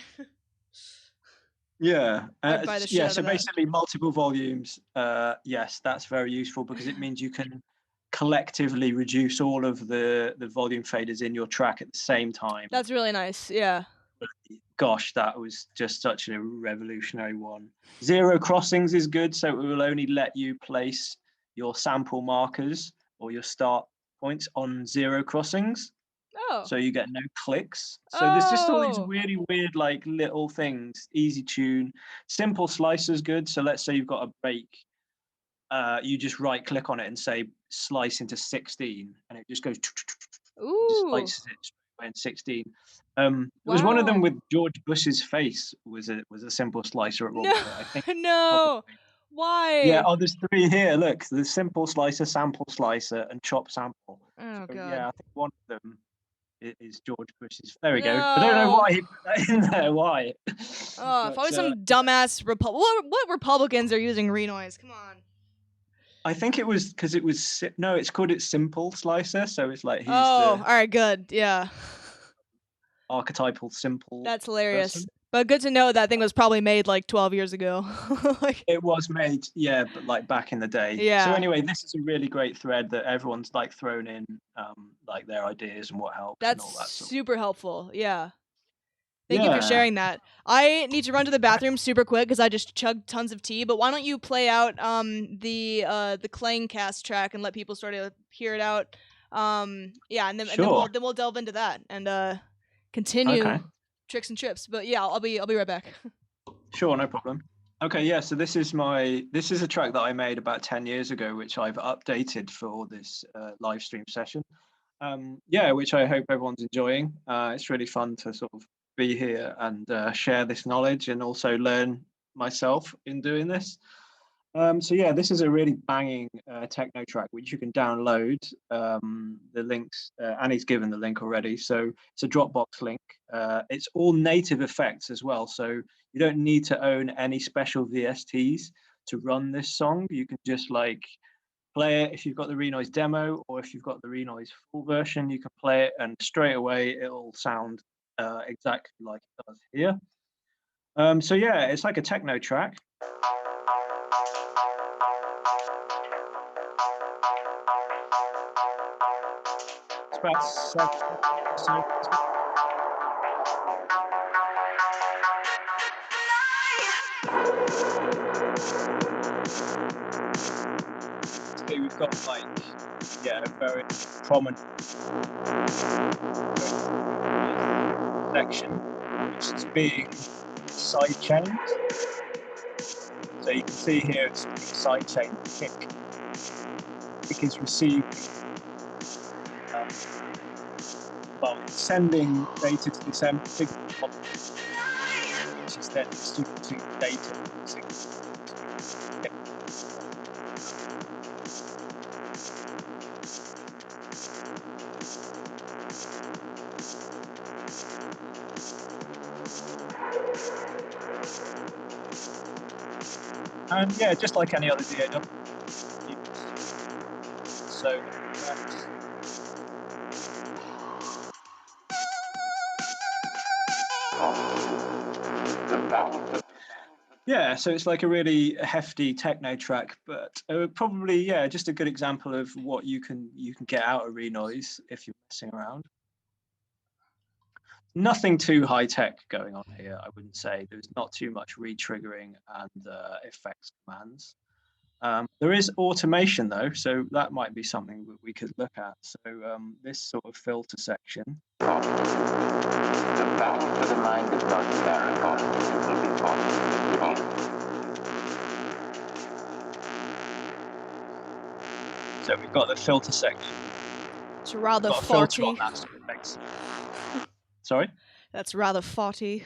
Yeah. So basically multiple volumes. Yes, that's very useful because it means you can collectively reduce all of the volume faders in your track at the same time. That's really nice. Yeah. Gosh, that was just such a revolutionary one. Zero crossings is good, so it will only let you place your sample markers or your start points on zero crossings. Oh. So you get no clicks. So there's just all these really weird like little things. Easy tune. Simple slicer's good. So let's say you've got a break. You just right click on it and say slice into 16 and it just goes just slices it straight in 16. It was one of them with George Bush's face was a simple slicer at one point, I think. No. Probably. Why? Yeah, there's three here. Look, there's simple slicer, sample slicer, and chop sample. Oh, God. Yeah, I think one of them is George Bush's. There we go. I don't know why he put that in there. Why? If I was some dumbass what Republicans are using Renoise? Come on. I think it was because it's called simple slicer, so it's like all right, good, yeah. Archetypal simple. That's hilarious. Person. But good to know that thing was probably made like 12 years ago. Like, It was made, yeah, but like back in the day. yeah. So anyway, this is a really great thread that everyone's like thrown in, like their ideas and what helps and That's all that sort. super helpful. Yeah. Thank you for Yeah. sharing that. I need to run to the bathroom super quick because I just chugged tons of tea. But why don't you play out the Klang cast track and let people sort of hear it out? Yeah, and then Sure. we'll delve into that and continue Okay. tricks and trips. But yeah, I'll be right back. Sure, no problem. Okay, yeah, so this is a track that I made about 10 years ago, which I've updated for this live stream session. Yeah, which I hope everyone's enjoying. It's really fun to sort of be here and share this knowledge and also learn myself in doing this. So yeah, this is a really banging techno track which you can download. The links, Annie's given the link already, so it's a Dropbox link. It's all native effects as well, so you don't need to own any special VSTs to run this song. You can just like play it if you've got the Renoise demo, or if you've got the Renoise full version, you can play it and straight away it'll sound exactly like it does here. So yeah, it's like a techno track. It's about 7 so we've got like, yeah, a very prominent section, which is being side chained. So you can see here it's being side chained kick. Kick is receiving, well, it's sending data to this signal, which is then distributing data. And yeah, just like any other DAW. So yeah, so it's like a really hefty techno track, but probably, yeah, just a good example of what you can get out of Renoise if you're messing around. Nothing too high tech going on here, I wouldn't say. There's not too much retriggering and effects commands. There is automation though, so that might be something that we could look at. So this sort of filter section. The battle for the mind is not marathon. It will be fought. So we've got the filter section. It's rather got a filter on farty. that, so it makes... Sorry? That's rather farty.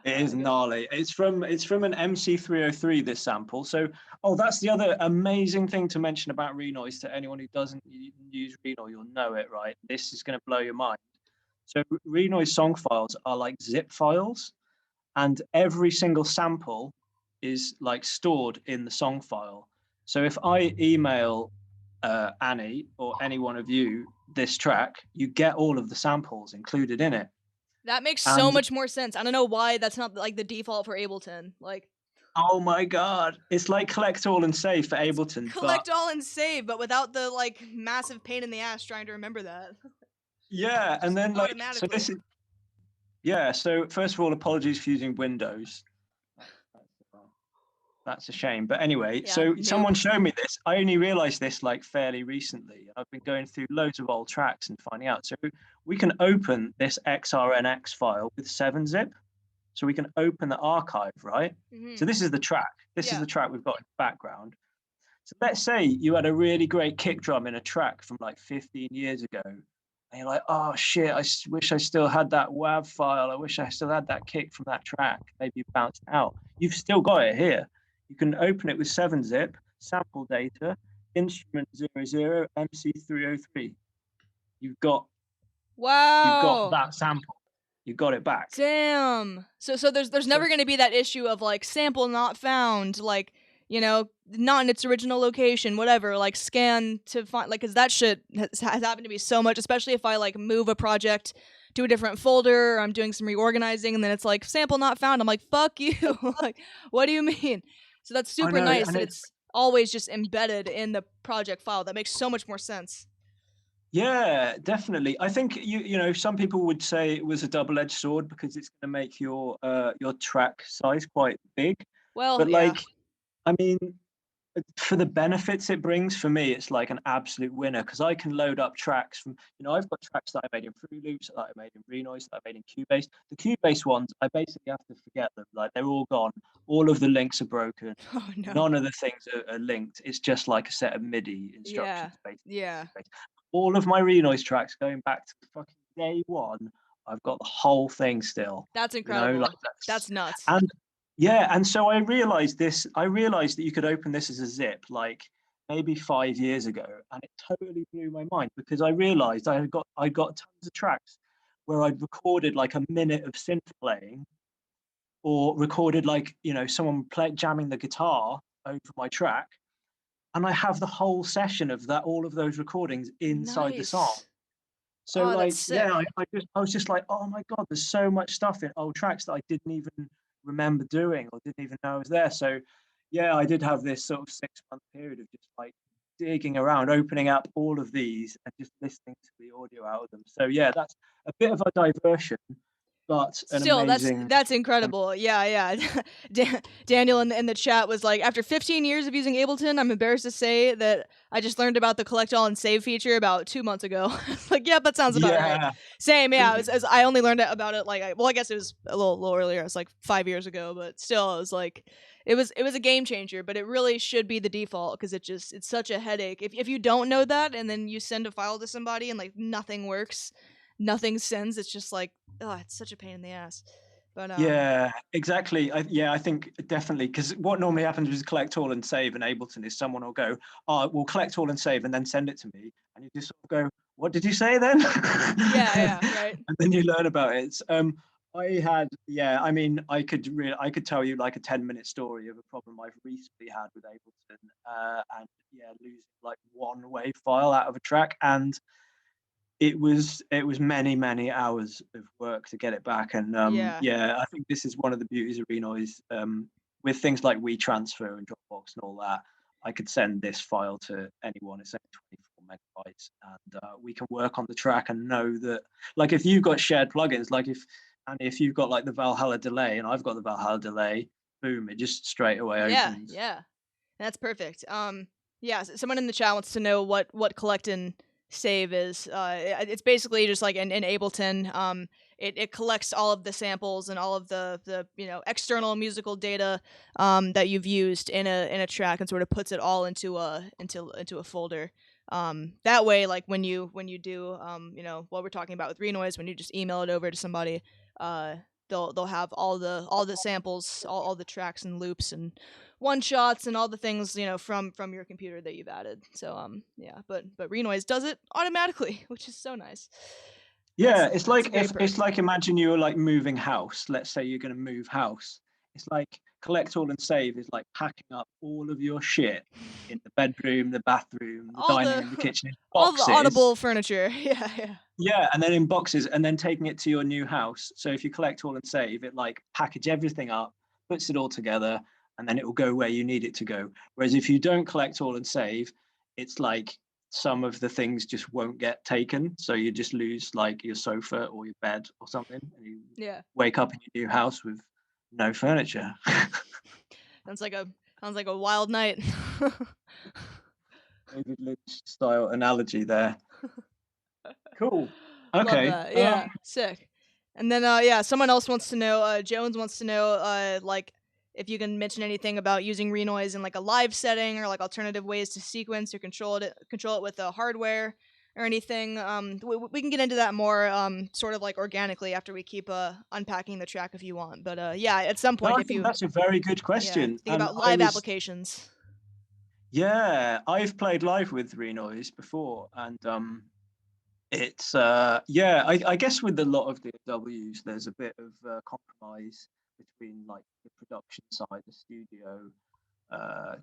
It is gnarly. It's from an MC303, this sample. So, oh, that's the other amazing thing to mention about Renoise to anyone who doesn't use Renoise, you'll know it, right? This is going to blow your mind. So Renoise song files are like zip files, and every single sample is like stored in the song file. So if I email Annie or any one of you this track, you get all of the samples included in it. That makes so much more sense. I don't know why that's not like the default for Ableton. Like, oh my god, it's like collect all and save for Ableton. Collect all and save, but without the like massive pain in the ass trying to remember that. Yeah, and then like, so this is, yeah, so first of all, apologies for using Windows. That's a shame. But anyway, Yeah, so noob. someone showed me this. I only realized this like fairly recently. I've been going through loads of old tracks and finding out. So we can open this XRNX file with 7-zip. So we can open the archive, right? Mm-hmm. So this is the track. This is the track we've got in the background. So let's say you had a really great kick drum in a track from like 15 years ago. And you're like, oh shit, I wish I still had that WAV file. I wish I still had that kick from that track. Maybe you bounced it out. You've still got it here. You can open it with 7-zip, sample data, instrument 00, MC303. You've got that sample. You got it back. Damn. So there's never going to be that issue of like sample not found. Like, you know, not in its original location, whatever, like scan to find, like, because that shit has happened to me so much, especially if I like move a project to a different folder, or I'm doing some reorganizing, and then it's like sample not found. I'm like, fuck you. Like, what do you mean? So that's I super know, nice and that it's it's always just embedded in the project file. That makes so much more sense. yeah, definitely. I think you know some people would say it was a double-edged sword because it's going to make your track size quite big, Well, but yeah. like I mean, for the benefits it brings, for me, it's like an absolute winner because I can load up tracks from, you know, I've got tracks that I made in Fruit Loops, that I made in Renoise, that I made in Cubase. The Cubase ones, I basically have to forget them. Like they're all gone. All of the links are broken. Oh no. None of the things are linked. It's just like a set of MIDI Yeah. instructions, basically. Yeah. All of my Renoise tracks going back to fucking day one, I've got the whole thing still. That's You know, like incredible. That's nuts. and yeah, and so I realized this. I realized that you could open this as a zip, like maybe 5 years ago, and it totally blew my mind because I realized I got tons of tracks where I'd recorded like a minute of synth playing, or recorded like someone jamming the guitar over my track, and I have the whole session of that, all of those recordings inside the song. Nice. So Oh, that's like, yeah, sick. I was just like, oh my God, there's so much stuff in old tracks that I didn't even remember doing or didn't even know was there. So yeah, I did have this sort of 6 month period of just like digging around, opening up all of these and just listening to the audio out of them. So yeah, that's a bit of a diversion, but an Still, amazing. that's incredible. Yeah, yeah. Daniel in the chat was like, after 15 years of using Ableton, I'm embarrassed to say that I just learned about the collect all and save feature about 2 months ago. Like, yeah, that sounds about right. Yeah. Same, yeah. As I only learned about it like, well, I guess it was a little earlier. It was like 5 years ago, but still, it was like, it was a game changer. But it really should be the default because it's such a headache. If you don't know that and then you send a file to somebody and like nothing works, nothing sends, it's just like, oh, it's such a pain in the ass. But Yeah, exactly. I think definitely because what normally happens is collect all and save in Ableton is someone will go, oh, we'll collect all and save and then send it to me. And you just sort of go, what did you say then? yeah, right. And then you learn about it. I mean, I could tell you like a 10-minute story of a problem I've recently had with Ableton. And yeah, losing like one wave file out of a track, and it was many hours of work to get it back. And Yeah, yeah, I think this is one of the beauties of Renoise, with things like WeTransfer and Dropbox and all that. I could send this file to anyone. It's only 24 megabytes, and we can work on the track and know that, like, if you've got shared plugins, like if you've got like the Valhalla delay and I've got the Valhalla delay, boom, it just straight away yeah, opens. yeah. That's perfect. Yeah. Someone in the chat wants to know what collect and save is. It's basically just like in Ableton. It collects all of the samples and all of the external musical data that you've used in a track and sort of puts it all into a folder. That way, like when you do what we're talking about with Renoise, when you just email it over to somebody, they'll have all the samples, all the tracks and loops and one shots and all the things from your computer that you've added. So yeah, but Renoise does it automatically, which is so nice. Yeah, That's a great perk. it's like, imagine you were like moving house. Let's say you're going to move house. It's like collect all and save is like packing up all of your shit in the bedroom, the bathroom, the All dining the room, the kitchen in all the boxes. audible furniture. Yeah, yeah. Yeah, and then in boxes, and then taking it to your new house. So if you collect all and save, it like package everything up, puts it all together, and then it will go where you need it to go. Whereas if you don't collect all and save, it's like some of the things just won't get taken. So you just lose like your sofa or your bed or something, and you Yeah. wake up in your new house with no furniture. Sounds like a wild night. David Lynch style analogy there. Cool. Love Okay. that. Yeah, sick. And then yeah, someone else wants to know, Jones wants to know like if you can mention anything about using Renoise in like a live setting or like alternative ways to sequence or control it with the hardware or anything. We can get into that more sort of like organically after we keep unpacking the track if you want. But yeah, at some No, point I if think you that's a very good yeah, question. think And about live applications. yeah, I've played live with Renoise before, and it's yeah, I guess with a lot of the DAWs, there's a bit of compromise between like the production side, the studio,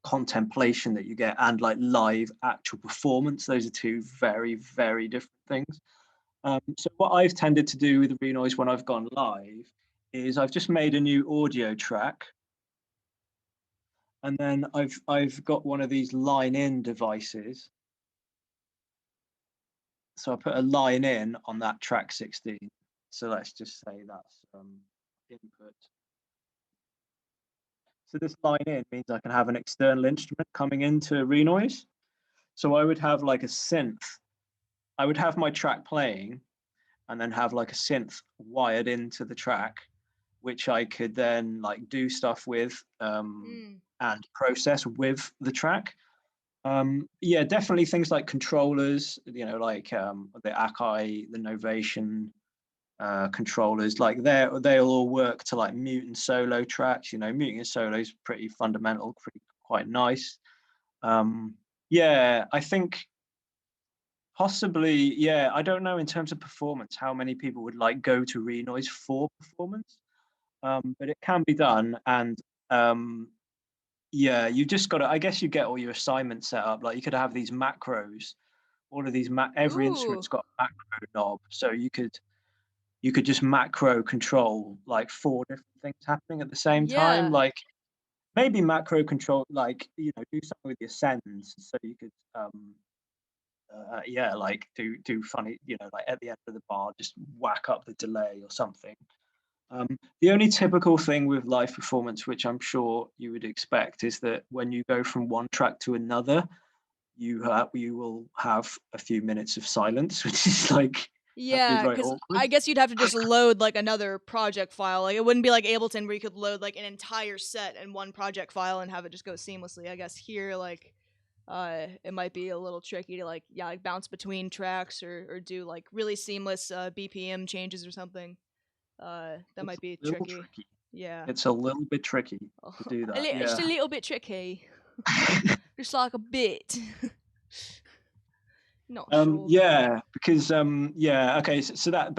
contemplation that you get, and like live actual performance. Those are two very, very different things. So what I've tended to do with Renoise when I've gone live is I've just made a new audio track, and then I've got one of these line-in devices. So I put a line in on that track 16. So let's just say that's input. So this line in means I can have an external instrument coming into Renoise. So I would have like a synth. I would have my track playing and then have like a synth wired into the track, which I could then like do stuff with and process with the track. Yeah, definitely things like controllers, you know, like the Akai, the Novation controllers, like they'll all work to like mute and solo tracks. You know, muting and solo is pretty fundamental, quite nice. Yeah, I think possibly, yeah, I don't know in terms of performance how many people would like go to Renoise for performance, but it can be done. And yeah, you just got to, I guess you get all your assignments set up. Like you could have these macros, all of these, every instrument's got a macro knob. So you could just macro control like 4 different things happening at the same time. Like maybe macro control, like, you know, do something with your sends. So you could, yeah, like do funny, you know, like at the end of the bar, just whack up the delay or something. The only typical thing with live performance, which I'm sure you would expect, is that when you go from one track to another, you will have a few minutes of silence, which is like Yeah, very because awkward. I guess you'd have to just load like another project file. Like it wouldn't be like Ableton where you could load like an entire set in one project file and have it just go seamlessly. I guess here like it might be a little tricky to like bounce between tracks or do like really seamless BPM changes or something. That It's might be a little tricky. tricky. Yeah. It's a little bit tricky to do that. It's Yeah. a little bit tricky. Just like a bit. Not sure. Yeah, because yeah, okay, so that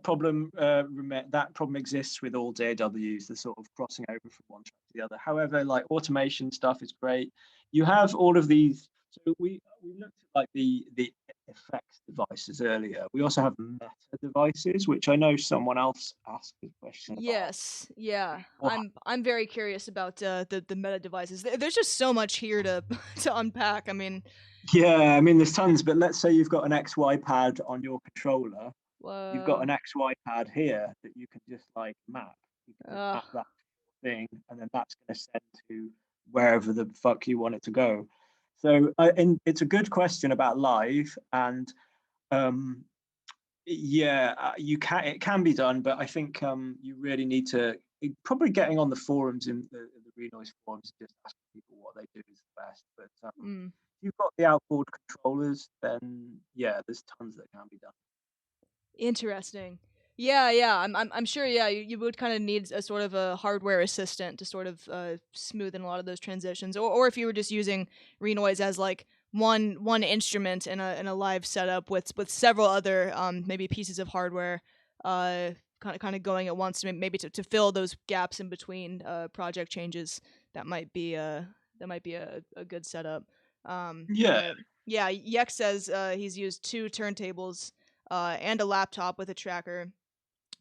problem that problem exists with all DAWs, the sort of crossing over from one track to the other. However, like automation stuff is great. You have all of these. So we looked at like the effects devices earlier. We also have meta devices, which I know someone else asked a question about. Yes, yeah. What? I'm very curious about the meta devices. There's just so much here to to unpack. I mean, Yeah, I mean, there's tons, but let's say you've got an XY pad on your controller. You've got an XY pad here that you can just like map. You can just map that thing, and then that's going to send to wherever the fuck you want it to go. So, and it's a good question about live, and yeah, it can be done, but I think you really need to probably getting on the forums in the Renoise forums, just asking people what they do is the best. But if you've got the outboard controllers, then yeah, there's tons that can be done. Interesting. Yeah. I'm sure. Yeah, you would kind of need a sort of a hardware assistant to sort of smoothen a lot of those transitions, or if you were just using Renoise as like one instrument in a live setup with several other maybe pieces of hardware kind of going at once, maybe to fill those gaps in between project changes. That might be a good setup. Yeah. But yeah, Yex says he's used 2 turntables and a laptop with a tracker,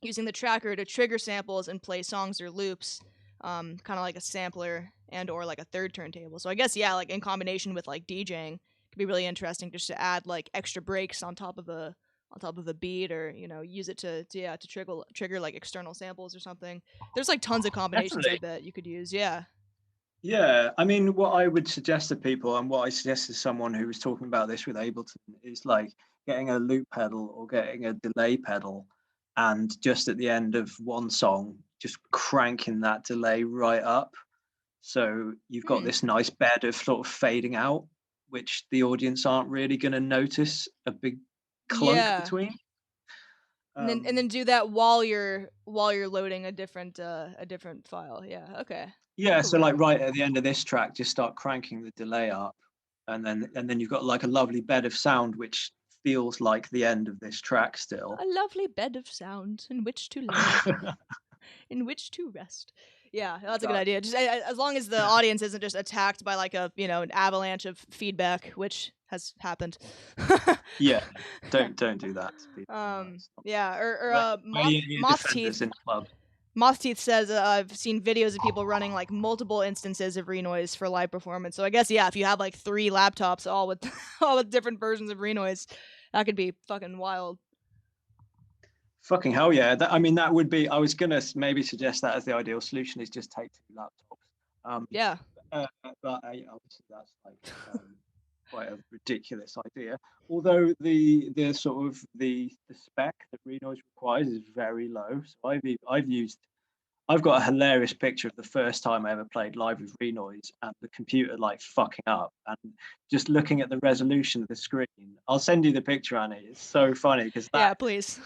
using the tracker to trigger samples and play songs or loops, kind of like a sampler and or like a third turntable. So I guess yeah, like in combination with like DJing, it could be really interesting just to add like extra breaks on top of a beat, or you know, use it to trigger like external samples or something. There's like tons of combinations Definitely. I bet you could use. Yeah. Yeah, I mean, what I would suggest to people, and what I suggest to someone who was talking about this with Ableton, is like getting a loop pedal or getting a delay pedal, and just at the end of one song, just cranking that delay right up. So you've got this nice bed of sort of fading out, which the audience aren't really going to notice a big clunk Yeah. between. And then do that while you're loading a different file. Yeah. Okay. Yeah, That could so like work. right at the end of this track, just start cranking the delay up, and then you've got like a lovely bed of sound which feels like the end of this track still. A lovely bed of sound in which to lay, in which to rest. Yeah, that's a good But idea. Just as long as the audience isn't just attacked by like a an avalanche of feedback, which has happened. yeah, don't do that to people. No, it's not. Yeah, or Wear your Moth defenders Teeth. in clubs. Moth Teeth says I've seen videos of people running like multiple instances of Renoise for live performance. So I guess yeah, if you have like 3 laptops all with all with different versions of Renoise, that could be fucking wild. Fucking hell yeah! I mean, that would be. I was gonna maybe suggest that as the ideal solution is just take 2 laptops. Yeah. But obviously that's like quite a ridiculous idea. Although the sort of the spec that Renoise requires is very low. So I've got a hilarious picture of the first time I ever played live with Renoise and the computer like fucking up and just looking at the resolution of the screen. I'll send you the picture, Annie. It's so funny because Yeah, please.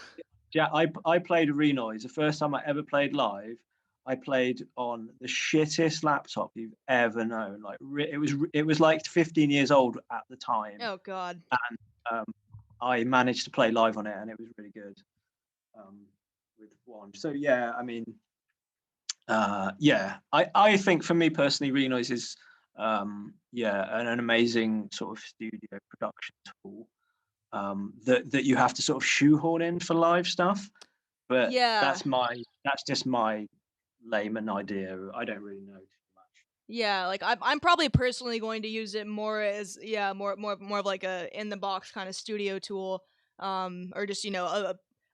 yeah, I played Renoise the first time I ever played live. I played on the shittest laptop you've ever known. Like it was like 15 years old at the time, Oh god. and I managed to play live on it, and it was really good with one. So yeah, I mean, yeah, I think for me personally, Renoise is yeah an amazing sort of studio production tool that you have to sort of shoehorn in for live stuff. But Yeah. that's just my layman idea. I don't really know too much. Yeah, like I'm probably personally going to use it more as more of like a in the box kind of studio tool, or just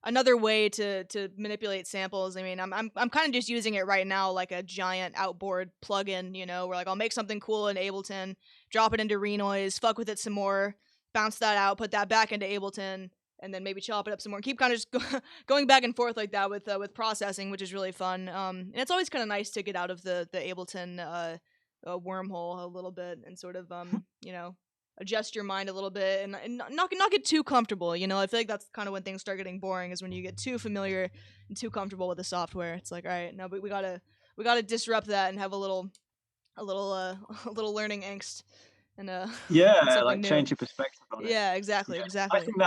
another way to manipulate samples. I mean, I'm kind of just using it right now like a giant outboard plugin, where like I'll make something cool in Ableton, drop it into Renoise, fuck with it some more, bounce that out, put that back into Ableton, and then maybe chop it up some more. Keep kind of just going back and forth like that with processing, which is really fun. And it's always kind of nice to get out of the Ableton wormhole a little bit and sort of adjust your mind a little bit and not get too comfortable. I feel like that's kind of when things start getting boring, is when you get too familiar and too comfortable with the software. It's like, all right, no, but we gotta disrupt that and have a little a little learning angst and Yeah, something like new. change your perspective on it. Yeah, exactly, Yeah, I exactly. think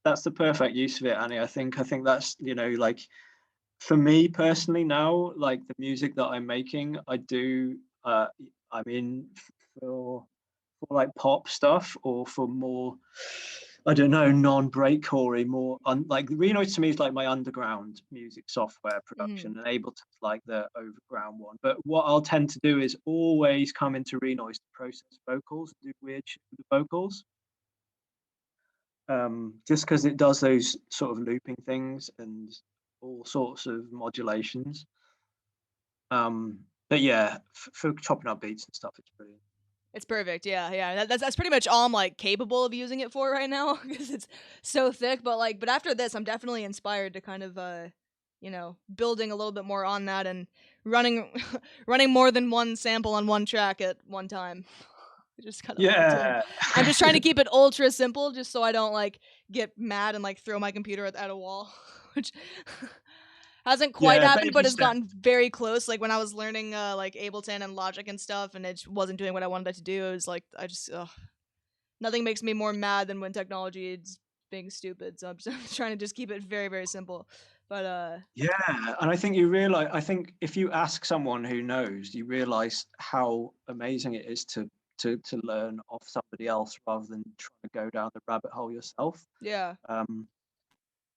that's the perfect use of it, Annie. I think that's like for me personally now, like the music that I'm making, I do. I mean, for like pop stuff or for more, I don't know, non-breakcore, more like Renoise to me is like my underground music software production, and Ableton's like the overground one. But what I'll tend to do is always come into Renoise to process vocals, do weird shit with the vocals. Just because it does those sort of looping things and all sorts of modulations. But yeah, for chopping up beats and stuff, it's brilliant. It's perfect. Yeah. That's pretty much all I'm like capable of using it for right now because it's so thick. But after this, I'm definitely inspired to kind of building a little bit more on that and running running more than one sample on one track at one time. I just kind of like it too. Yeah. I'm just trying to keep it ultra simple, just so I don't like get mad and like throw my computer at a wall, which hasn't quite Yeah, happened, but baby has steps. gotten very close. Like when I was learning like Ableton and Logic and stuff, and it just wasn't doing what I wanted it to do. It was like nothing makes me more mad than when technology is being stupid. So I'm just trying to just keep it very, very simple. But Yeah, and I think if you ask someone who knows, you realize how amazing it is to learn off somebody else rather than trying to go down the rabbit hole yourself. yeah,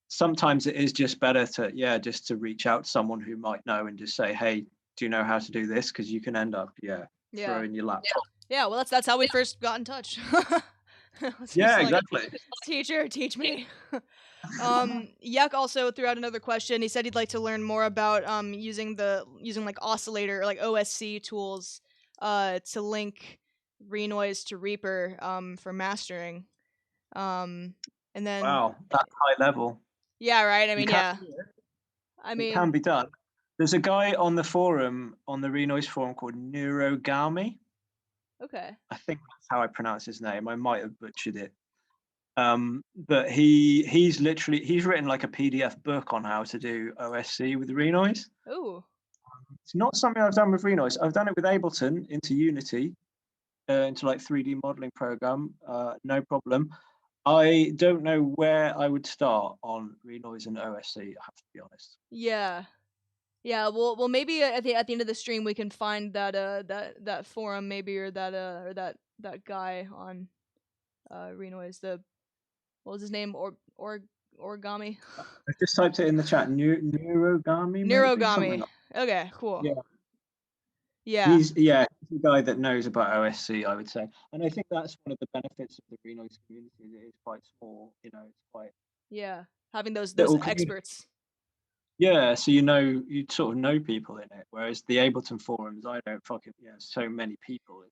Sometimes it is just better to just to reach out to someone who might know and just say, hey, do you know how to do this? Because you can end up yeah, throwing your laptop. yeah. Well, that's how we first got in touch. It's Yeah, just like, exactly. teacher, teach me. Yuck also threw out another question. He said he'd like to learn more about using like oscillator or like OSC tools to link Renoise to Reaper for mastering. And then Wow, that's high level. yeah, right. I You mean, can yeah. do it. I It can mean, be done. There's a guy on the forum, on the Renoise forum called Neurogami. okay. I think that's how I pronounce his name. I might have butchered it. But he's written like a PDF book on how to do OSC with Renoise. Ooh. It's not something I've done with Renoise. I've done it with Ableton into Unity, into like 3D modeling program. No problem. I don't know where I would start on Renoise and OSC. I have to be honest. Yeah. Yeah, well, maybe at the end of the stream we can find that that forum maybe, or that guy on Renoise. What was his name? Origami. I just typed it in the chat. Neurogami, maybe something Neurogami. like. Okay, cool. Yeah, Yeah, he's the guy that knows about OSC, I would say, and I think that's one of the benefits of the Renoise community. It is quite small, it's quite yeah. Having those little community. experts. Yeah, so you sort of know people in it, whereas the Ableton forums, I don't fucking so many people.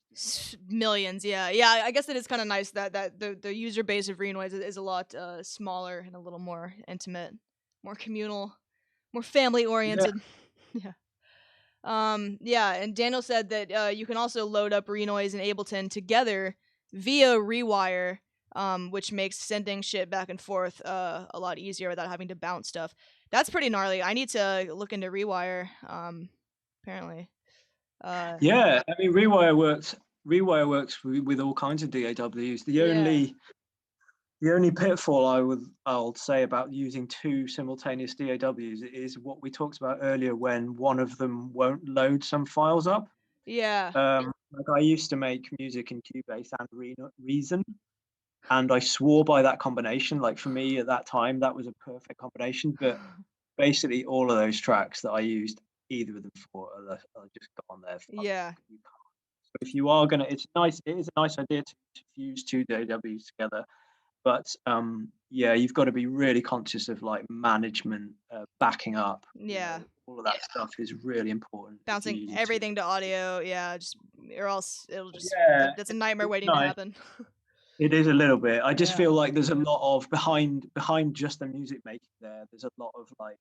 Millions, yeah. I guess it is kind of nice that the user base of Renoise is a lot smaller and a little more intimate, more communal, more family Yeah, oriented. Yeah. Yeah, and Daniel said that you can also load up Renoise and Ableton together via Rewire, which makes sending shit back and forth a lot easier without having to bounce stuff. That's pretty gnarly. I need to look into Rewire. Apparently. yeah. I mean, Rewire works. Rewire works with all kinds of DAWs. Yeah. The only pitfall I'll say about using two simultaneous DAWs is what we talked about earlier, when one of them won't load some files up. Yeah. Like I used to make music in Cubase and Reason, and I swore by that combination. Like for me at that time, that was a perfect combination. But basically, all of those tracks that I used either of them for are just gone there. Yeah. So if you are gonna, it's nice. It is a nice idea to fuse two DAWs together, but yeah, you've got to be really conscious of like management, backing up. Yeah. All of that stuff is really important if you're Bouncing using two. everything to audio, yeah, just or else it'll just Yeah, that's a nightmare it's waiting to nice. happen. It is a little bit. I just Yeah. feel like there's a lot of behind just the music making there. There's a lot of like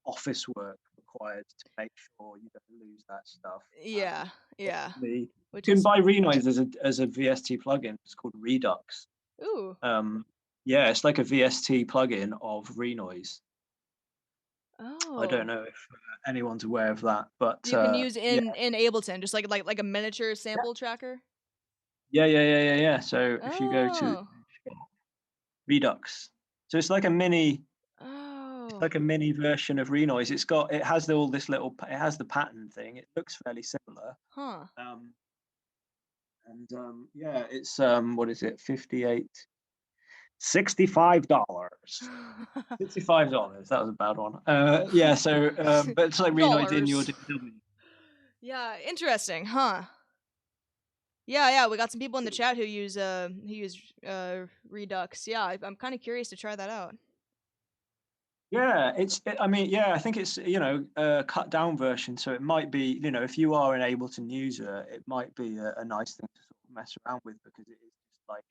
office work required to make sure you don't lose that stuff. Yeah. Yeah. You Which can is buy Renoise as a VST plugin. It's called Redux. ooh. Yeah, it's like a VST plugin of Renoise. I don't Oh. know if anyone's aware of that, but You can use yeah, in Ableton, just like a miniature sample tracker. yeah. So if you go to Oh. Redux, so it's like a mini. It's Oh. like a mini version of Renoise. It has all this little. It has the pattern thing. It looks fairly similar. Huh. Yeah, it's what is it? $65. $65. That was a bad one. Yeah. So, but it's like Renoise in your Dollars. DAW. Yeah, interesting, huh? Yeah, we got some people in the chat who use Redux. Yeah, I'm kind of curious to try that out. Yeah, I mean, yeah, I think it's a cut down version. So it might be if you are an Ableton user, it might be a nice thing to sort of mess around with, because it is just like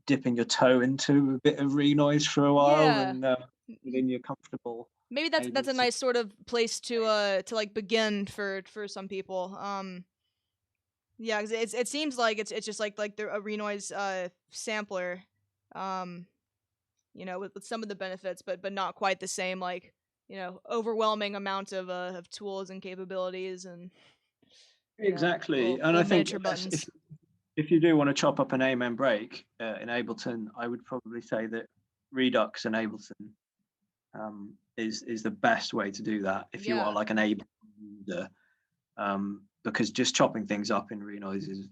dipping your toe into a bit of Renoise for a while, Yeah. and then you're comfortable. Maybe that's a nice sort of place to like begin for some people. Yeah, 'cause it seems like it's just like a Renoise sampler, with some of the benefits, but not quite the same, like, overwhelming amount of tools and capabilities and Exactly, and I little think miniature buttons. if you do want to chop up an amen break in Ableton, I would probably say that Redux and Ableton is the best way to do that if you are Yeah. like an Ableton user, because just chopping things up in Renoise is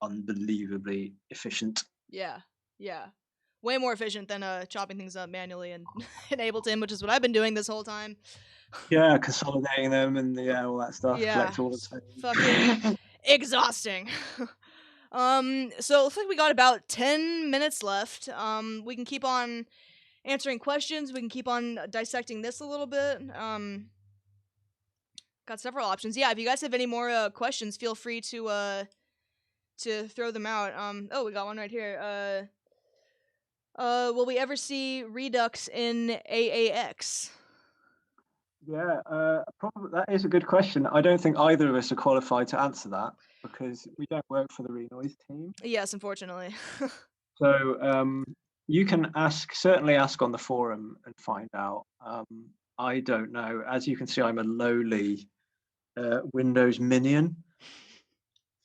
unbelievably efficient. Yeah. Way more efficient than chopping things up manually in Ableton, which is what I've been doing this whole time. Yeah, consolidating them and all that stuff, Yeah. collect all the It's fucking exhausting. So it looks like we got about 10 minutes left. We can keep on answering questions. We can keep on dissecting this a little bit. Got several options. Yeah, if you guys have any more questions, feel free to throw them out. Oh, we got one right here. Will we ever see Redux in AAX? Yeah, probably that is a good question. I don't think either of us are qualified to answer that because we don't work for the Renoise team. Yes, unfortunately. So you can certainly ask on the forum and find out. I don't know. As you can see, I'm a lowly Windows minion,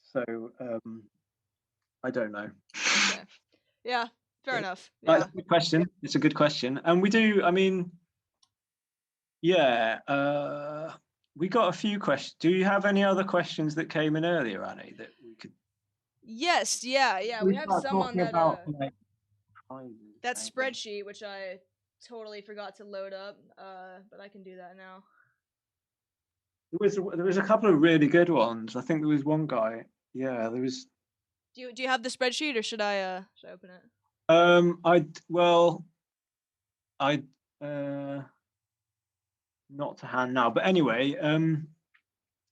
so I don't know. Okay. Yeah, fair enough. It's Yeah. a good question. It's a good question, and we do. I mean, Yeah, we got a few questions. Do you have any other questions that came in earlier, Annie, that we could? Yes, yeah. We have start some on talking that about like prizes, that maybe? spreadsheet, which I totally forgot to load up. But I can do that now. There was a couple of really good ones. I think there was one guy. Yeah, there was. Do you have the spreadsheet, or should I open it? I not to hand now, but anyway,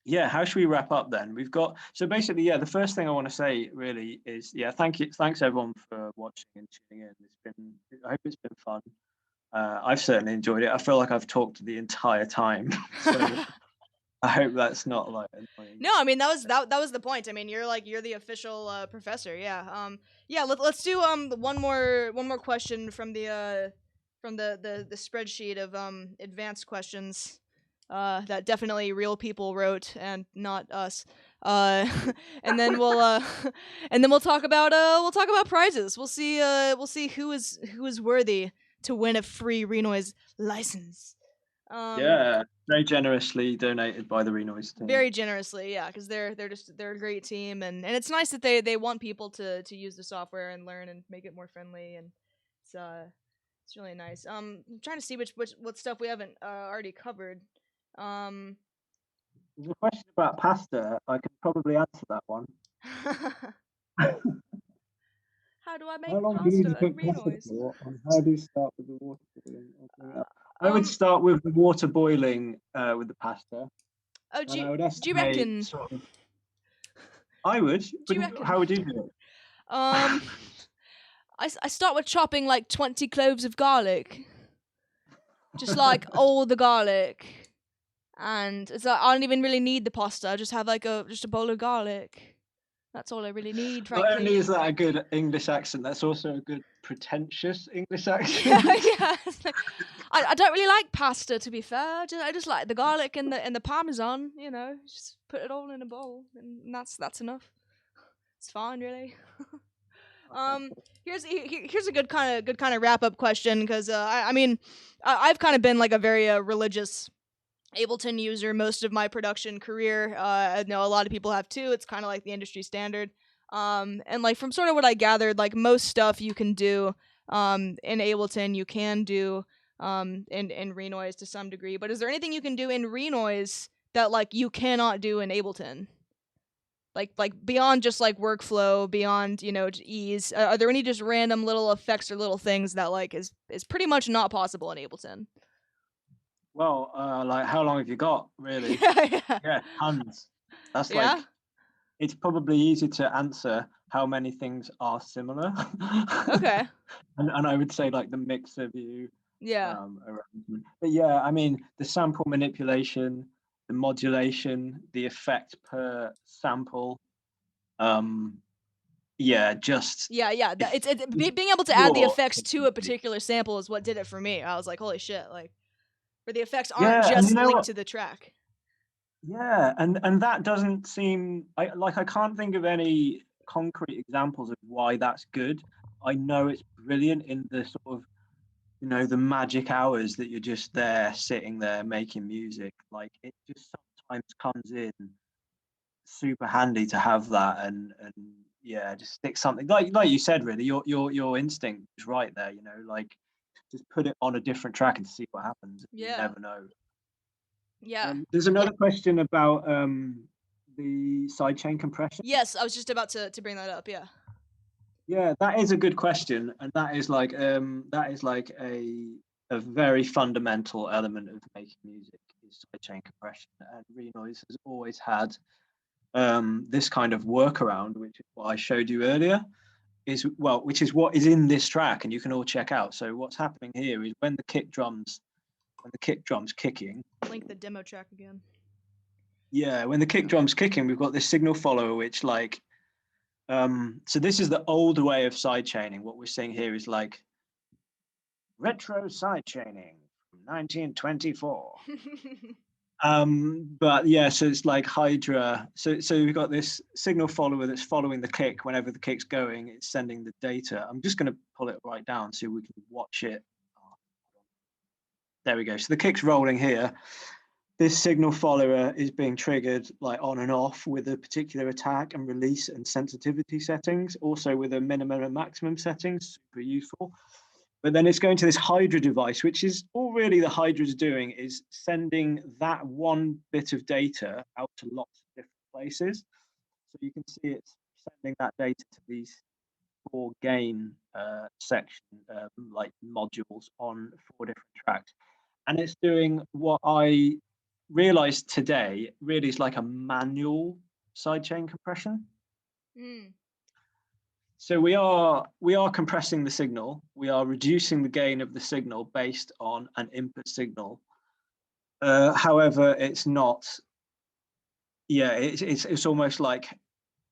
yeah, how should we wrap up then? We've got, so basically, yeah, the first thing I want to say really is, yeah, thanks everyone for watching and tuning in. I hope it's been fun. I've certainly enjoyed it. I feel like I've talked the entire time, so I hope that's not like annoying. No, I mean that was the point. I mean you're the official professor. Yeah. Yeah. Let's do one more question from the spreadsheet of advanced questions. That definitely real people wrote and not us. And then we'll talk about prizes. We'll see who is worthy to win a free Renoise license. Yeah, very generously donated by the Renoise team. Very generously, yeah, because they're a great team, and it's nice that they want people to use the software and learn and make it more friendly, and it's really nice. I'm trying to see what stuff we haven't already covered. There's a question about pasta. I can probably answer that one. How do I make How long do you need to pasta in cook pasta Renoise? for? And how do you start with the water boiling? I would start with the water boiling with the pasta. Oh, And I would do you estimate reckon? sort of. I would. Do you reckon? How would you do it? I start with chopping like 20 cloves of garlic, just like all the garlic. And it's like I don't even really need the pasta. I just have like just a bowl of garlic. That's all I really need, frankly. Not only is that a good English accent, that's also a good pretentious English accent. Yeah. It's like, I don't really like pasta, to be fair. I just like the garlic and the parmesan. You know, just put it all in a bowl, and that's enough. It's fine, really. Here's a good kind of wrap up question, because I mean, I've kind of been like a very religious Ableton user most of my production career. I know a lot of people have too. It's kind of like the industry standard. And like from sort of what I gathered, like most stuff you can do in Ableton, you can do in Renoise to some degree. But is there anything you can do in Renoise that like you cannot do in Ableton? Like beyond just like workflow, beyond ease. Are there any just random little effects or little things that like is pretty much not possible in Ableton? Well, like how long have you got, really? Yeah, tons. That's Yeah. like, it's probably easy to answer how many things are similar. Okay. And I would say like the mixer view. Yeah. Arrangement. But yeah, I mean the sample manipulation, the modulation, the effect per sample. Yeah, just Yeah. Being able to add the effects to a particular sample is what did it for me. I was like, holy shit, like where the effects aren't just linked to the track. Yeah, and that doesn't seem I can't think of any concrete examples of why that's good. I know it's brilliant in the sort of the magic hours that you're just there sitting there making music. Like it just sometimes comes in super handy to have that and yeah, just stick something like you said, really your instinct is right there, like just put it on a different track and see what happens. Yeah. You never know. Yeah. There's another question about the sidechain compression. Yes, I was just about to bring that up. Yeah. Yeah, that is a good question, and that is like a very fundamental element of making music is sidechain compression. And Renoise has always had this kind of workaround, which is what I showed you earlier, which is what is in this track, and you can all check out. So what's happening here is when the kick drum's kicking. Link the demo track again. Yeah, when the kick drum's kicking, we've got this signal follower, which like, so this is the old way of sidechaining. What we're seeing here is like retro sidechaining from 1924. But yeah, so it's like Hydra. So we've got this signal follower that's following the kick. Whenever the kick's going, it's sending the data. I'm just going to pull it right down so we can watch it. there we go. So the kick's rolling here. This signal follower is being triggered like on and off with a particular attack and release and sensitivity settings, also with a minimum and maximum settings, super useful. But then it's going to this Hydra device, which is all really the Hydra's doing is sending that one bit of data out to lots of different places. So you can see it's sending that data to these 4 gain section like modules on 4 different tracks. And it's doing what I realized today really is like a manual sidechain compression. So we are compressing the signal. We are reducing the gain of the signal based on an input signal. However, it's not. Yeah, it's almost like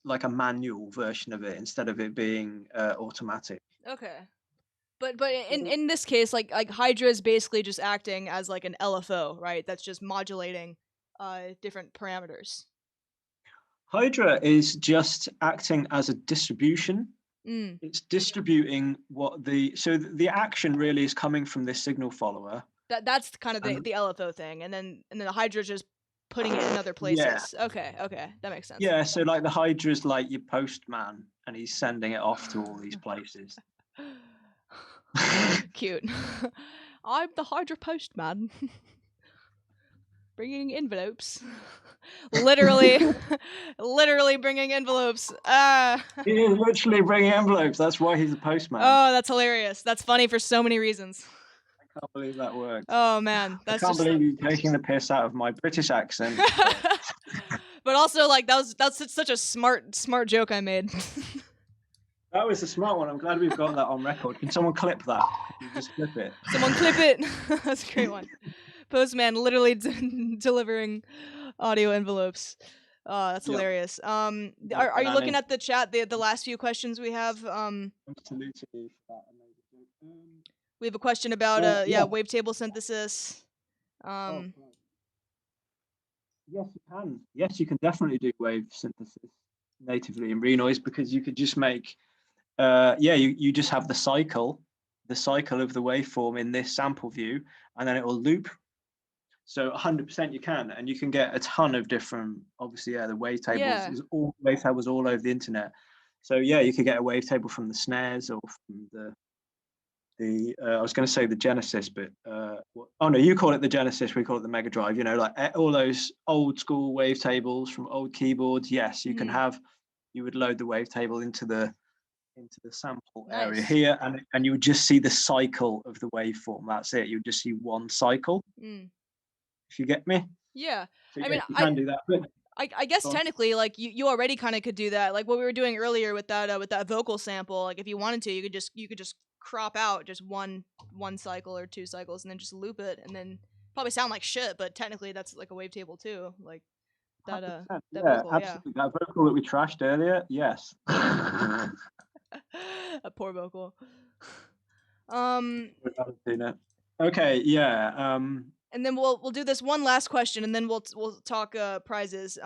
a manual version of it instead of it being automatic. Okay. But in this case, like Hydra is basically just acting as like an LFO, right? That's just modulating different parameters. Hydra is just acting as a distribution. It's distributing what the action really is coming from this signal follower. That's kind of the LFO thing, and then the Hydra just putting it in other places. Yeah. Okay, that makes sense. Yeah, so like the Hydra's like your postman, and he's sending it off to all these places. Cute. I'm the Hydra postman. Bringing envelopes. literally bringing envelopes. He is literally bringing envelopes. That's why he's a postman. Oh, that's hilarious. That's funny for so many reasons. I can't believe that worked. Oh man, I can't believe you're taking the piss out of my British accent. But also, like that's such a smart joke I made. That was a smart one. I'm glad we've got that on record. Can someone clip that? Can you just clip it? Someone clip it. That's a great one. Postman literally delivering audio envelopes. That's hilarious. Are you looking at the chat? The last few questions we have. We have a question about wavetable synthesis. Yes, you can. Yes, you can definitely do wave synthesis natively in Renoise because you could just make. You just have the cycle of the waveform in this sample view, and then it will loop. So 100% you can, and you can get a ton of different. Obviously, the wavetables is all wavetables all over the internet. So yeah, you could get a wavetable from the snares or from the. I was going to say the Genesis, but oh no, you call it the Genesis, we call it the Mega Drive. You know, like all those old school wavetables from old keyboards. Yes, you can have. You would load the wavetable into the sample area here, and you would just see the cycle of the waveform. That's it. You would just see one cycle. If you get me. Yeah. So, I mean, you can do that. But I guess technically, like you already kind of could do that. Like what we were doing earlier with that vocal sample. Like if you wanted to, you could just crop out just one cycle or 2 cycles and then just loop it, and then probably sound like shit. But technically, that's like a wavetable too. Like that vocal, absolutely. That vocal that we trashed earlier, yes. A poor vocal. Okay, yeah. And then we'll do this one last question, and then we'll talk prizes.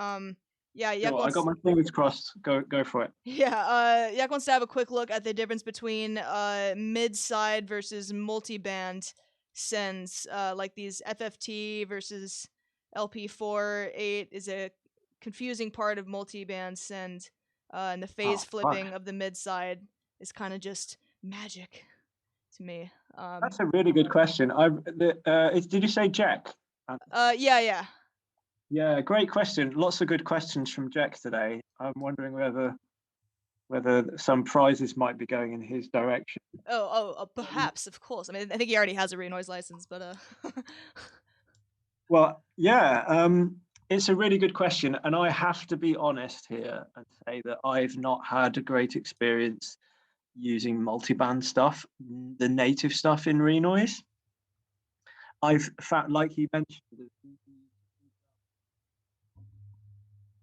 Yak I got my fingers crossed. Go for it. Yeah, Yak wants to have a quick look at the difference between mid-side versus multi-band sends. Like these FFT versus LP4/8 is a confusing part of multi-band send, and the phase flipping of the mid-side is kind of just magic to me. That's a really good question. Did you say Jack? Yeah. Yeah, great question. Lots of good questions from Jack today. I'm wondering whether some prizes might be going in his direction. Perhaps, of course. I mean, I think he already has a Renoise license, but Well, yeah, it's a really good question, and I have to be honest here and say that I've not had a great experience using multiband stuff, the native stuff in Renoise. I've found, like you mentioned,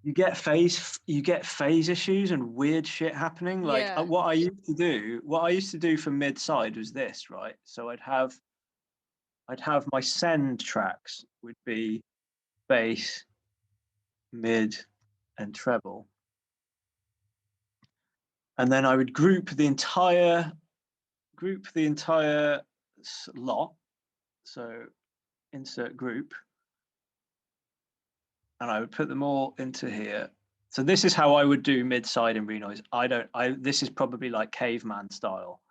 you get phase issues and weird shit happening. Like what I used to do for mid-side was this, right? So I'd have my send tracks would be bass, mid, and treble. And then I would group the entire lot. So insert group, and I would put them all into here. So this is how I would do mid-side in Renoise. This is probably like caveman style,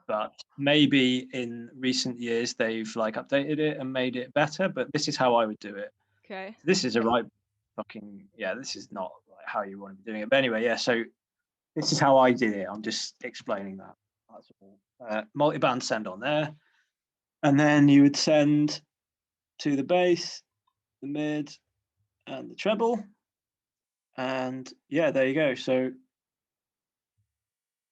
but maybe in recent years they've like updated it and made it better, but this is how I would do it. Okay. So this is a right fucking, yeah, this is not like how you want to be doing it. But anyway, yeah, so this is how I did it. I'm just explaining that. That's all. Multi-band send on there. And then you would send to the bass, the mid, and the treble. And yeah, there you go. So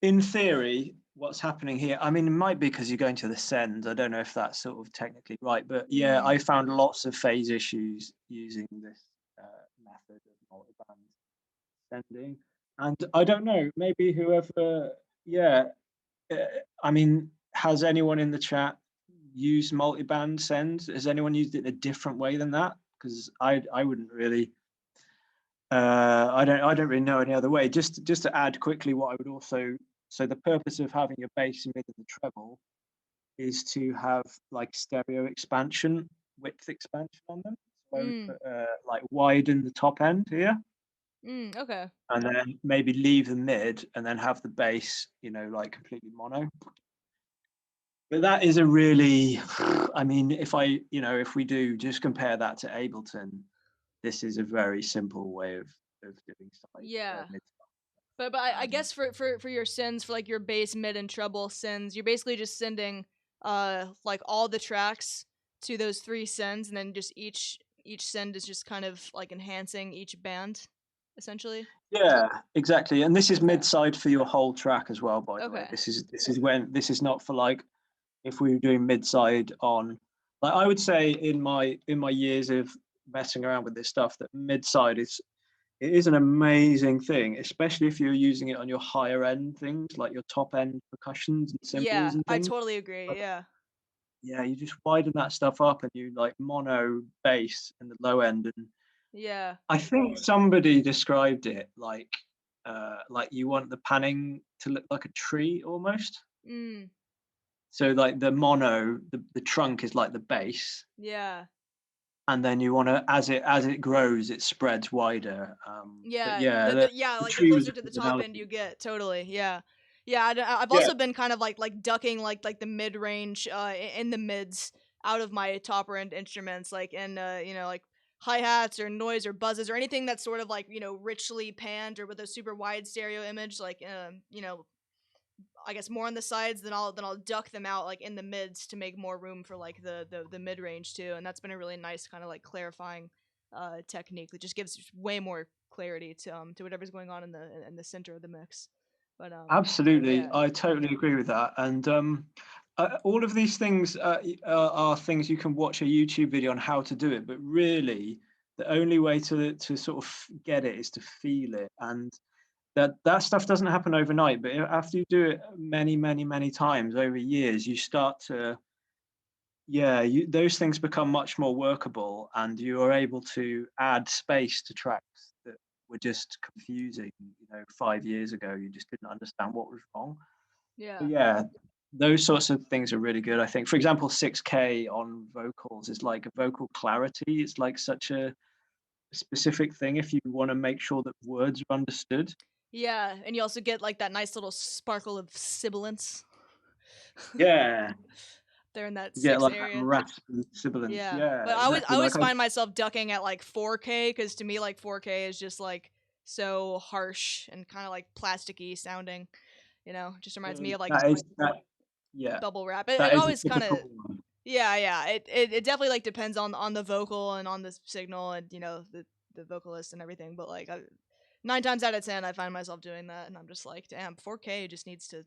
in theory, what's happening here, I mean, it might be because you're going to the send. I don't know if that's sort of technically right, but yeah, I found lots of phase issues using this method of multi-band sending. And I don't know, maybe whoever, yeah, I mean, has anyone in the chat used multi-band send? Has anyone used it a different way than that? Because I wouldn't really. I don't really know any other way. Just to add quickly, what I would also, so the purpose of having your bass, mid, and the treble is to have like stereo expansion, width expansion on them. So I would put like widen the top end here, Okay. and then maybe leave the mid, and then have the bass, you know, like completely mono. But that is a really, I mean, if we do just compare that to Ableton, this is a very simple way of doing side. Yeah. Mid. But I guess for your sends, for like your bass, mid, and treble sends, you're basically just sending like all the tracks to those 3 sends, and then just each send is just kind of like enhancing each band, essentially. Yeah, exactly. And this is mid side for your whole track as well, by the way. Okay. This is not for like if we were doing mid side on, like I would say in my years of messing around with this stuff, that mid side is an amazing thing, especially if you're using it on your higher end things, like your top end percussions and cymbals Yeah, and I things. totally agree. Yeah. Yeah, you just widen that stuff up and you like mono bass in the low end. And Yeah. I think somebody described it like you want the panning to look like a tree almost. Mm. So like the mono, the trunk is like the bass, Yeah. and then you want to, as it grows, it spreads wider. But Yeah, yeah, yeah, the like the tree was closer a to the good top end analogy. you get, totally, yeah. Yeah, I've Yeah, also been kind of like ducking like the mid range in the mids out of my topper end instruments, like in like hi hats or noise or buzzes or anything that's sort of like richly panned or with a super wide stereo image, like I guess more on the sides, then I'll duck them out like in the mids to make more room for like the mid range too, and that's been a really nice kind of like clarifying technique that just gives way more clarity to whatever's going on in the center of the mix. But absolutely. yeah, I totally agree with that. And all of these things are things you can watch a YouTube video on how to do it. But really, the only way to sort of get it is to feel it. And that stuff doesn't happen overnight. But after you do it many, many, many times over years, you start to, yeah, those things become much more workable, and you are able to add space to tracks that were just confusing. 5 years ago, you just didn't understand what was wrong. yeah, But yeah, those sorts of things are really good. I think, for example, 6K on vocals is like a vocal clarity. It's like such a specific thing if you want to make sure that words are understood. yeah, and you also get like that nice little sparkle of sibilance Yeah, there in that you get six like that area. raspy sibilance. Yeah, Yeah, but I exactly. always Like I, find myself ducking at like 4K because to me like 4K is just like so harsh and kind of like plasticky sounding. Just reminds me of like that is that. Yeah, bubble wrap. It that is a always kind of typical one. yeah. It definitely like depends on the vocal and on the signal and the vocalist and everything. But like 9 times out of 10, I find myself doing that, and I'm just like, damn, 4K just needs to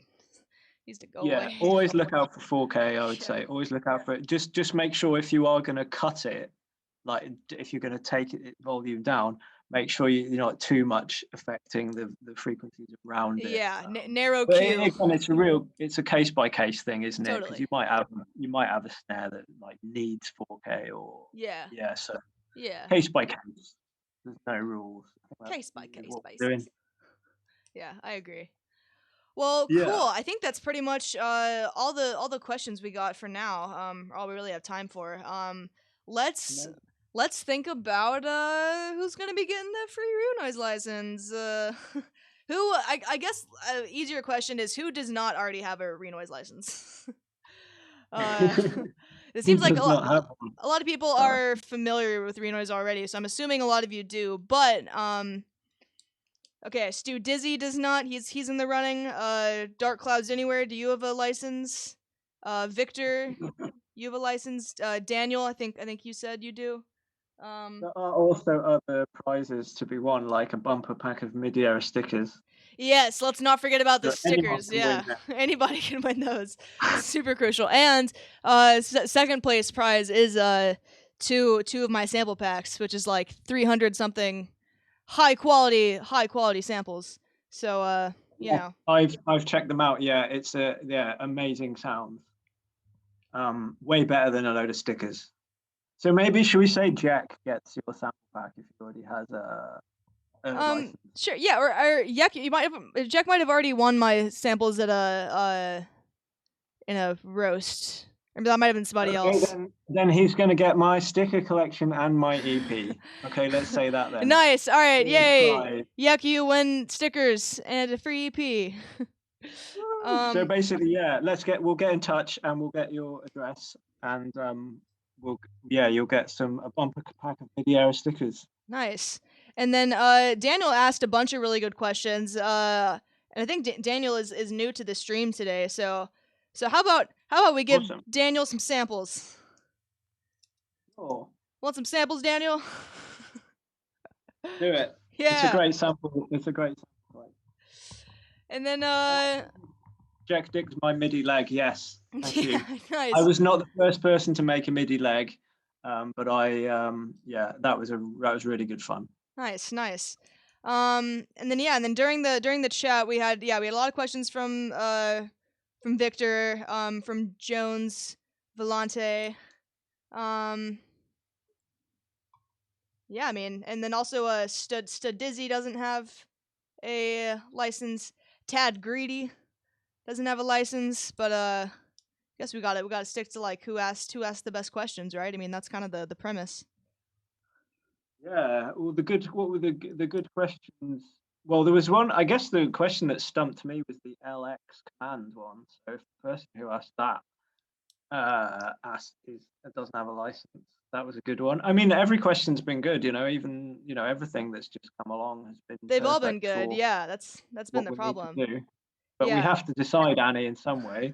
go Yeah, away. always look out for 4K. I would Yeah. say always look out for it. Just make sure if you are going to cut it, like if you're going to take it volume down, make sure you're not too much affecting the frequencies around it. Yeah, narrow But Q. again, it's a case by case thing, isn't it? Because Totally. you might have a snare that like needs 4K or Yeah. yeah. So Yeah. case by case. There's no rules. I think that's Case by usually case what we're doing. basis. Yeah, I agree. Well, cool. Yeah. I think that's pretty much all the questions we got for now. All we really have time for. let's No. let's think about who's gonna be getting the free Renoise license. Who I guess easier question is who does not already have a Renoise license? uh, it Who seems like does not have one? a lot of people are familiar with Renoise already, so I'm assuming a lot of you do. But okay, Stu Dizzy does not. He's in the running. Dark Clouds Anywhere. Do you have a license? Victor, you have a license. Daniel, I think you said you do. There are also other prizes to be won, like a bumper pack of mid-era stickers. Yes, let's not forget about the So anyone stickers. can Yeah, win that. anybody can win those. Super crucial. And second place prize is two of my sample packs, which is like 300 something high quality samples. So you know. I've checked them out. Yeah, it's amazing sounds. Way better than a load of stickers. So maybe should we say Jack gets your sample pack if he already has a license? Sure, yeah, or Jack, Jack might have already won my samples at a in a roast. Or that might have been somebody else. Then he's going to get my sticker collection and my EP. Okay, let's say that then. Nice. All right, yay! Right. Yuck, you win stickers and a free EP. So basically, yeah, we'll get in touch and we'll get your address and you'll get a bumper pack of video stickers. Nice. And then Daniel asked a bunch of really good questions. And I think Daniel is new to the stream today. So how about we give Daniel some samples? Oh. Want some samples, Daniel? Do it. Yeah. It's a great sample. And then Jack digs my MIDI leg. Yes. Thank you. Nice. I was not the first person to make a MIDI leg, but that was really good fun. Nice. And then during the chat we had a lot of questions from Victor, from Jones, Volante, yeah, I mean, and then also Stud Dizzy doesn't have a license. Tad Greedy doesn't have a license, but I guess we gotta stick to like who asked the best questions, right? I mean, that's kind of the premise. Yeah. Well, what were the good questions? Well, there was one. I guess the question that stumped me was the LX command one. So if the person who asked that doesn't have a license, that was a good one. I mean, every question's been good. Even everything that's just come along has been. They've all been good. Yeah, that's been the problem. But we have to decide, Annie, in some way.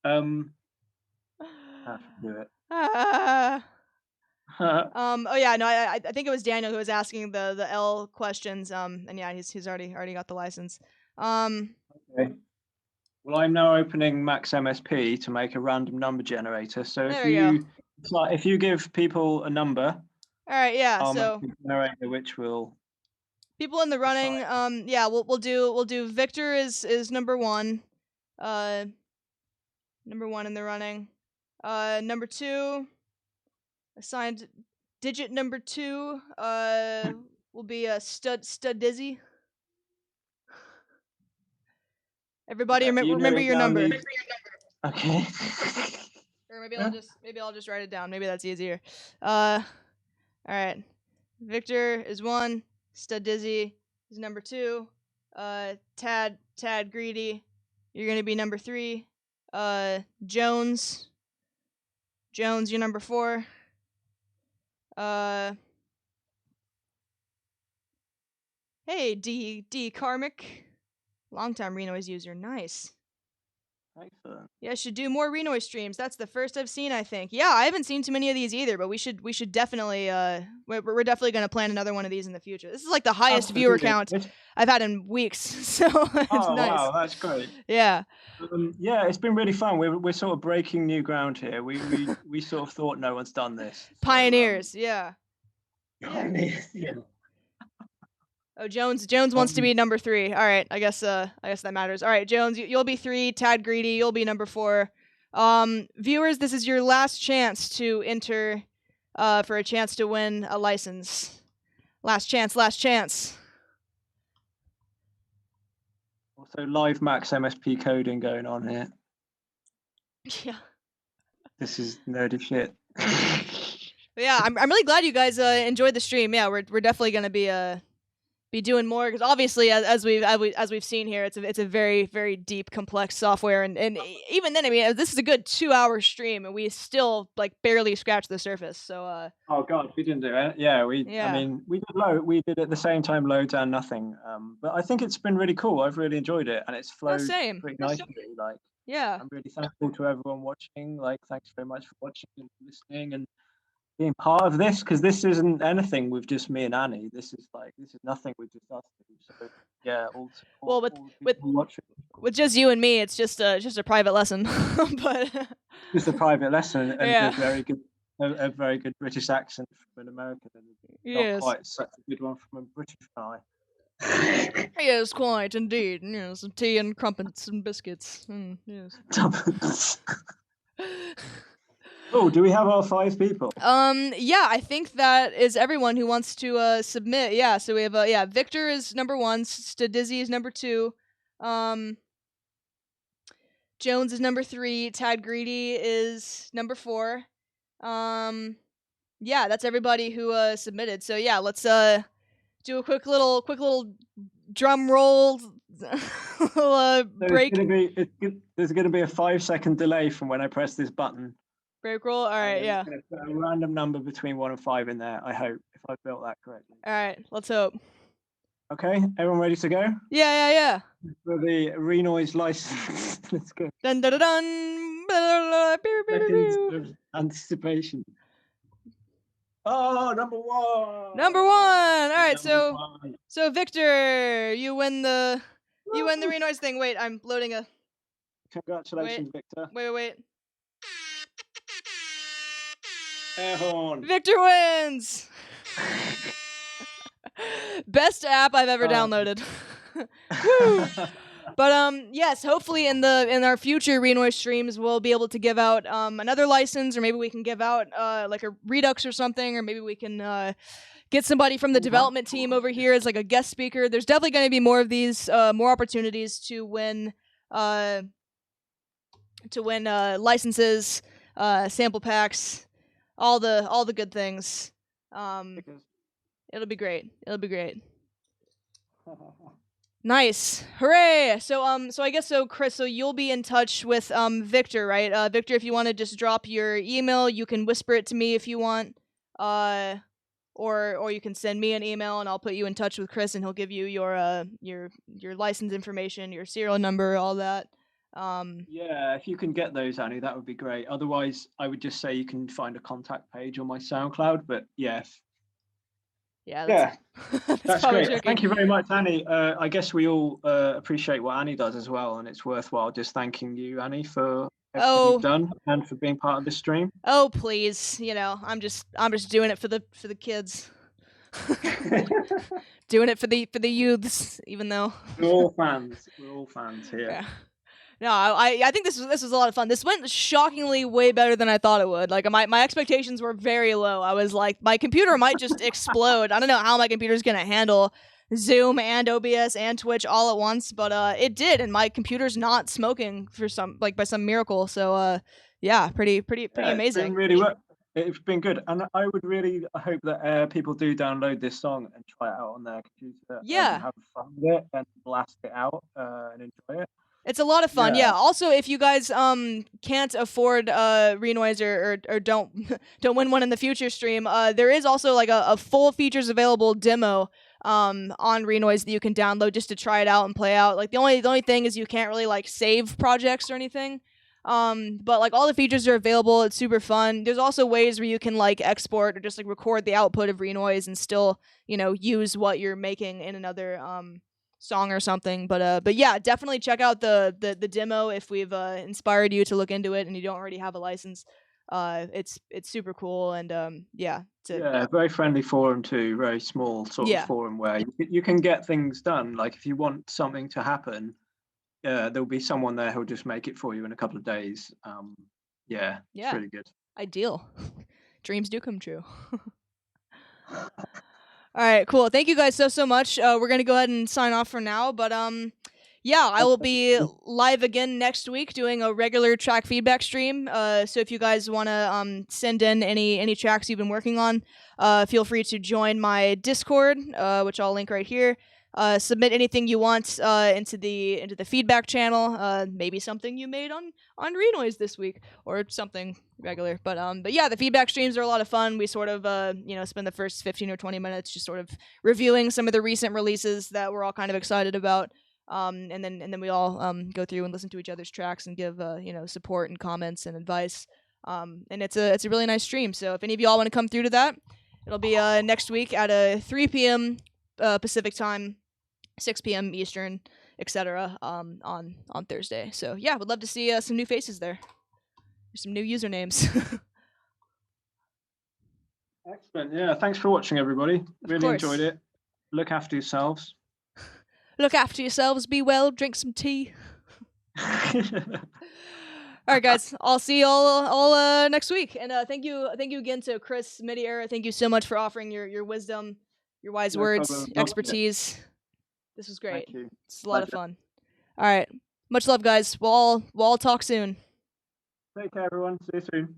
How to do it. Oh yeah, no, I think it was Daniel who was asking the L questions. And yeah, he's already got the license. Okay. Well, I'm now opening Max MSP to make a random number generator. So if you give people a number, all right, yeah. I'll so make a generator which will. People in the running, yeah, we'll do Victor is number 1. Number 1 in the running. Number 2, assigned digit number 2, will be Stud Dizzy. Everybody remember your number. Okay. Or maybe I'll just write it down. Maybe that's easier. All right. Victor is 1. Stud Dizzy is number 2. Tad Greedy, you're gonna be number 3. Jones, you're number 4. Hey, D Karmic, longtime Renoise user. Nice. Excellent. Yeah, should do more Renoise streams. That's the first I've seen, I think. Yeah, I haven't seen too many of these either, but we should definitely we're definitely going to plan another one of these in the future. This is like the highest viewer count I've had in weeks. So it's nice. Wow, that's great. Yeah. Yeah, it's been really fun. We're sort of breaking new ground here. We sort of thought no one's done this. Pioneers, yeah. Pioneers, yeah. Oh, Jones wants to be number 3. All right, I guess that matters. All right, Jones, you'll be 3. Tad Greedy, you'll be number 4. Viewers, this is your last chance to enter for a chance to win a license. Last chance. Also, live Max MSP coding going on here. Yeah. This is nerdy shit. But yeah, I'm really glad you guys enjoyed the stream. Yeah, we're definitely gonna be doing more because obviously as we've seen here, it's a very very deep complex software, and even then, I mean, this is a good 2-hour stream, and we still like barely scratched the surface. So Oh God, we didn't do it. Yeah, I Yeah. mean, we did at the same time loads and nothing. But I think it's been really cool. I've really enjoyed it, and it's flowed same. pretty nicely. Like, Yeah. I'm really thankful to everyone watching. Like, thanks very much for watching and listening and being part of this, because this isn't anything with just me and Annie. This is nothing with just us two. So yeah, Well, with people watching. with just you and me, it's just a private lesson. But Just a private lesson and Yeah. a very good British accent from an American, and Yes. not quite such a good one from a British guy. Yes, quite indeed. Yes, tea and crumpets and biscuits. Yes. Oh, do we have our 5 people? Yeah, I think that is everyone who wants to submit. Yeah, so we have Victor is number 1, Stadizzy is number 2, Jones is number 3, Tad Greedy is number 4. Yeah, that's everybody who submitted. So yeah, let's do a quick little drum roll break. There's gonna be a 5-second delay from when I press this button. Break roll. All right, yeah. I'm gonna put a random number between 1 and 5 in there. I hope, if I built that correctly. All right, let's hope. Okay, everyone ready to go? Yeah. For the Renoise license. Let's go. Dun dun dun dun. Seconds of anticipation. Oh, number 1. Number 1. All right, Number so Victor, you win the Renoise thing. Wait, I'm loading a. Congratulations, Victor. Wait. Air horn. Victor wins. Best app I've ever downloaded. Woo! But yes, hopefully in our future Renoise streams we'll be able to give out another license, or maybe we can give out like a Redux or something, or maybe we can get somebody from the development team over here as like a guest speaker. There's definitely going to be more of these, more opportunities to win licenses, sample packs, all the good things. It'll be great. Nice. Hooray! So I guess Chris, so you'll be in touch with Victor, right? Victor, if you want to just drop your email, you can whisper it to me if you want. Or you can send me an email and I'll put you in touch with Chris and he'll give you your license information, your serial number, all that. Yeah, if you can get those, Annie, that would be great. Otherwise, I would just say you can find a contact page on my SoundCloud. But yes. Yeah, that's great. Tricky. Thank you very much, Annie. I guess we all appreciate what Annie does as well, and it's worthwhile just thanking you, Annie, for everything you've done and for being part of the stream. Oh, please, I'm just doing it for the kids. Doing it for the youths, even though we're all fans here. Yeah. No, I think this was a lot of fun. This went shockingly way better than I thought it would. Like my expectations were very low. I was like, my computer might just explode. I don't know how my computer's gonna handle Zoom and OBS and Twitch all at once, but it did, and my computer's not smoking for by some miracle. So yeah, pretty amazing. It's been good, and I would really hope that people do download this song and try it out on their computer. Yeah, have fun with it and blast it out and enjoy it. It's a lot of fun, yeah. Also, if you guys can't afford Renoise or don't win one in the future stream, there is also like a full features available demo on Renoise that you can download just to try it out and play out. Like the only thing is you can't really like save projects or anything. But like all the features are available. It's super fun. There's also ways where you can like export or just like record the output of Renoise and still, use what you're making in another song or something. But yeah, definitely check out the demo if we've inspired you to look into it and you don't already have a license. It's super cool, and yeah. Very friendly forum too. Very small sort of forum where you can get things done. Like if you want something to happen, there'll be someone there who'll just make it for you in a couple of days. It's really good. Ideal. Dreams do come true. All right, cool. Thank you guys so much. We're gonna go ahead and sign off for now, but yeah, I will be live again next week doing a regular track feedback stream. So if you guys want to send in any tracks you've been working on, feel free to join my Discord, which I'll link right here. Submit anything you want into the feedback channel. Maybe something you made on Renoise this week or something regular. But yeah, the feedback streams are a lot of fun. We sort of spend the first 15 or 20 minutes just sort of reviewing some of the recent releases that we're all kind of excited about. And then we all go through and listen to each other's tracks and give support and comments and advice. And it's a really nice stream. So if any of y'all want to come through to that, it'll be next week at 3 p.m. Pacific time, 6 p.m. Eastern, etc. On Thursday. So yeah, would love to see some new faces there. Some new usernames. Excellent. Yeah, thanks for watching, everybody. Really enjoyed it. Look after yourselves. Look after yourselves. Be well. Drink some tea. All right, guys. I'll see you all next week. And thank you again to Chris Midiera. Thank you so much for offering your wisdom, your wise words, expertise. This was great. It's a lot of fun. All right. Much love, guys. We'll all talk soon. Take care, everyone. See you soon.